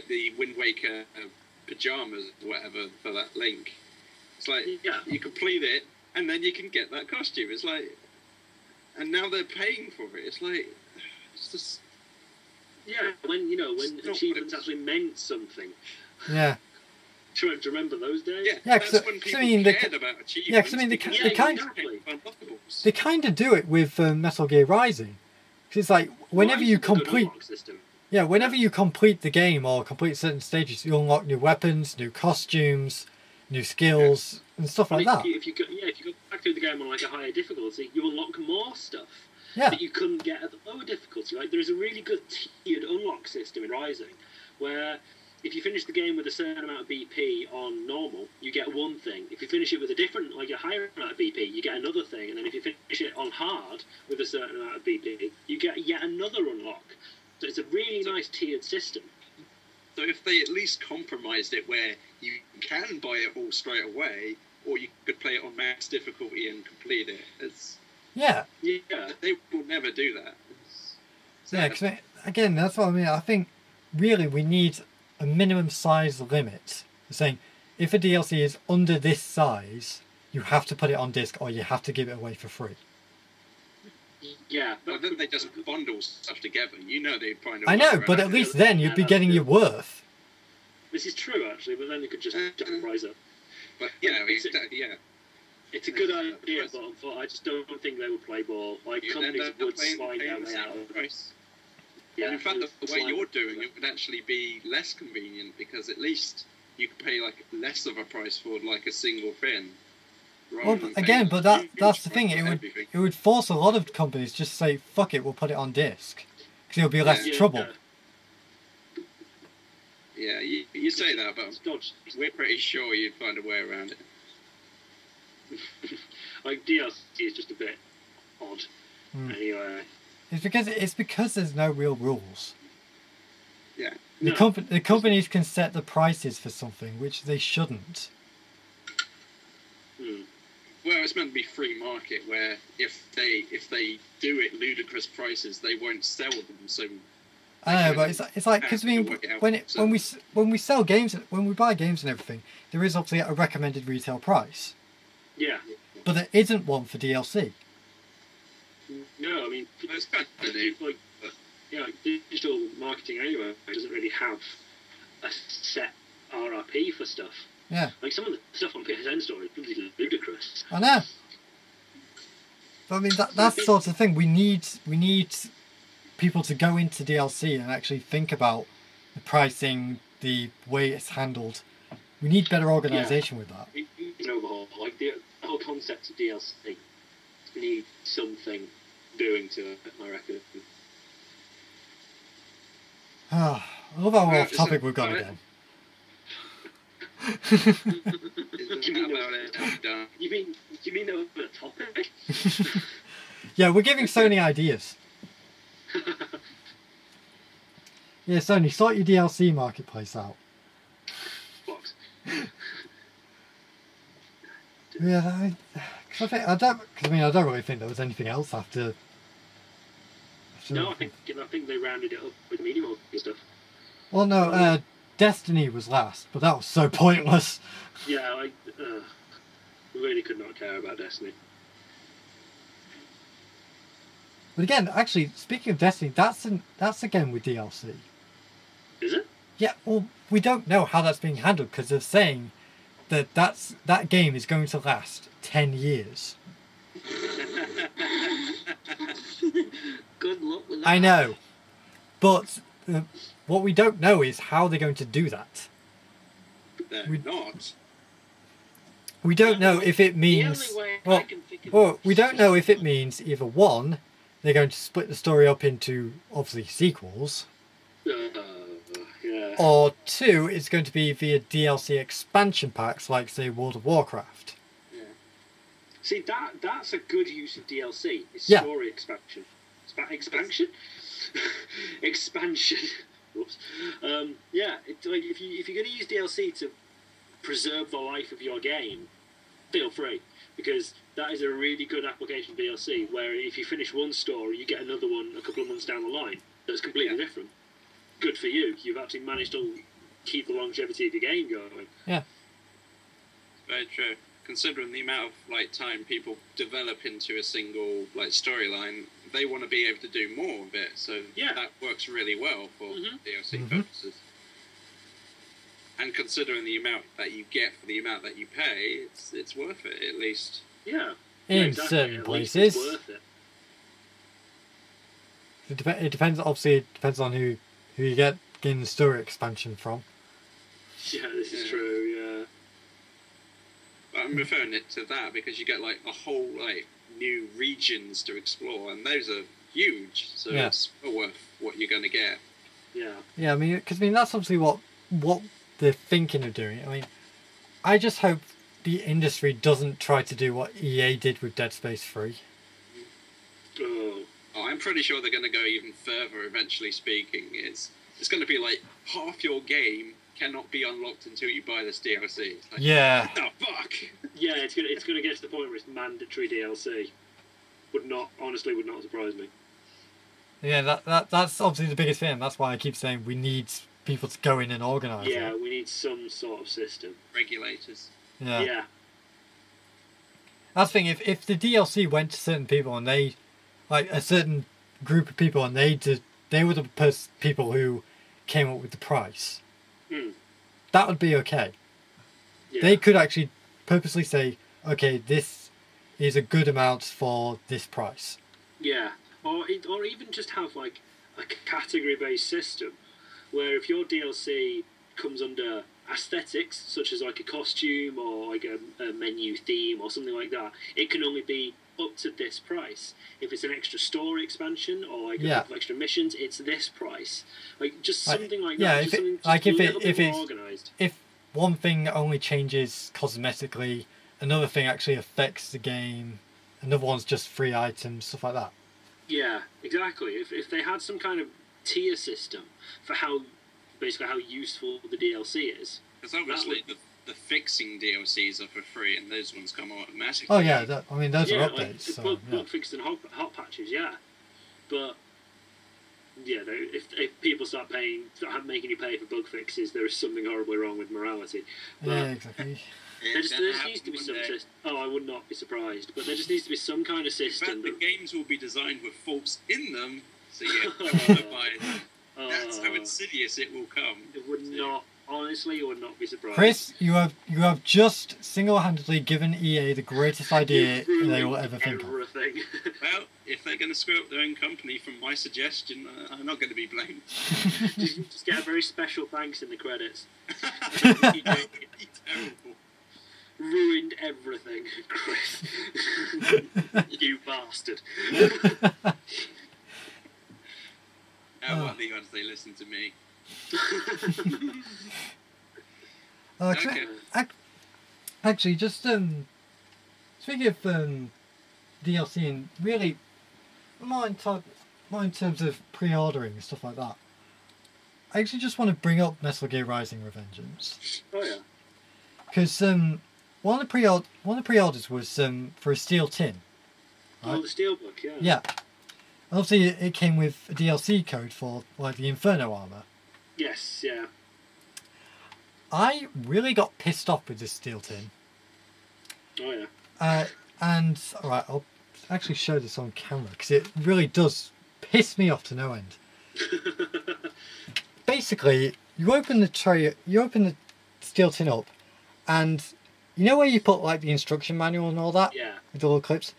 the Wind Waker pajamas or whatever for that Link. It's like you complete it and then you can get that costume. It's like, and now they're paying for it. It's like, it's just. Yeah, when achievements actually meant something. Yeah. Do you remember those days? Yeah, that's when people cared about achievements. Yeah, because I mean, they kind of do it with Metal Gear Rising. Because it's like, whenever you complete... Yeah, whenever you complete the game or complete certain stages, you unlock new weapons, new costumes, new skills, and stuff like that. If you go back through the game on like a higher difficulty, you unlock more stuff that you couldn't get at the lower difficulty. Like, there is a really good tiered unlock system in Rising, where if you finish the game with a certain amount of BP on normal, you get one thing. If you finish it with a higher amount of BP, you get another thing. And then if you finish it on hard with a certain amount of BP, you get yet another unlock. So it's a really nice tiered system. So if they at least compromised it where you can buy it all straight away, or you could play it on max difficulty and complete it, Yeah, they will never do that. Yeah, because again, that's what I mean. I think really we need a minimum size limit. Saying if a DLC is under this size, you have to put it on disc or you have to give it away for free. Yeah, but then they just bundle stuff together. You know they'd find. I know, but at least then you'd be getting your worth. This is true, actually, but then you could just jack the price up. But it's a good idea, but I just don't think they would play ball. Like, companies would slide down the out. Yeah, in fact, the way you're doing it would actually be less convenient, because at least you could pay like less of a price for like a single thing. Well, again, but that's the thing. It would force a lot of companies just say, "Fuck it, we'll put it on disc," because it'll be less trouble. Yeah, you say that, but we're pretty sure you'd find a way around it. Like, DLC is just a bit odd. Anyway, it's because there's no real rules. Yeah. The companies can set the prices for something which they shouldn't. Well, it's meant to be free market, where if they do it ludicrous prices, they won't sell them. So I know, but it's like, because I mean, when we sell games, when we buy games and everything, there is obviously a recommended retail price. Yeah. But there isn't one for DLC. No, I mean, it's kind of like, digital marketing anyway doesn't really have a set RRP for stuff. Yeah. Like, some of the stuff on PSN Store is completely ludicrous. I know. But I mean, that's the sort of thing. We need people to go into DLC and actually think about the pricing, the way it's handled. We need better organisation with that. We need an overhaul. Like, the whole concept of DLC, we need something doing to it, I reckon. I love how off topic we've gone again. You mean over the topic? Yeah, we're giving Sony ideas. Yeah, Sony, sort your DLC marketplace out. Box. Yeah, I don't really think there was anything else after. No, I think they rounded it up with Media Market stuff. Well, no, Destiny was last, but that was so pointless. Yeah, I really could not care about Destiny. But again, actually, speaking of Destiny, that's a game with DLC. Is it? Yeah, well, we don't know how that's being handled because they're saying that game is going to last 10 years. Good luck with that. I know, but what we don't know is how they're going to do that. They're not. We don't know if it means. The only way I Well, can think of well, we don't know if it means either one, they're going to split the story up into obviously sequels, Yeah. or two, it's going to be via DLC expansion packs like say World of Warcraft. Yeah. See, that's a good use of DLC. It's Yeah. story expansion. Expansion? Expansion. Whoops. Yeah, it's like if you're going to use DLC to preserve the life of your game, feel free, because that is a really good application of DLC. Where if you finish one story, you get another one a couple of months down the line that's completely different. Good for you. You've actually managed to keep the longevity of your game going. Yeah. Very true. Considering the amount of time people develop into a single storyline, they want to be able to do more of it. So that works really well for DLC purposes. And considering the amount that you get for the amount that you pay, it's worth it at least. Yeah. In exactly. certain At least places. it's worth it. It depends. Obviously, it depends on who you get getting the story expansion from. Yeah, this is true. Yeah. I'm referring it to that because you get a whole new regions to explore, and those are huge. So it's well worth what you're going to get. Yeah. Yeah, I mean, that's obviously what they're thinking of doing. I mean, I just hope the industry doesn't try to do what EA did with Dead Space 3. Oh. I'm pretty sure they're going to go even further. Eventually speaking, it's going to be half your game cannot be unlocked until you buy this DLC. Yeah. Oh fuck. Yeah, it's gonna get to the point where it's mandatory DLC. Would not surprise me. Yeah, that's obviously the biggest thing. That's why I keep saying we need people to go in and organise it. Yeah, we need some sort of system. Regulators. Yeah. That's the thing. If the DLC went to certain people and they, a certain group of people, and they were the people who came up with the price, that would be okay. Yeah. They could actually purposely say, okay, this is a good amount for this price. Yeah, or even just have a category-based system, where if your DLC comes under aesthetics, such as a costume or a menu theme or something like that, it can only be up to this price. If it's an extra story expansion or a couple of extra missions, it's this price. Just something like that. If one thing only changes cosmetically, another thing actually affects the game, another one's just free items, stuff like that. Yeah, exactly. If they had some kind of tier system for how useful the DLC is. Because obviously the fixing DLCs are for free, and those ones come automatically. Oh yeah, those are updates. Bug fixed and hot patches, yeah. But yeah, if people start making you pay for bug fixes, there is something horribly wrong with morality. But yeah, exactly. There just needs to be some system. Oh, I would not be surprised. But there just needs to be some kind of system. The games will be designed with faults in them, so you have to buy them. That's how insidious it will come. It would not. Honestly, you would not be surprised. Chris, you have just single-handedly given EA the greatest idea they will ever think of. Well, if they're going to screw up their own company from my suggestion, I'm not going to be blamed. just get a very special thanks in the credits. It'd be terrible. Ruined everything, Chris. You bastard. What are the odds they listen to me? Okay. Actually, just speaking of DLC and really more in terms of pre-ordering and stuff like that. I actually just want to bring up Metal Gear Rising Revengeance. Oh yeah. Because one of the pre-orders was for a steel tin. Right? Oh, the Steelbook, yeah. Yeah. Obviously, it came with a DLC code for like the Inferno armor. Yes, yeah. I really got pissed off with this steel tin. Oh yeah. And alright, I'll actually show this on camera because it really does piss me off to no end. Basically, you open the steel tin up, and you know where you put like the instruction manual and all that? Yeah. With the little clips?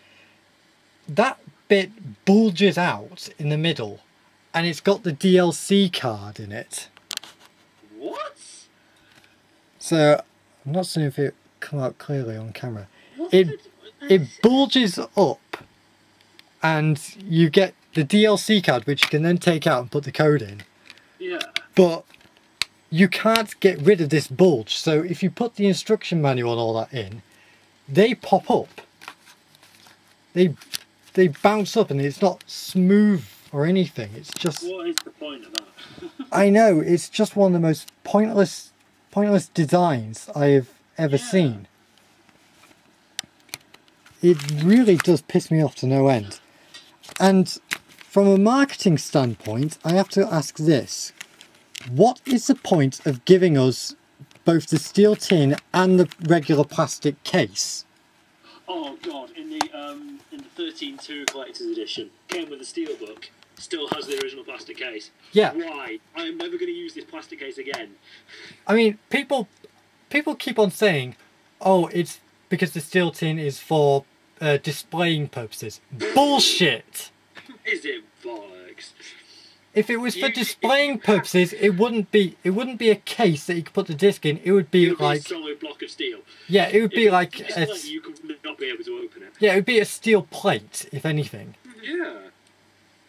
That bit bulges out in the middle, and it's got the DLC card in it. What? So, I'm not seeing if it come out clearly on camera. What It bulges up, and you get the DLC card, which you can then take out and put the code in. Yeah. But you can't get rid of this bulge. So if you put the instruction manual and all that in, they pop up. They bounce up, and it's not smooth or anything. It's just. What is the point of that? I know, it's just one of the most pointless designs I have ever seen. It really does piss me off to no end. And from a marketing standpoint, I have to ask this. What is the point of giving us both the steel tin and the regular plastic case? Oh god, in the 13.2 collector's edition, came with a Steelbook, still has the original plastic case. Yeah. Why? I am never going to use this plastic case again. I mean, people keep on saying, oh, it's because the steel tin is for displaying purposes. Bullshit! Is it bollocks? If it was for displaying purposes, it wouldn't be a case that you could put the disc in. It would be like a solid block of steel. Yeah, it would be like you could not be able to open it. Yeah, it would be a steel plate, if anything. Yeah.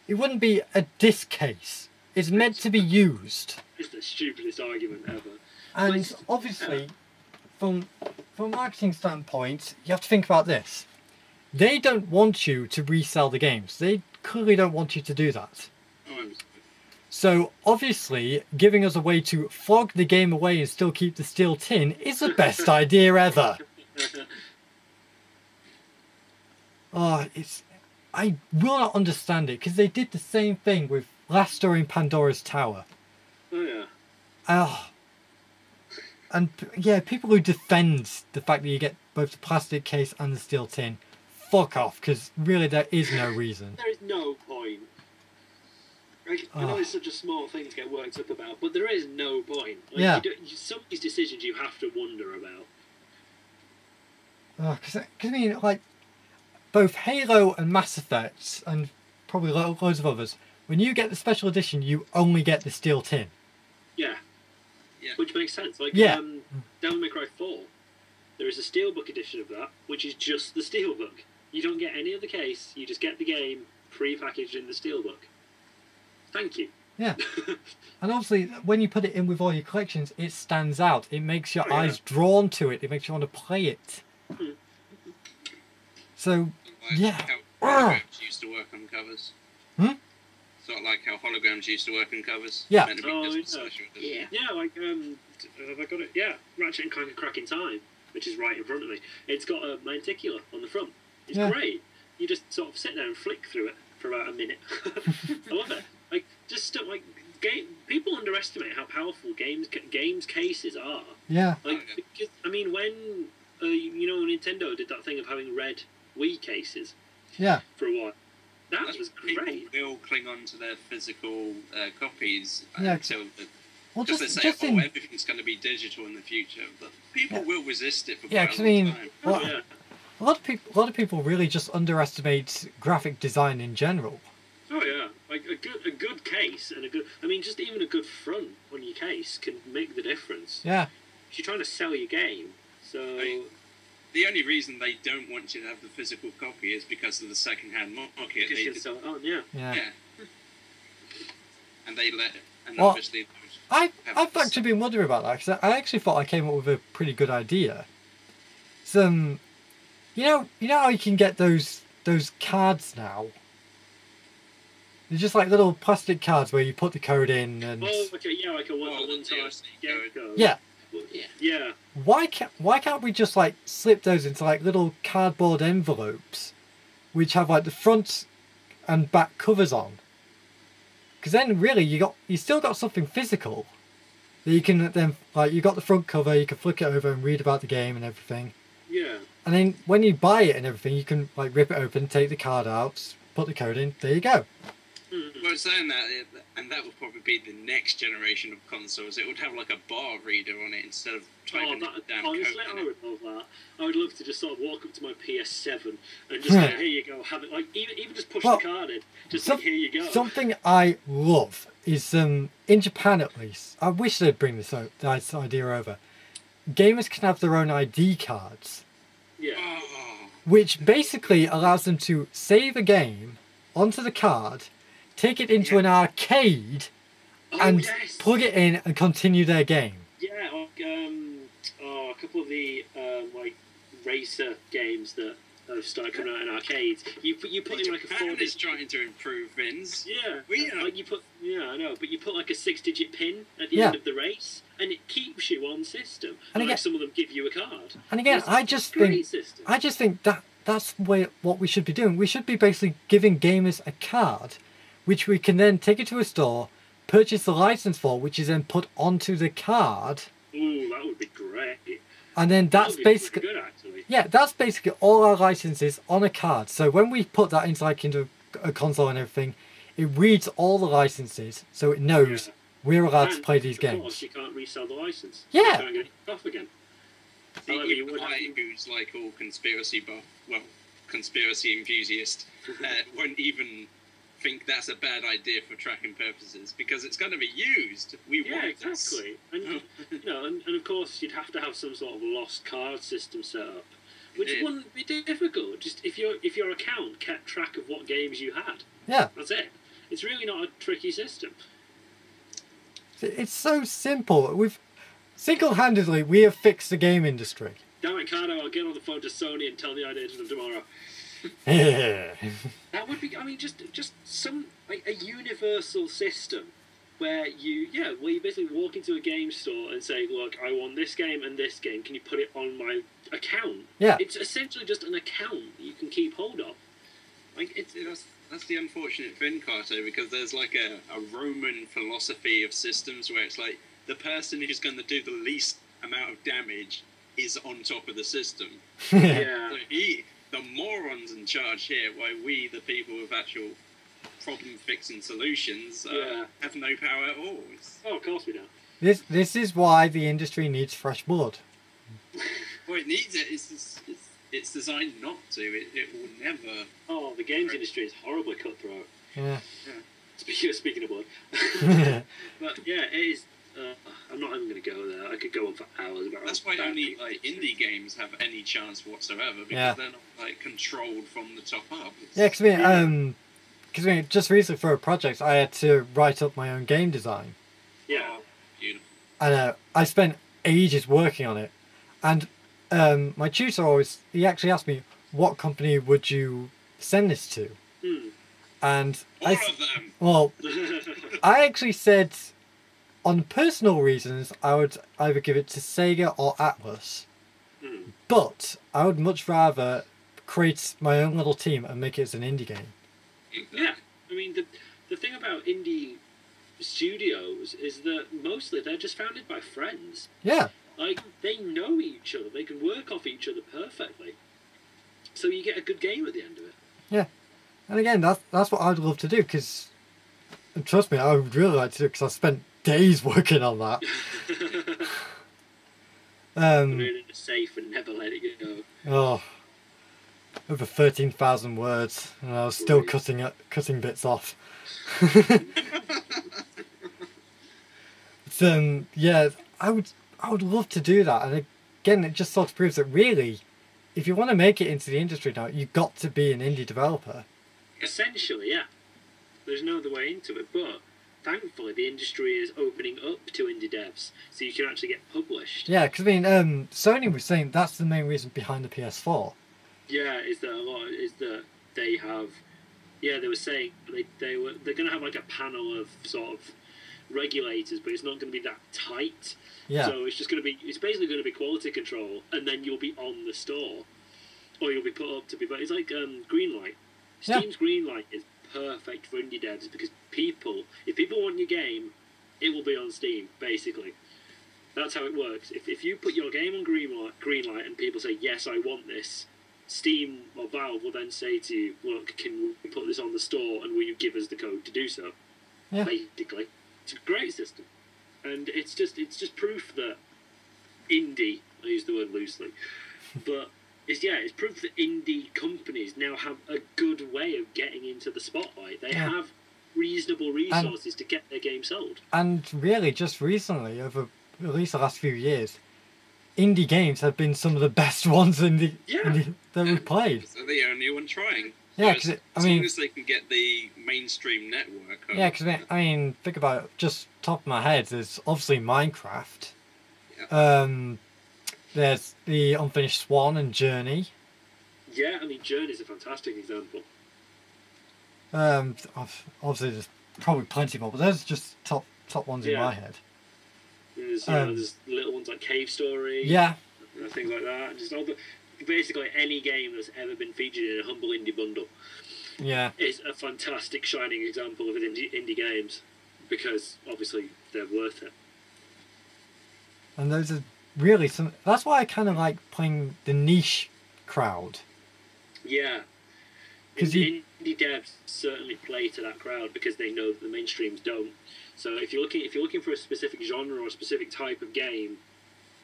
It wouldn't be a disc case. It's meant to be used. It's the stupidest argument ever. And obviously, from a marketing standpoint, you have to think about this. They don't want you to resell the games. They clearly don't want you to do that. So obviously, giving us a way to flog the game away and still keep the steel tin is the best idea ever. Oh, I will not understand it, because they did the same thing with Last Story in Pandora's Tower. Oh yeah. And yeah, people who defend the fact that you get both the plastic case and the steel tin, fuck off, because really there is no reason. There is no point. Like, I know it's such a small thing to get worked up about, but there is no point. Like, yeah. Some of these decisions you have to wonder about. Because I mean, like, both Halo and Mass Effect, and probably loads of others, when you get the special edition, you only get the steel tin. Yeah. Which makes sense. Like, yeah. Devil May Cry 4, there is a Steelbook edition of that, which is just the Steelbook. You don't get any of the case, you just get the game pre-packaged in the Steelbook. Thank you. Yeah. And obviously, when you put it in with all your collections, it stands out. It makes your eyes drawn to it. It makes you want to play it. So, like how holograms used to work on covers. Sort of like how holograms used to work on covers. Yeah. Yeah, like, have I got it? Yeah, Ratchet and Clank Crack in Time, which is right in front of me. It's got a lenticular on the front. It's great. You just sort of sit there and flick through it for about a minute. I love it. Like, just stuff like people underestimate how powerful games cases are. Yeah. Like, because, I mean, when Nintendo did that thing of having red Wii cases. Yeah. For a while, that was great. People will cling on to their physical copies until they say, everything's going to be digital in the future, but people will resist it for quite a long time. A lot of people really just underestimate graphic design in general. Oh yeah, like a good case and just even a good front on your case can make the difference. Yeah. If you're trying to sell your game, so the only reason they don't want you to have the physical copy is because of the second-hand market. Because you can sell it on, yeah. And they let, and obviously. I've actually been wondering about that, because I actually thought I came up with a pretty good idea. You know how you can get those cards now. They're just like little plastic cards where you put the code in and... Oh, okay, yeah, like a one-time code. Yeah. Yeah. Why can't we just like slip those into like little cardboard envelopes, which have like the front and back covers on? Because then really you still got something physical that you can then like you got the front cover, you can flick it over and read about the game and everything. Yeah. And then when you buy it and everything, you can like rip it open, take the card out, put the code in. There you go. Well, saying that, and that would probably be the next generation of consoles. It would have like a bar reader on it instead of typing the damn honestly, code in I it. would love that. I would love to just sort of walk up to my PS7 and just go, here you go, have it. Like even just push the card in, just like, here you go. Something I love is in Japan at least. I wish they'd bring this idea over. Gamers can have their own ID cards. Yeah. Oh. Which basically allows them to save a game onto the card, take it into an arcade, and plug it in and continue their game. Yeah, like a couple of the like racer games that have started coming out in arcades. You put in like a Japan is trying to improve things. Yeah, I know, but you put like a 6-digit pin at the end of the race, and it keeps you on system. And again, some of them give you a card. And again, I just think that's what we should be doing. We should be basically giving gamers a card, which we can then take it to a store, purchase the license for, which is then put onto the card. Ooh, that would be great. And then that's basically good, actually. Yeah, that's basically all our licenses on a card. So when we put that into a console and everything, it reads all the licenses, so it knows we're allowed to play these games. Of course, you can't resell the license. Yeah. You can't get it off again. The guy who's like all conspiracy enthusiast won't even think that's a bad idea for tracking purposes because it's going to be used. Exactly. And and of course you'd have to have some sort of lost card system set up, which wouldn't be difficult. Just if your account kept track of what games you had. Yeah. That's it. It's really not a tricky system. It's so simple. Single-handedly, we have fixed the game industry. Damn it, Karto, I'll get on the phone to Sony and tell the idea to them tomorrow. That would be, just some, like, a universal system where you basically walk into a game store and say, look, I want this game and this game, can you put it on my account? Yeah. It's essentially just an account that you can keep hold of. Like, that's the unfortunate thing, Karto, because there's like a Roman philosophy of systems where it's like, the person who's going to do the least amount of damage is on top of the system. Yeah. So the morons in charge here, why we, the people with actual problem-fixing solutions, have no power at all. Oh, of course we don't. This is why the industry needs fresh blood. Well, it needs it. It's designed not to. It will never... Oh, the games industry is horribly cutthroat. Yeah. Speaking of blood. But yeah, it is... I'm not even going to go there. I could go on for hours about. That's why only like indie games have any chance whatsoever because they're not like controlled from the top up. Because just recently for a project, I had to write up my own game design. Yeah. Beautiful. And I spent ages working on it, and my tutor he actually asked me, "What company would you send this to?" And all of them. Well, I actually said, on personal reasons, I would either give it to Sega or Atlas. But I would much rather create my own little team and make it as an indie game. Yeah, I mean, the thing about indie studios is that mostly they're just founded by friends. Yeah. Like, they know each other, they can work off each other perfectly. So you get a good game at the end of it. Yeah. And again, that's what I'd love to do, because, trust me, I would really like to do, because I spent days working on that. Put it in a safe and never let it go. Oh, over 13,000 words, and I was still cutting bits off. But, yeah, I would love to do that, and again, it just sort of proves that really, if you want to make it into the industry now, you've got to be an indie developer. Essentially, yeah. There's no other way into it, but thankfully the industry is opening up to indie devs, so you can actually get published. Yeah, because I mean, Sony was saying that's the main reason behind the PS4. Yeah, is that they have Yeah, they were saying they're going to have like a panel of sort of regulators, but it's not going to be that tight. Yeah. So it's basically going to be quality control, and then you'll be on the store, or you'll be put up to be. But it's like Greenlight. Steam's Greenlight is perfect for indie devs because if people want your game, it will be on Steam. Basically, that's how it works. If you put your game on Greenlight and people say yes, I want this, Steam or Valve will then say to you, look, can we put this on the store, and will you give us the code to do so? Yeah. Basically, it's a great system, and it's just proof that indie. I use the word loosely, but it's proof that indie companies now have a good way of getting into the spotlight. They have reasonable resources to get their game sold. And really, just recently, over at least the last few years, indie games have been some of the best ones that we've played. They're the only one trying. Yeah, because as long as they can get the mainstream network. Yeah, because I mean, think about it. Just top of my head, there's obviously Minecraft. Yeah. There's the Unfinished Swan and Journey. Yeah, I mean, Journey's a fantastic example. Obviously, there's probably plenty more, but those are just top ones in my head. There's, there's little ones like Cave Story. Yeah. Things like that. Just basically any game that's ever been featured in a humble indie bundle. Yeah. Is a fantastic shining example of indie games because obviously they're worth it. And those are really that's why I kind of like playing the niche crowd. Yeah. Because indie devs certainly play to that crowd because they know that the mainstreams don't. So if you're looking for a specific genre or a specific type of game,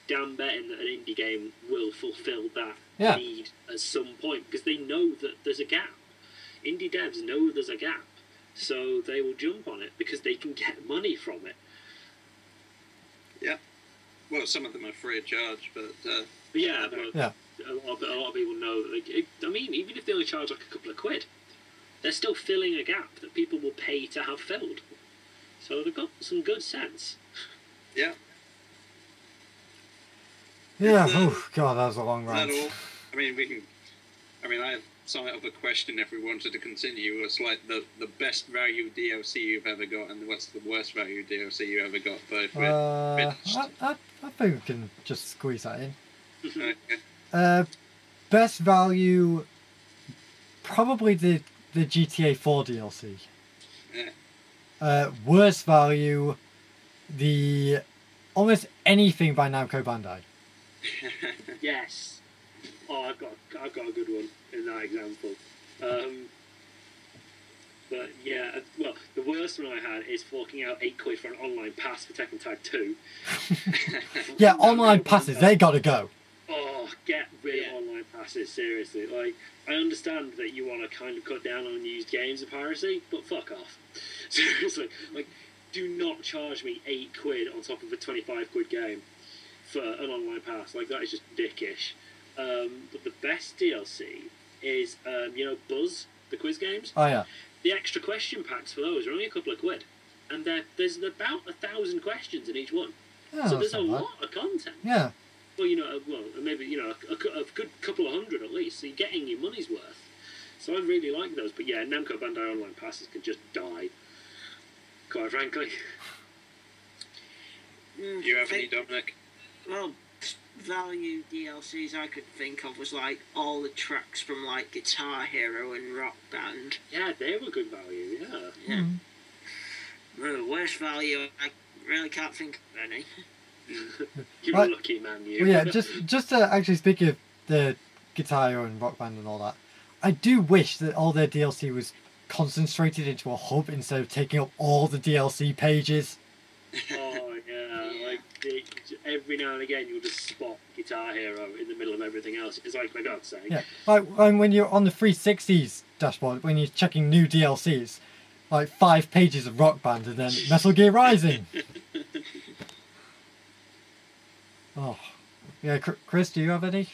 damn betting that an indie game will fulfill that need at some point because they know that there's a gap. Indie devs know there's a gap, so they will jump on it because they can get money from it. Yeah. Well, some of them are free of charge, but a lot of people know that. I mean, even if they only charge like a couple of quid, they're still filling a gap that people will pay to have filled. So they've got some good sense. Yeah. Yeah. Oh God, that was a long rant. I mean, I have somewhat of a question if we wanted to continue. It's like the best value DLC you've ever got, and what's the worst value DLC you ever got? Both. I think we can just squeeze that in. Okay. Best value, probably the GTA 4 DLC. Yeah. Worst value, the almost anything by Namco Bandai. Yes. Oh, I've got a good one in that example. But yeah, well, the worst one I had is forking out £8 for an online pass for Tekken Tag 2. Yeah, online passes, they gotta go. Oh, get rid of online passes, seriously. Like, I understand that you want to kind of cut down on used games of piracy, but fuck off. Seriously, like, do not charge me £8 on top of a £25 game for an online pass. Like, that is just dickish. But the best DLC is, Buzz, the quiz games. Oh, yeah. The extra question packs for those are only a couple of quid. And there's about 1,000 questions in each one. Yeah, so there's a lot of content. Yeah. Well, maybe, a good couple of hundred at least. So you're getting your money's worth. So I really like those. But yeah, Namco Bandai online passes can just die. Quite frankly. Do you have any, Dominic? Well, value DLCs I could think of was like all the tracks from like Guitar Hero and Rock Band. Yeah, they were good value, yeah. Mm. Well, worst value, I really can't think of any. You're a lucky man, you. Well, yeah, just to actually speak of the Guitar Hero and Rock Band and all that, I do wish that all their DLC was concentrated into a hub instead of taking up all the DLC pages. Oh, yeah, like every now and again you'll just spot Guitar Hero in the middle of everything else. It's like, for God's sake. Yeah, like when you're on the 360's dashboard, when you're checking new DLCs, like 5 pages of Rock Band and then Metal Gear Rising. Oh, yeah, Chris, do you have any?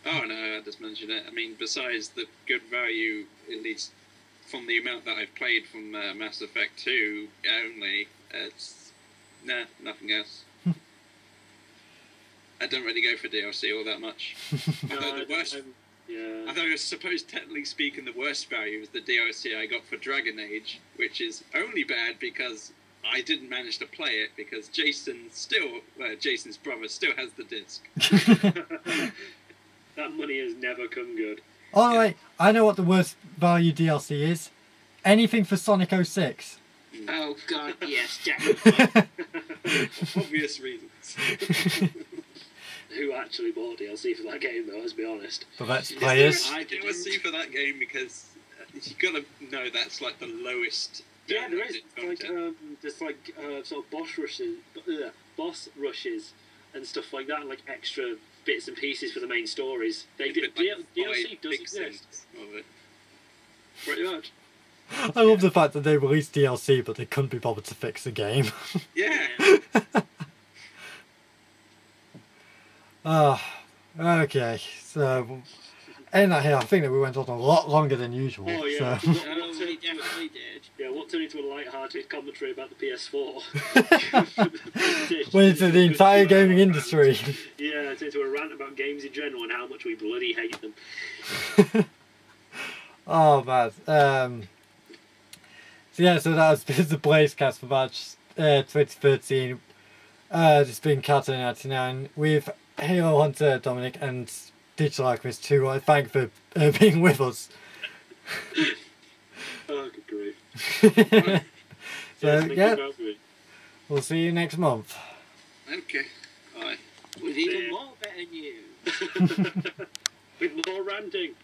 Oh no, I just mentioned it. I mean, besides the good value, at least from the amount that I've played from Mass Effect 2 only, it's nothing else. I don't really go for DLC all that much. No, Yeah. Although I suppose, technically speaking, the worst value is the DLC I got for Dragon Age, which is only bad because I didn't manage to play it because Jason's brother still has the disc. That money has never come good. Oh, wait, I know what the worst value DLC is. Anything for Sonic 06. Oh god, yes, definitely. Obvious reasons. Who actually bought DLC for that game, though, let's be honest. But that's players. I DLC for that game because you gotta know that's like the lowest. Yeah, there is. content. There's sort of boss rushes and stuff like that, and like extra bits and pieces for the main stories. They With, like, DLC 5 does big exist, things of it. pretty much. I love the fact that they released DLC, but they couldn't be bothered to fix the game. Yeah. Okay, so in that here, I think that we went on a lot longer than usual. Oh yeah. So. Oh, we definitely did. Yeah, what turned into a light-hearted commentary about the PS4. Went into the entire gaming industry. Yeah, it's into a rant about games in general and how much we bloody hate them. Oh man. So yeah, so that was the BlazeCast for March 2013. This has been Karto 99 with Halo Hunter, Dominic and DigitalAlchemist, who I thank for being with us. Oh, good grief. So Yes, yeah, thank you we'll see you next month. Okay. Bye. With even more better news. both. With more ranting.